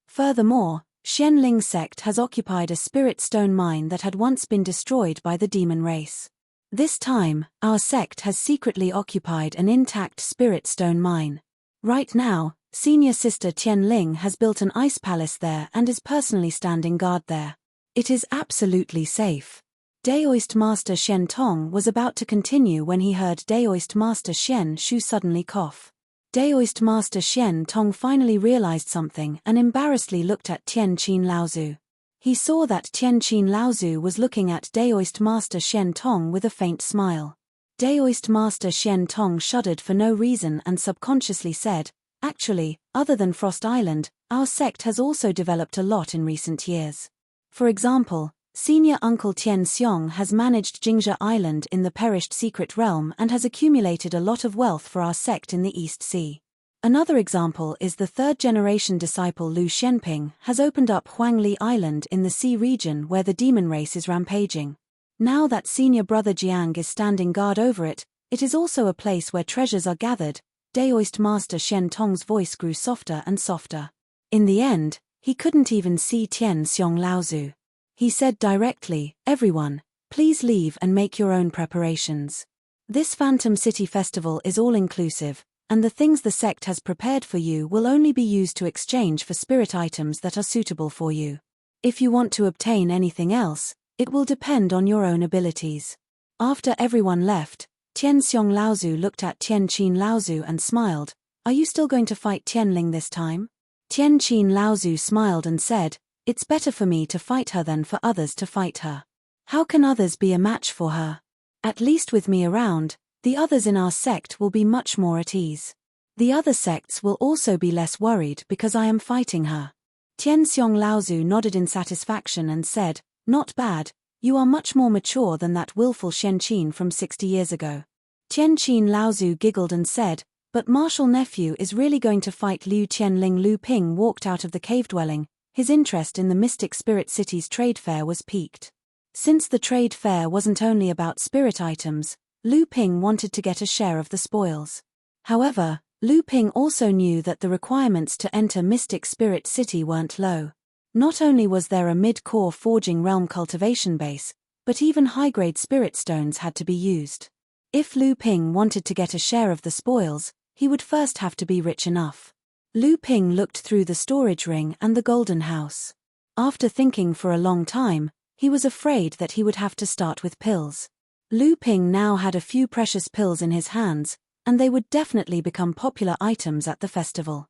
Furthermore, Xianling sect has occupied a spirit stone mine that had once been destroyed by the demon race. This time, our sect has secretly occupied an intact spirit stone mine. Right now, senior sister Tianling has built an ice palace there and is personally standing guard there. It is absolutely safe. Daoist Master Shen Tong was about to continue when he heard Daoist Master Shen Shu suddenly cough. Daoist Master Shen Tong finally realized something and embarrassedly looked at Tian Qin Laozu. He saw that Tian Qin Laozu was looking at Daoist Master Shen Tong with a faint smile. Daoist Master Shen Tong shuddered for no reason and subconsciously said, "Actually, other than Frost Island, our sect has also developed a lot in recent years. For example, Senior Uncle Tian Xiong has managed Jingzhe Island in the perished secret realm and has accumulated a lot of wealth for our sect in the East Sea. Another example is the third-generation disciple Lu Shenping has opened up Huangli Island in the sea region where the demon race is rampaging. Now that senior brother Jiang is standing guard over it, it is also a place where treasures are gathered." Daoist Master Shen Tong's voice grew softer and softer. In the end, he couldn't even see Tian Xiong Laozu. He said directly, "Everyone, please leave and make your own preparations. This Phantom City Festival is all-inclusive, and the things the sect has prepared for you will only be used to exchange for spirit items that are suitable for you. If you want to obtain anything else, it will depend on your own abilities." After everyone left, Tian Xiong Laozu looked at Tian Qin Laozu and smiled. "Are you still going to fight Tianling this time?" Tian Qin Laozu smiled and said, "It's better for me to fight her than for others to fight her. How can others be a match for her? At least with me around, the others in our sect will be much more at ease. The other sects will also be less worried because I am fighting her." Tian Xiong Laozu nodded in satisfaction and said, "Not bad, you are much more mature than that willful Shen Qin from 60 years ago." Tian Qin Laozu giggled and said, "But Marshal Nephew is really going to fight Liu Tianling." Lu Ping walked out of the cave dwelling. His interest in the Mystic Spirit City's trade fair was piqued. Since the trade fair wasn't only about spirit items, Lu Ping wanted to get a share of the spoils. However, Lu Ping also knew that the requirements to enter Mystic Spirit City weren't low. Not only was there a mid-core forging realm cultivation base, but even high-grade spirit stones had to be used. If Lu Ping wanted to get a share of the spoils, he would first have to be rich enough. Lu Ping looked through the storage ring and the golden house. After thinking for a long time, he was afraid that he would have to start with pills. Lu Ping now had a few precious pills in his hands, and they would definitely become popular items at the festival.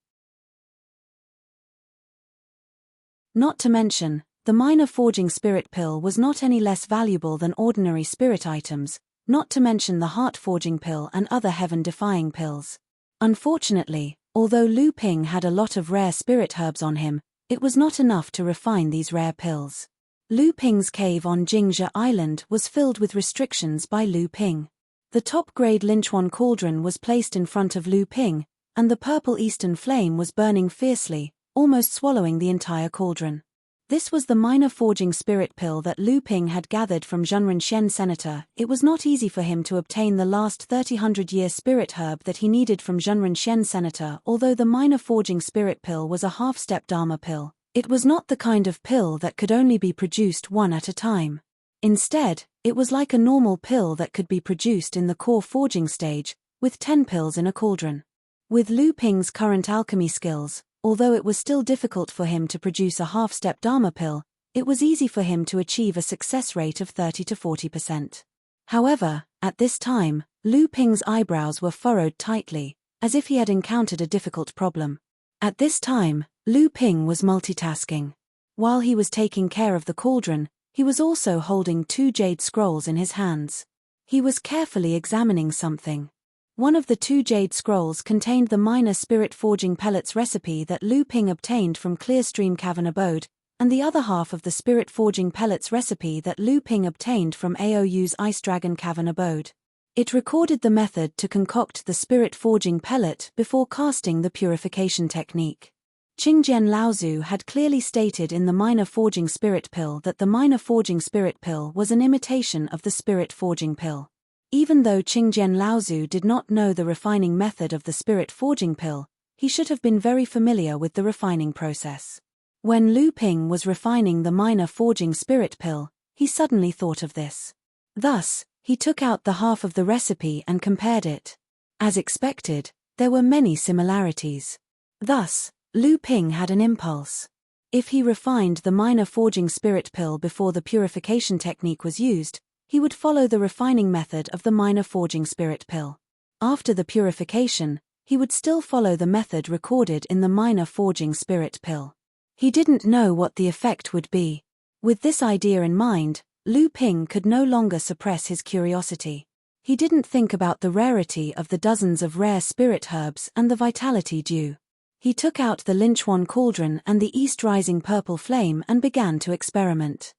Not to mention, the minor forging spirit pill was not any less valuable than ordinary spirit items, not to mention the heart forging pill and other heaven-defying pills. Unfortunately, although Lu Ping had a lot of rare spirit herbs on him, it was not enough to refine these rare pills. Lu Ping's cave on Jingzhe Island was filled with restrictions by Lu Ping. The top-grade Linchuan cauldron was placed in front of Lu Ping, and the purple eastern flame was burning fiercely, almost swallowing the entire cauldron. This was the minor forging spirit pill that Lu Ping had gathered from Zhenren Shen Senator. It was not easy for him to obtain the last 30-100-year spirit herb that he needed from Zhenren Shen Senator. Although the minor forging spirit pill was a half-step Dharma pill, it was not the kind of pill that could only be produced one at a time. Instead, it was like a normal pill that could be produced in the core forging stage, with 10 pills in a cauldron. With Lu Ping's current alchemy skills, although it was still difficult for him to produce a half-step Dharma pill, it was easy for him to achieve a success rate of 30 to 40%. However, at this time, Lu Ping's eyebrows were furrowed tightly, as if he had encountered a difficult problem. At this time, Lu Ping was multitasking. While he was taking care of the cauldron, he was also holding 2 jade scrolls in his hands. He was carefully examining something. One of the 2 jade scrolls contained the minor spirit forging pellets recipe that Lu Ping obtained from Clearstream Cavern Abode, and the other half of the spirit forging pellets recipe that Lu Ping obtained from Aou's Ice Dragon Cavern Abode. It recorded the method to concoct the spirit forging pellet before casting the purification technique. Qingjian Laozu had clearly stated in the minor forging spirit pill that the minor forging spirit pill was an imitation of the spirit forging pill. Even though Qingjian Laozu did not know the refining method of the spirit forging pill, he should have been very familiar with the refining process. When Lu Ping was refining the minor forging spirit pill, he suddenly thought of this. Thus, he took out the half of the recipe and compared it. As expected, there were many similarities. Thus, Lu Ping had an impulse. If he refined the minor forging spirit pill before the purification technique was used, he would follow the refining method of the minor forging spirit pill. After the purification, he would still follow the method recorded in the minor forging spirit pill. He didn't know what the effect would be. With this idea in mind, Lu Ping could no longer suppress his curiosity. He didn't think about the rarity of the dozens of rare spirit herbs and the vitality dew. He took out the Linchuan cauldron and the east-rising purple flame and began to experiment.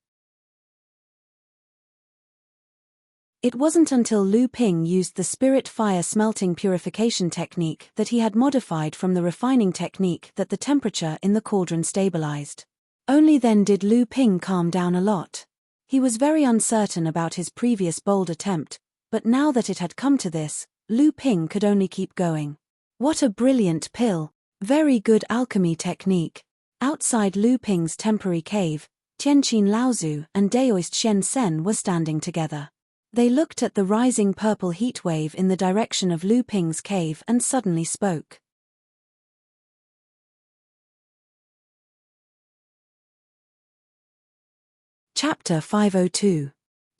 It wasn't until Lu Ping used the spirit fire smelting purification technique that he had modified from the refining technique that the temperature in the cauldron stabilized. Only then did Lu Ping calm down a lot. He was very uncertain about his previous bold attempt, but now that it had come to this, Lu Ping could only keep going. What a brilliant pill! Very good alchemy technique. Outside Lu Ping's temporary cave, Tianqin Laozu and Daoist Shen Sen were standing together. They looked at the rising purple heat wave in the direction of Lu Ping's cave and suddenly spoke. Chapter 502.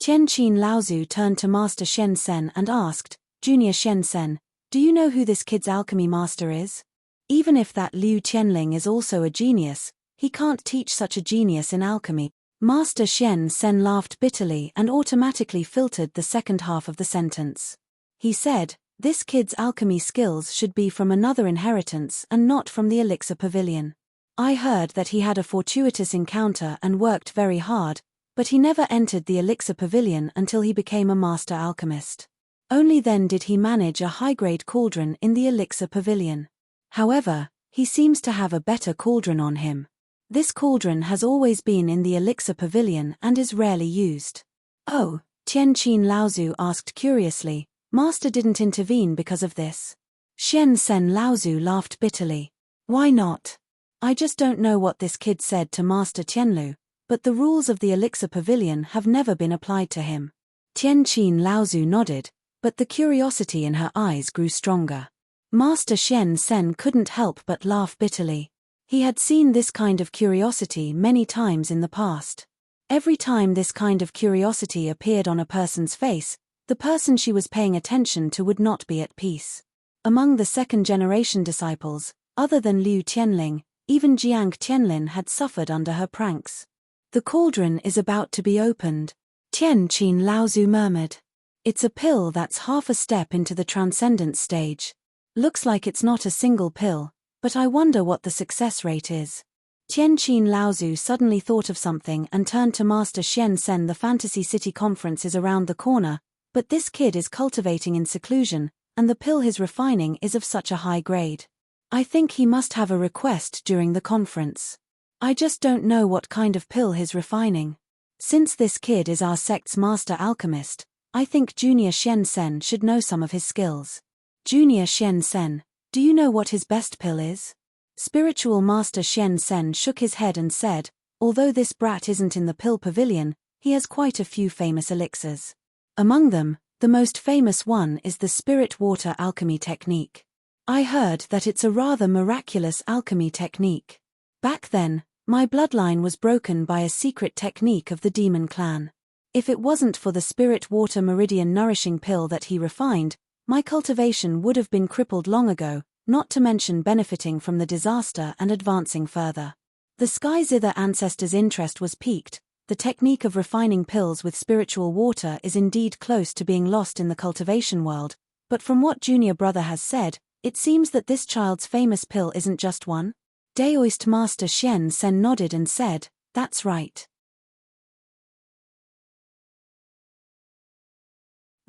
Tianqin Laozu turned to Master Shen Sen and asked, Junior Shen Sen, do you know who this kid's alchemy master is? Even if that Liu Qianling is also a genius, he can't teach such a genius in alchemy. Master Shen Sen laughed bitterly and automatically filtered the second half of the sentence. He said, this kid's alchemy skills should be from another inheritance and not from the Elixir Pavilion. I heard that he had a fortuitous encounter and worked very hard, but he never entered the Elixir Pavilion until he became a master alchemist. Only then did he manage a high-grade cauldron in the Elixir Pavilion. However, he seems to have a better cauldron on him. This cauldron has always been in the Elixir Pavilion and is rarely used. Oh, Tianqin Laozu asked curiously, Master didn't intervene because of this? Shen Sen Laozu laughed bitterly. Why not? I just don't know what this kid said to Master Tianlu, but the rules of the Elixir Pavilion have never been applied to him. Tianqin Laozu nodded, but the curiosity in her eyes grew stronger. Master Shen Sen couldn't help but laugh bitterly. He had seen this kind of curiosity many times in the past. Every time this kind of curiosity appeared on a person's face, the person she was paying attention to would not be at peace. Among the second-generation disciples, other than Liu Qianling, even Jiang Tianlin had suffered under her pranks. The cauldron is about to be opened, Tianqin Laozu murmured. It's a pill that's half a step into the transcendence stage. Looks like it's not a single pill, but I wonder what the success rate is. Tianqin Laozu suddenly thought of something and turned to Master Shen Sen. The Fantasy City Conference is around the corner, but this kid is cultivating in seclusion, and the pill he's refining is of such a high grade. I think he must have a request during the conference. I just don't know what kind of pill he's refining. Since this kid is our sect's master alchemist, I think Junior Shen Sen should know some of his skills. Junior Shen Sen, do you know what his best pill is? Spiritual Master Shen Sen shook his head and said, although this brat isn't in the pill pavilion, he has quite a few famous elixirs. Among them, the most famous one is the spirit water alchemy technique. I heard that it's a rather miraculous alchemy technique. Back then, my bloodline was broken by a secret technique of the demon clan. If it wasn't for the spirit water meridian nourishing pill that he refined, my cultivation would have been crippled long ago, not to mention benefiting from the disaster and advancing further. The Sky Zither ancestor's interest was piqued. The technique of refining pills with spiritual water is indeed close to being lost in the cultivation world, but from what Junior Brother has said, it seems that this child's famous pill isn't just one. Daoist Master Shen Sen nodded and said, that's right.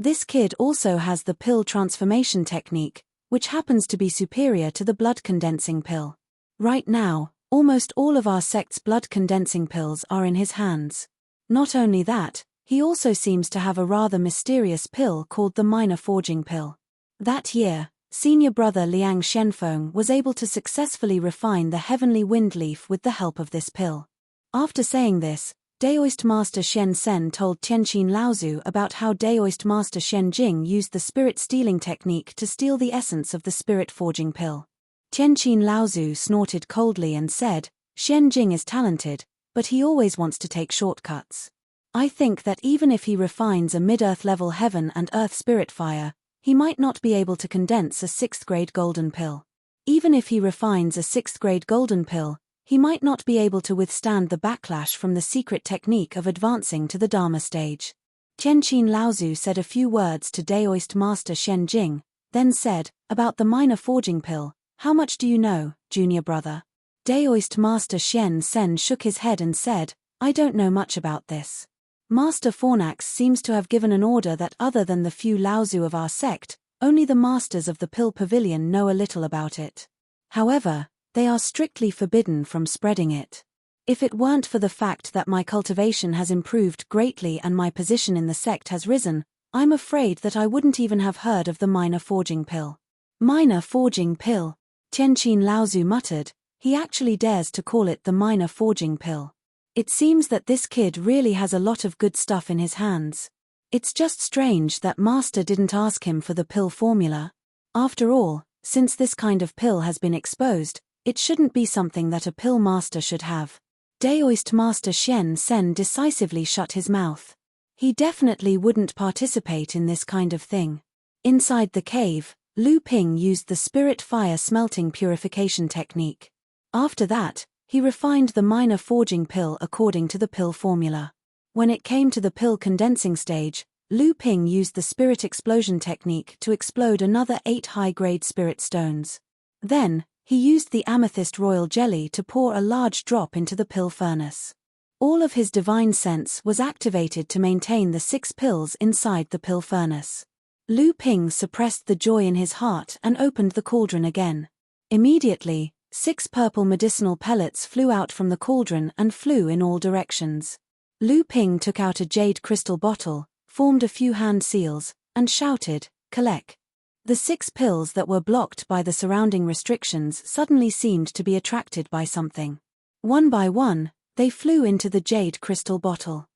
This kid also has the pill transformation technique, which happens to be superior to the blood condensing pill. Right now, almost all of our sect's blood condensing pills are in his hands. Not only that, He also seems to have a rather mysterious pill called the minor forging pill. That year, senior brother Liang Shenfeng was able to successfully refine the heavenly wind leaf with the help of this pill. After saying this, Daoist Master Shen Sen told Tianqin Laozu about how Daoist Master Shen Jing used the spirit stealing technique to steal the essence of the spirit forging pill. Tianqin Laozu snorted coldly and said, "Shen Jing is talented, but he always wants to take shortcuts. I think that even if he refines a mid-earth level heaven and earth spirit fire, he might not be able to condense a 6th grade golden pill. Even if he refines a 6th grade golden pill, he might not be able to withstand the backlash from the secret technique of advancing to the Dharma stage." Tianqin Laozu said a few words to Daoist Master Shen Jing, then said, "About the minor forging pill, how much do you know, junior brother?" Daoist Master Shen Sen shook his head and said, "I don't know much about this. Master Fornax seems to have given an order that other than the few Laozu of our sect, only the masters of the Pill Pavilion know a little about it. However, they are strictly forbidden from spreading it. If it weren't for the fact that my cultivation has improved greatly and my position in the sect has risen, I'm afraid that I wouldn't even have heard of the minor forging pill." "Minor forging pill," Tianqin Laozu muttered. He actually dares to call it the minor forging pill. It seems that this kid really has a lot of good stuff in his hands. It's just strange that Master didn't ask him for the pill formula. After all, since this kind of pill has been exposed, it shouldn't be something that a pill master should have. Daoist Master Shen Sen decisively shut his mouth. He definitely wouldn't participate in this kind of thing. Inside the cave, Lu Ping used the spirit fire smelting purification technique. After that, he refined the minor forging pill according to the pill formula. When it came to the pill condensing stage, Lu Ping used the spirit explosion technique to explode another 8 high-grade spirit stones. Then, he used the amethyst royal jelly to pour a large drop into the pill furnace. All of his divine sense was activated to maintain the 6 pills inside the pill furnace. Lu Ping suppressed the joy in his heart and opened the cauldron again. Immediately, 6 purple medicinal pellets flew out from the cauldron and flew in all directions. Lu Ping took out a jade crystal bottle, formed a few hand seals, and shouted, "Collect." The 6 pills that were blocked by the surrounding restrictions suddenly seemed to be attracted by something. One by one, they flew into the jade crystal bottle.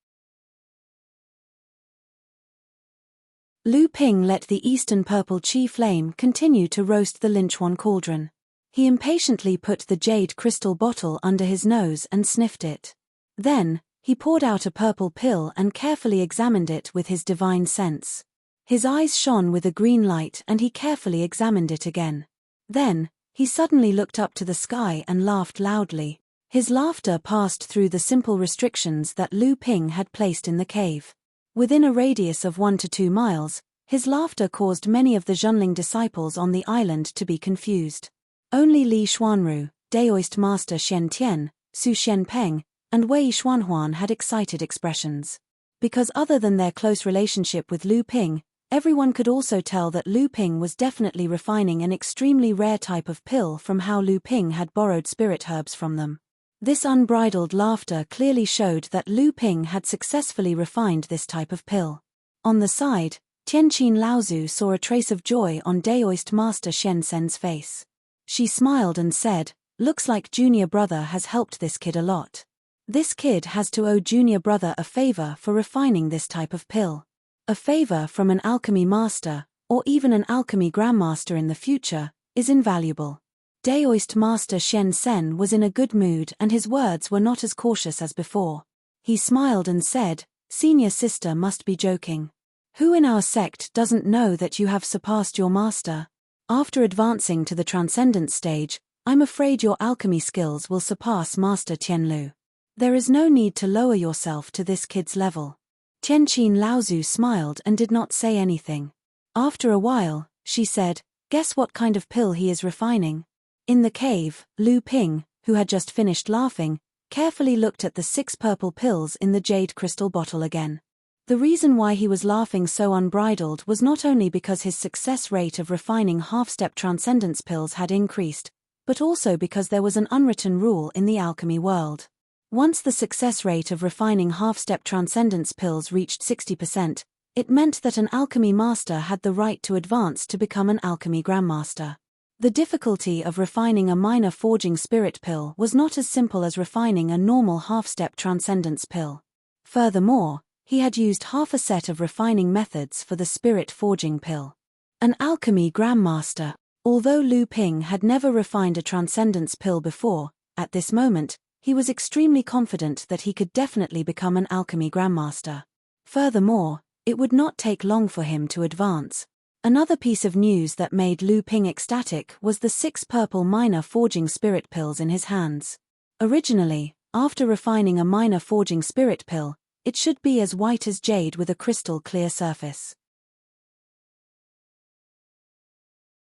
Lu Ping let the eastern purple chi flame continue to roast the Linchuan cauldron. He impatiently put the jade crystal bottle under his nose and sniffed it. Then, he poured out a purple pill and carefully examined it with his divine sense. His eyes shone with a green light and he carefully examined it again. Then, he suddenly looked up to the sky and laughed loudly. His laughter passed through the simple restrictions that Lu Ping had placed in the cave. Within a radius of 1 to 2 miles, his laughter caused many of the Zhenling disciples on the island to be confused. Only Li Xuanru, Daoist Master Shen Tian, Su Shenpeng, and Wei Xuanhuan had excited expressions. Because other than their close relationship with Lu Ping, everyone could also tell that Lu Ping was definitely refining an extremely rare type of pill from how Lu Ping had borrowed spirit herbs from them. This unbridled laughter clearly showed that Lu Ping had successfully refined this type of pill. On the side, Tianqin Laozu saw a trace of joy on Daoist Master Shen Sen's face. She smiled and said, "Looks like junior brother has helped this kid a lot. This kid has to owe junior brother a favor for refining this type of pill. A favor from an alchemy master, or even an alchemy grandmaster in the future, is invaluable." Daoist Master Shen Sen was in a good mood and his words were not as cautious as before. He smiled and said, "Senior sister must be joking. Who in our sect doesn't know that you have surpassed your master? After advancing to the transcendent stage, I'm afraid your alchemy skills will surpass Master Tianlu. There is no need to lower yourself to this kid's level." Tianqin Laozu smiled and did not say anything. After a while, she said, "Guess what kind of pill he is refining?" In the cave, Lu Ping, who had just finished laughing, carefully looked at the 6 purple pills in the jade crystal bottle again. The reason why he was laughing so unbridled was not only because his success rate of refining half-step transcendence pills had increased, but also because there was an unwritten rule in the alchemy world. Once the success rate of refining half-step transcendence pills reached 60%, it meant that an alchemy master had the right to advance to become an alchemy grandmaster. The difficulty of refining a minor forging spirit pill was not as simple as refining a normal half-step transcendence pill. Furthermore, he had used half a set of refining methods for the spirit forging pill. An alchemy grandmaster. Although Lu Ping had never refined a transcendence pill before, at this moment, he was extremely confident that he could definitely become an alchemy grandmaster. Furthermore, it would not take long for him to advance. Another piece of news that made Lu Ping ecstatic was the 6 purple minor forging spirit pills in his hands. Originally, after refining a minor forging spirit pill, it should be as white as jade with a crystal clear surface.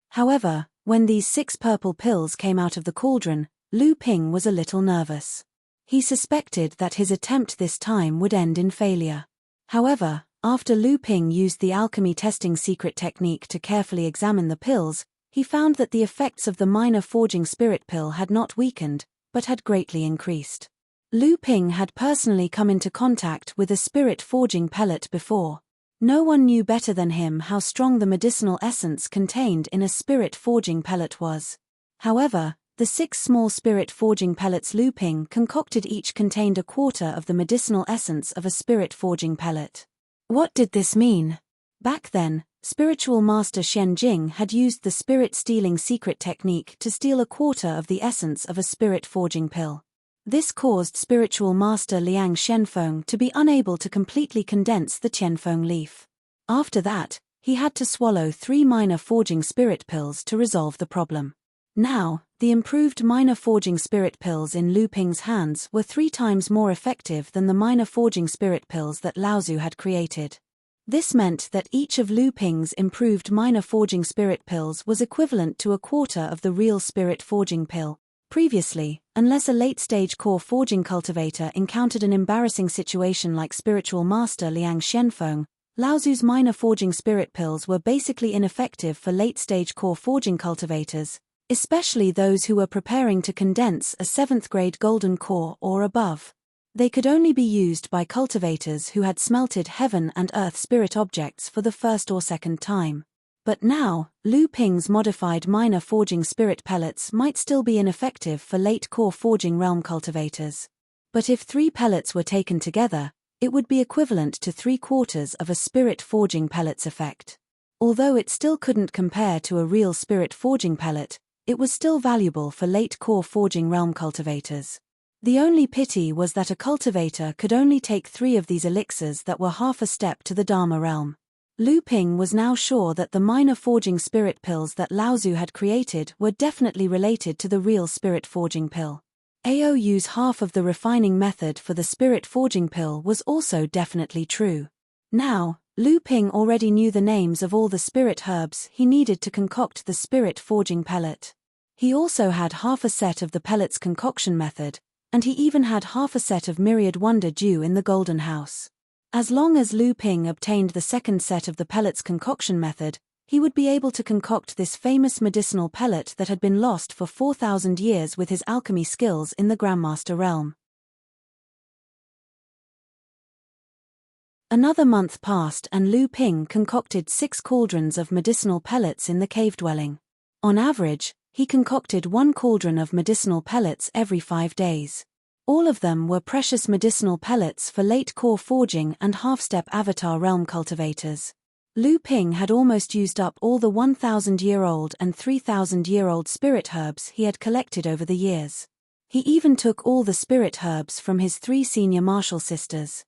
However, when these 6 purple pills came out of the cauldron, Lu Ping was a little nervous. He suspected that his attempt this time would end in failure. However, after Lu Ping used the alchemy testing secret technique to carefully examine the pills, he found that the effects of the minor forging spirit pill had not weakened, but had greatly increased. Lu Ping had personally come into contact with a spirit forging pellet before. No one knew better than him how strong the medicinal essence contained in a spirit forging pellet was. However, the 6 small spirit forging pellets Lu Ping concocted each contained a quarter of the medicinal essence of a spirit forging pellet. What did this mean? Back then, spiritual master Xian Jing had used the spirit stealing secret technique to steal a quarter of the essence of a spirit forging pill. This caused spiritual master Liang Shenfeng to be unable to completely condense the Qianfeng leaf. After that, he had to swallow 3 minor forging spirit pills to resolve the problem. Now, the improved minor forging spirit pills in Lu Ping's hands were 3 times more effective than the minor forging spirit pills that Laozu had created. This meant that each of Lu Ping's improved minor forging spirit pills was equivalent to a quarter of the real spirit forging pill. Previously, unless a late-stage core forging cultivator encountered an embarrassing situation like spiritual master Liang Shenfeng, Laozu's minor forging spirit pills were basically ineffective for late-stage core forging cultivators, especially those who were preparing to condense a 7th-grade golden core or above. They could only be used by cultivators who had smelted heaven and earth spirit objects for the first or second time. But now, Lu Ping's modified minor forging spirit pellets might still be ineffective for late core forging realm cultivators. But if 3 pellets were taken together, it would be equivalent to 3/4 of a spirit forging pellet's effect. Although it still couldn't compare to a real spirit forging pellet, it was still valuable for late core forging realm cultivators. The only pity was that a cultivator could only take 3 of these elixirs that were half a step to the Dharma realm. Lu Ping was now sure that the minor forging spirit pills that Laozu had created were definitely related to the real spirit forging pill. Aou's half of the refining method for the spirit forging pill was also definitely true. Now, Lu Ping already knew the names of all the spirit herbs he needed to concoct the spirit forging pellet. He also had half a set of the pellet's concoction method, and he even had half a set of myriad wonder dew in the golden house. As long as Lu Ping obtained the second set of the pellet's concoction method, he would be able to concoct this famous medicinal pellet that had been lost for 4,000 years with his alchemy skills in the Grandmaster realm. Another month passed and Lu Ping concocted 6 cauldrons of medicinal pellets in the cave dwelling. On average, he concocted 1 cauldron of medicinal pellets every 5 days. All of them were precious medicinal pellets for late core forging and half-step avatar realm cultivators. Lu Ping had almost used up all the 1,000-year-old and 3,000-year-old spirit herbs he had collected over the years. He even took all the spirit herbs from his 3 senior martial sisters.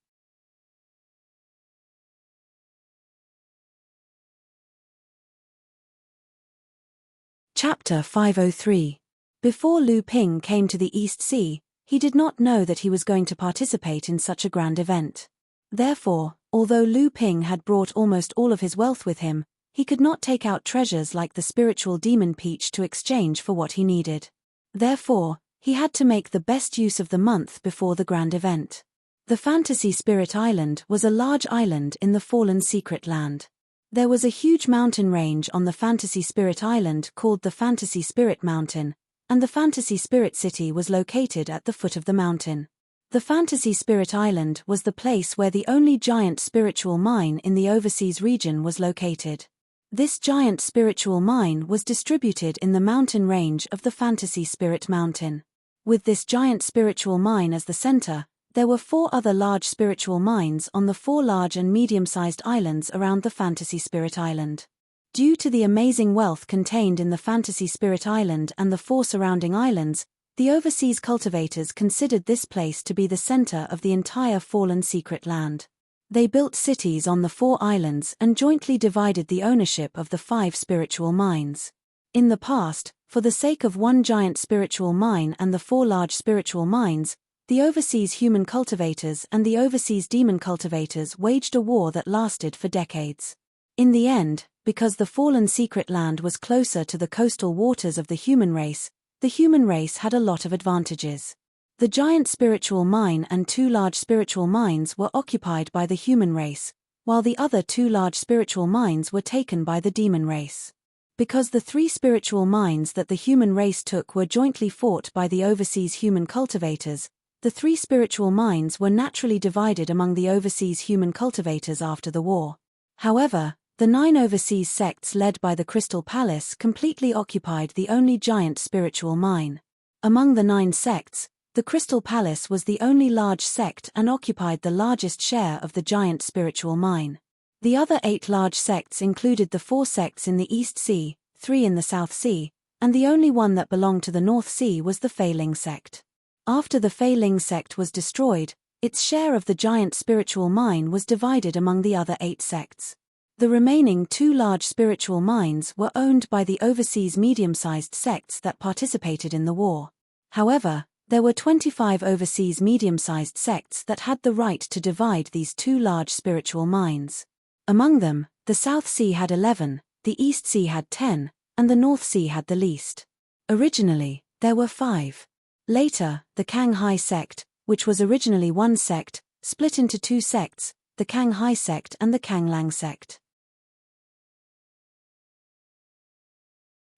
Chapter 503. Before Lu Ping came to the East Sea, he did not know that he was going to participate in such a grand event. Therefore, although Lu Ping had brought almost all of his wealth with him, he could not take out treasures like the spiritual demon peach to exchange for what he needed. Therefore, he had to make the best use of the month before the grand event. The Fantasy Spirit Island was a large island in the Fallen Secret Land. There was a huge mountain range on the Fantasy Spirit Island called the Fantasy Spirit Mountain, and the Fantasy Spirit City was located at the foot of the mountain. The Fantasy Spirit Island was the place where the only giant spiritual mine in the overseas region was located. This giant spiritual mine was distributed in the mountain range of the Fantasy Spirit Mountain. With this giant spiritual mine as the center, there were 4 other large spiritual mines on the 4 large and medium-sized islands around the Fantasy Spirit Island. Due to the amazing wealth contained in the Fantasy Spirit Island and the 4 surrounding islands, the overseas cultivators considered this place to be the center of the entire fallen secret land. They built cities on the 4 islands and jointly divided the ownership of the 5 spiritual mines. In the past, for the sake of 1 giant spiritual mine and the 4 large spiritual mines, the overseas human cultivators and the overseas demon cultivators waged a war that lasted for decades. In the end, because the fallen secret land was closer to the coastal waters of the human race, the human race had a lot of advantages. The giant spiritual mine and 2 large spiritual mines were occupied by the human race, while the other 2 large spiritual mines were taken by the demon race. Because the 3 spiritual mines that the human race took were jointly fought by the overseas human cultivators, the 3 spiritual mines were naturally divided among the overseas human cultivators after the war. However, the 9 overseas sects led by the Crystal Palace completely occupied the only giant spiritual mine. Among the 9 sects, the Crystal Palace was the only large sect and occupied the largest share of the giant spiritual mine. The other 8 large sects included the 4 sects in the East Sea, 3 in the South Sea, and the only one that belonged to the North Sea was the Fei Ling sect. After the Fei Ling sect was destroyed, its share of the giant spiritual mine was divided among the other 8 sects. The remaining 2 large spiritual mines were owned by the overseas medium-sized sects that participated in the war. However, there were 25 overseas medium-sized sects that had the right to divide these 2 large spiritual mines. Among them, the South Sea had 11, the East Sea had 10, and the North Sea had the least. Originally, there were 5. Later, the Kanghai sect, which was originally 1 sect, split into 2 sects, the Kanghai sect and the Kanglang sect.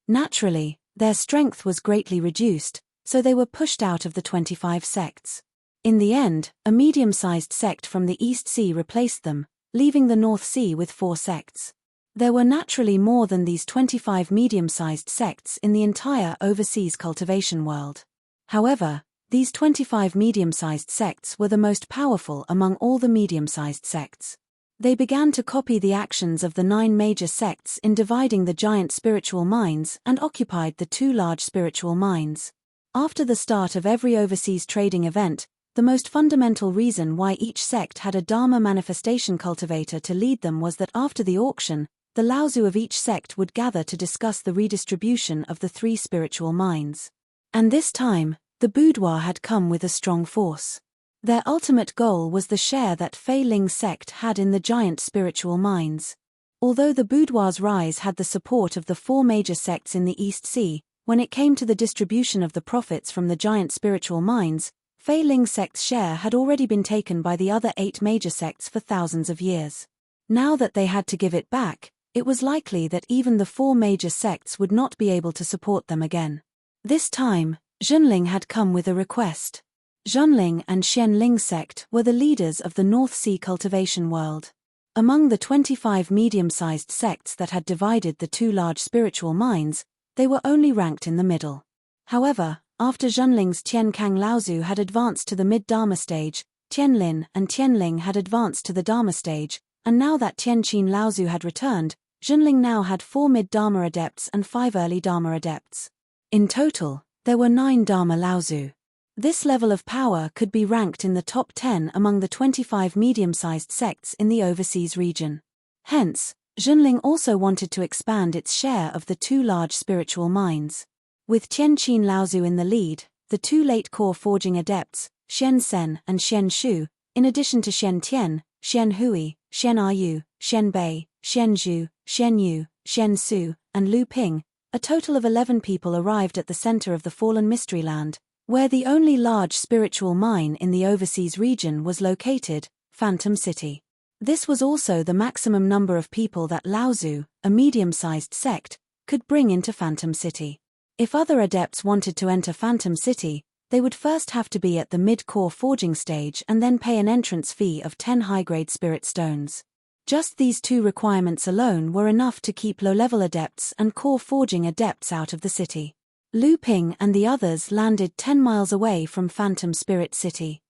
Naturally, their strength was greatly reduced, so they were pushed out of the 25 sects. In the end, a medium-sized sect from the East Sea replaced them, leaving the North Sea with 4 sects. There were naturally more than these 25 medium-sized sects in the entire overseas cultivation world. However, these 25 medium-sized sects were the most powerful among all the medium-sized sects. They began to copy the actions of the 9 major sects in dividing the giant spiritual mines and occupied the 2 large spiritual mines. After the start of every overseas trading event, the most fundamental reason why each sect had a Dharma manifestation cultivator to lead them was that after the auction, the Laozu of each sect would gather to discuss the redistribution of the 3 spiritual mines. And this time, the boudoir had come with a strong force. Their ultimate goal was the share that Fei Ling sect had in the giant spiritual mines. Although the boudoir's rise had the support of the 4 major sects in the East Sea, when it came to the distribution of the profits from the giant spiritual mines, Fei Ling sect's share had already been taken by the other 8 major sects for thousands of years. Now that they had to give it back, it was likely that even the 4 major sects would not be able to support them again. This time, Zhenling had come with a request. Zhenling and Xianling sect were the leaders of the North Sea cultivation world. Among the 25 medium-sized sects that had divided the 2 large spiritual mines, they were only ranked in the middle. However, after Zhenling's Tian Kang Laozu had advanced to the mid-Dharma stage, Tianlin and Tianling had advanced to the Dharma stage, and now that Tian Qin Laozu had returned, Zhenling now had 4 mid-Dharma adepts and 5 early Dharma adepts. In total, there were 9 Dharma Laozu. This level of power could be ranked in the top 10 among the 25 medium-sized sects in the overseas region. Hence, Zhenling also wanted to expand its share of the 2 large spiritual mines. With Tian Qin Laozu in the lead, the 2 late core forging adepts, Xian Sen and Xian Shu, in addition to Xian Tian, Xian Hui, Xian Ayu, Xian Bei, Xian Zhu, Xian Yu, Xian Su, and Lu Ping, a total of 11 people arrived at the center of the fallen mystery land, where the only large spiritual mine in the overseas region was located, Phantom City. This was also the maximum number of people that Laozu, a medium-sized sect, could bring into Phantom City. If other adepts wanted to enter Phantom City, They would first have to be at the mid-core forging stage and then pay an entrance fee of 10 high-grade spirit stones. Just these two requirements alone were enough to keep low-level adepts and core forging adepts out of the city. Lu Ping and the others landed 10 miles away from Phantom Spirit City.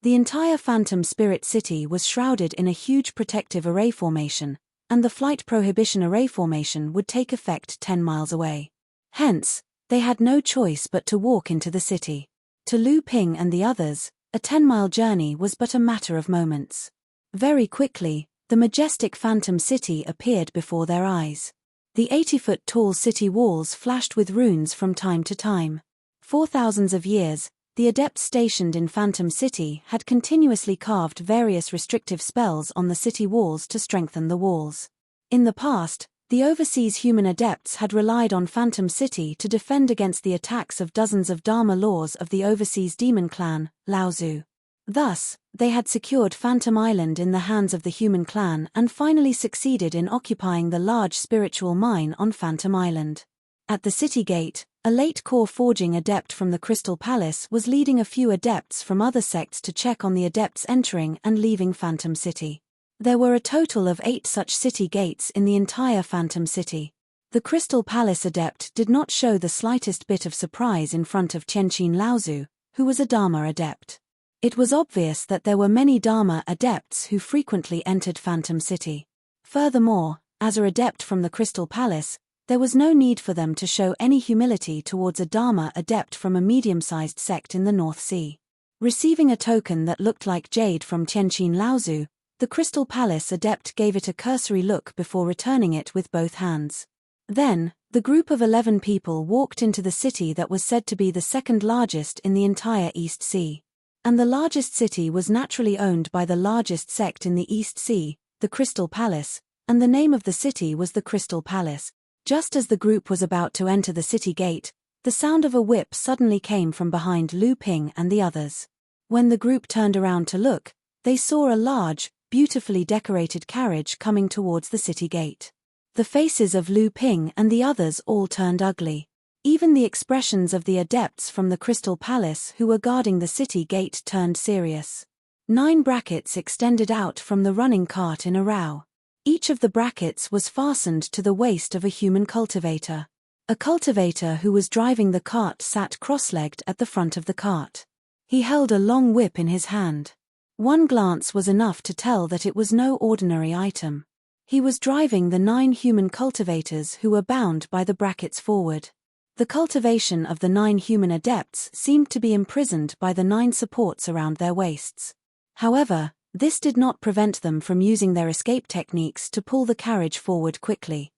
The entire Phantom Spirit City was shrouded in a huge protective array formation, and the flight prohibition array formation would take effect 10 miles away. Hence, they had no choice but to walk into the city. To Lu Ping and the others, a 10-mile journey was but a matter of moments. Very quickly, the majestic Phantom City appeared before their eyes. The 80-foot-tall city walls flashed with runes from time to time. For thousands of years, the adepts stationed in Phantom City had continuously carved various restrictive spells on the city walls to strengthen the walls. In the past, the overseas human adepts had relied on Phantom City to defend against the attacks of dozens of Dharma laws of the overseas demon clan, Laozu. Thus, they had secured Phantom Island in the hands of the human clan and finally succeeded in occupying the large spiritual mine on Phantom Island. At the city gate, a late core forging adept from the Crystal Palace was leading a few adepts from other sects to check on the adepts entering and leaving Phantom City. There were a total of 8 such city gates in the entire Phantom City. The Crystal Palace adept did not show the slightest bit of surprise in front of Qianqin Laozu, who was a Dharma adept. It was obvious that there were many Dharma adepts who frequently entered Phantom City. Furthermore, as an adept from the Crystal Palace, there was no need for them to show any humility towards a Dharma adept from a medium-sized sect in the North Sea. Receiving a token that looked like jade from Qianqin Laozu, the Crystal Palace adept gave it a cursory look before returning it with both hands. Then, the group of 11 people walked into the city that was said to be the second largest in the entire East Sea. And the largest city was naturally owned by the largest sect in the East Sea, the Crystal Palace, and the name of the city was the Crystal Palace. Just as the group was about to enter the city gate, the sound of a whip suddenly came from behind Lu Ping and the others. When the group turned around to look, they saw a large, beautifully decorated carriage coming towards the city gate. The faces of Lu Ping and the others all turned ugly. Even the expressions of the adepts from the Crystal Palace who were guarding the city gate turned serious. 9 brackets extended out from the running cart in a row. Each of the brackets was fastened to the waist of a human cultivator. A cultivator who was driving the cart sat cross-legged at the front of the cart. He held a long whip in his hand. One glance was enough to tell that it was no ordinary item. He was driving the 9 human cultivators who were bound by the brackets forward. The cultivation of the 9 human adepts seemed to be imprisoned by the 9 supports around their waists. However, this did not prevent them from using their escape techniques to pull the carriage forward quickly.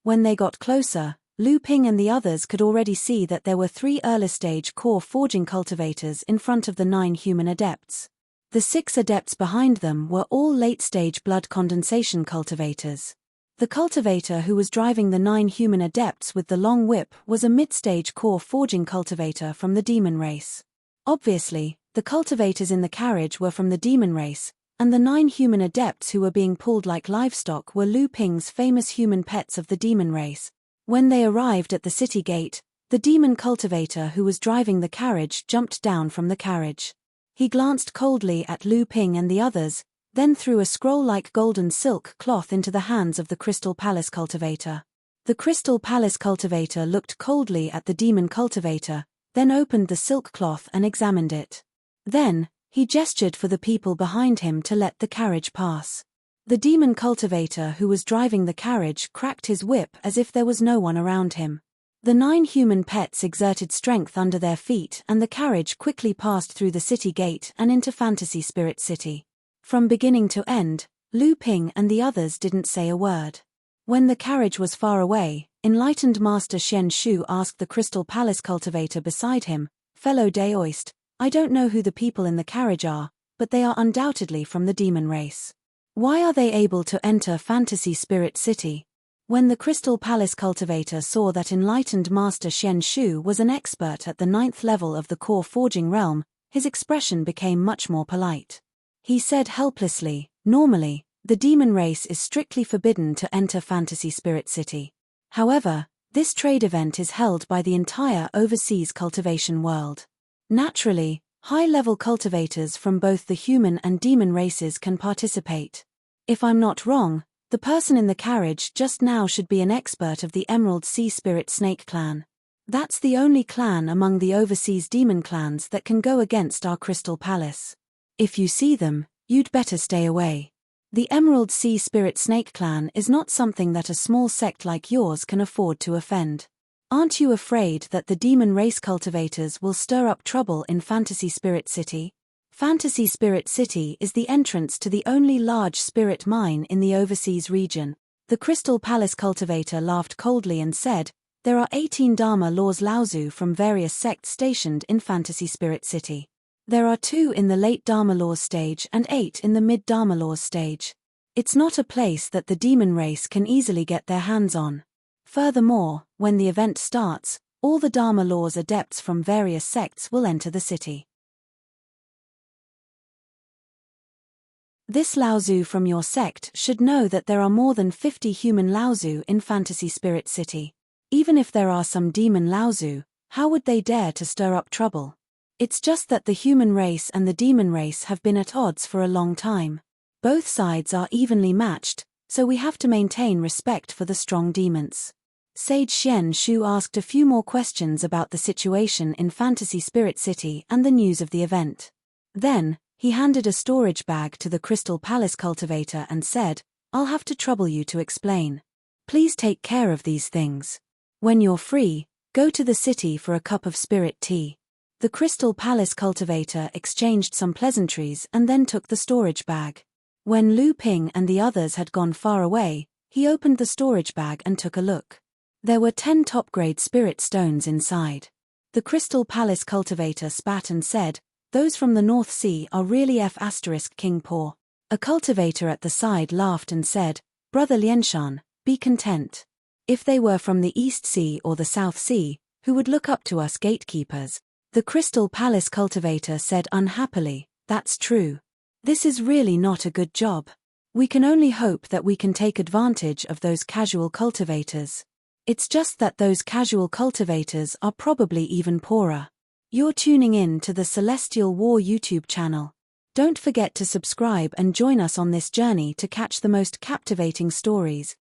When they got closer, Lu Ping and the others could already see that there were 3 early-stage core forging cultivators in front of the 9 human adepts. The 6 adepts behind them were all late-stage blood condensation cultivators. The cultivator who was driving the 9 human adepts with the long whip was a mid-stage core forging cultivator from the demon race. Obviously, the cultivators in the carriage were from the demon race, and the 9 human adepts who were being pulled like livestock were Lu Ping's famous human pets of the demon race. When they arrived at the city gate, the demon cultivator who was driving the carriage jumped down from the carriage. He glanced coldly at Lu Ping and the others, then threw a scroll-like golden silk cloth into the hands of the Crystal Palace cultivator. The Crystal Palace cultivator looked coldly at the demon cultivator, then opened the silk cloth and examined it. Then, he gestured for the people behind him to let the carriage pass. The demon cultivator who was driving the carriage cracked his whip as if there was no one around him. The 9 human pets exerted strength under their feet and the carriage quickly passed through the city gate and into Fantasy Spirit City. From beginning to end, Lu Ping and the others didn't say a word. When the carriage was far away, enlightened Master Shen Shu asked the Crystal Palace cultivator beside him, "Fellow Daoist, I don't know who the people in the carriage are, but they are undoubtedly from the demon race. Why are they able to enter Fantasy Spirit City?" When the Crystal Palace cultivator saw that enlightened Master Shen Shu was an expert at the 9th level of the core forging realm, his expression became much more polite. He said helplessly, "Normally, The demon race is strictly forbidden to enter Fantasy Spirit City. However, this trade event is held by the entire overseas cultivation world. Naturally, high-level cultivators from both the human and demon races can participate. If I'm not wrong, the person in the carriage just now should be an expert of the Emerald Sea Spirit Snake clan. That's the only clan among the overseas demon clans that can go against our Crystal Palace. If you see them, you'd better stay away. The Emerald Sea Spirit Snake clan is not something that a small sect like yours can afford to offend. Aren't you afraid that the demon race cultivators will stir up trouble in Fantasy Spirit City? Fantasy Spirit City is the entrance to the only large spirit mine in the overseas region. The Crystal Palace cultivator laughed coldly and said, "There are 18 Dharma laws Laozu from various sects stationed in Fantasy Spirit City. There are 2 in the late Dharma laws stage and 8 in the mid Dharma laws stage. It's not a place that the demon race can easily get their hands on. Furthermore, when the event starts, all the Dharma laws adepts from various sects will enter the city. This Laozu from your sect should know that there are more than 50 human Laozu in Fantasy Spirit City. Even if there are some demon Laozu, how would they dare to stir up trouble? It's just that the human race and the demon race have been at odds for a long time. Both sides are evenly matched, so we have to maintain respect for the strong demons." Sage Xian Shu asked a few more questions about the situation in Fantasy Spirit City and the news of the event. Then, he handed a storage bag to the Crystal Palace cultivator and said, "I'll have to trouble you to explain. Please take care of these things. When you're free, go to the city for a cup of spirit tea." The Crystal Palace cultivator exchanged some pleasantries and then took the storage bag. When Lu Ping and the others had gone far away, he opened the storage bag and took a look. There were 10 top-grade spirit stones inside. The Crystal Palace cultivator spat and said, "Those from the North Sea are really King poor." A cultivator at the side laughed and said, "Brother Lianshan, be content. If they were from the East Sea or the South Sea, who would look up to us gatekeepers?" The Crystal Palace cultivator said unhappily, "That's true. This is really not a good job. We can only hope that we can take advantage of those casual cultivators. It's just that those casual cultivators are probably even poorer." You're tuning in to the Celestial War YouTube channel. Don't forget to subscribe and join us on this journey to catch the most captivating stories.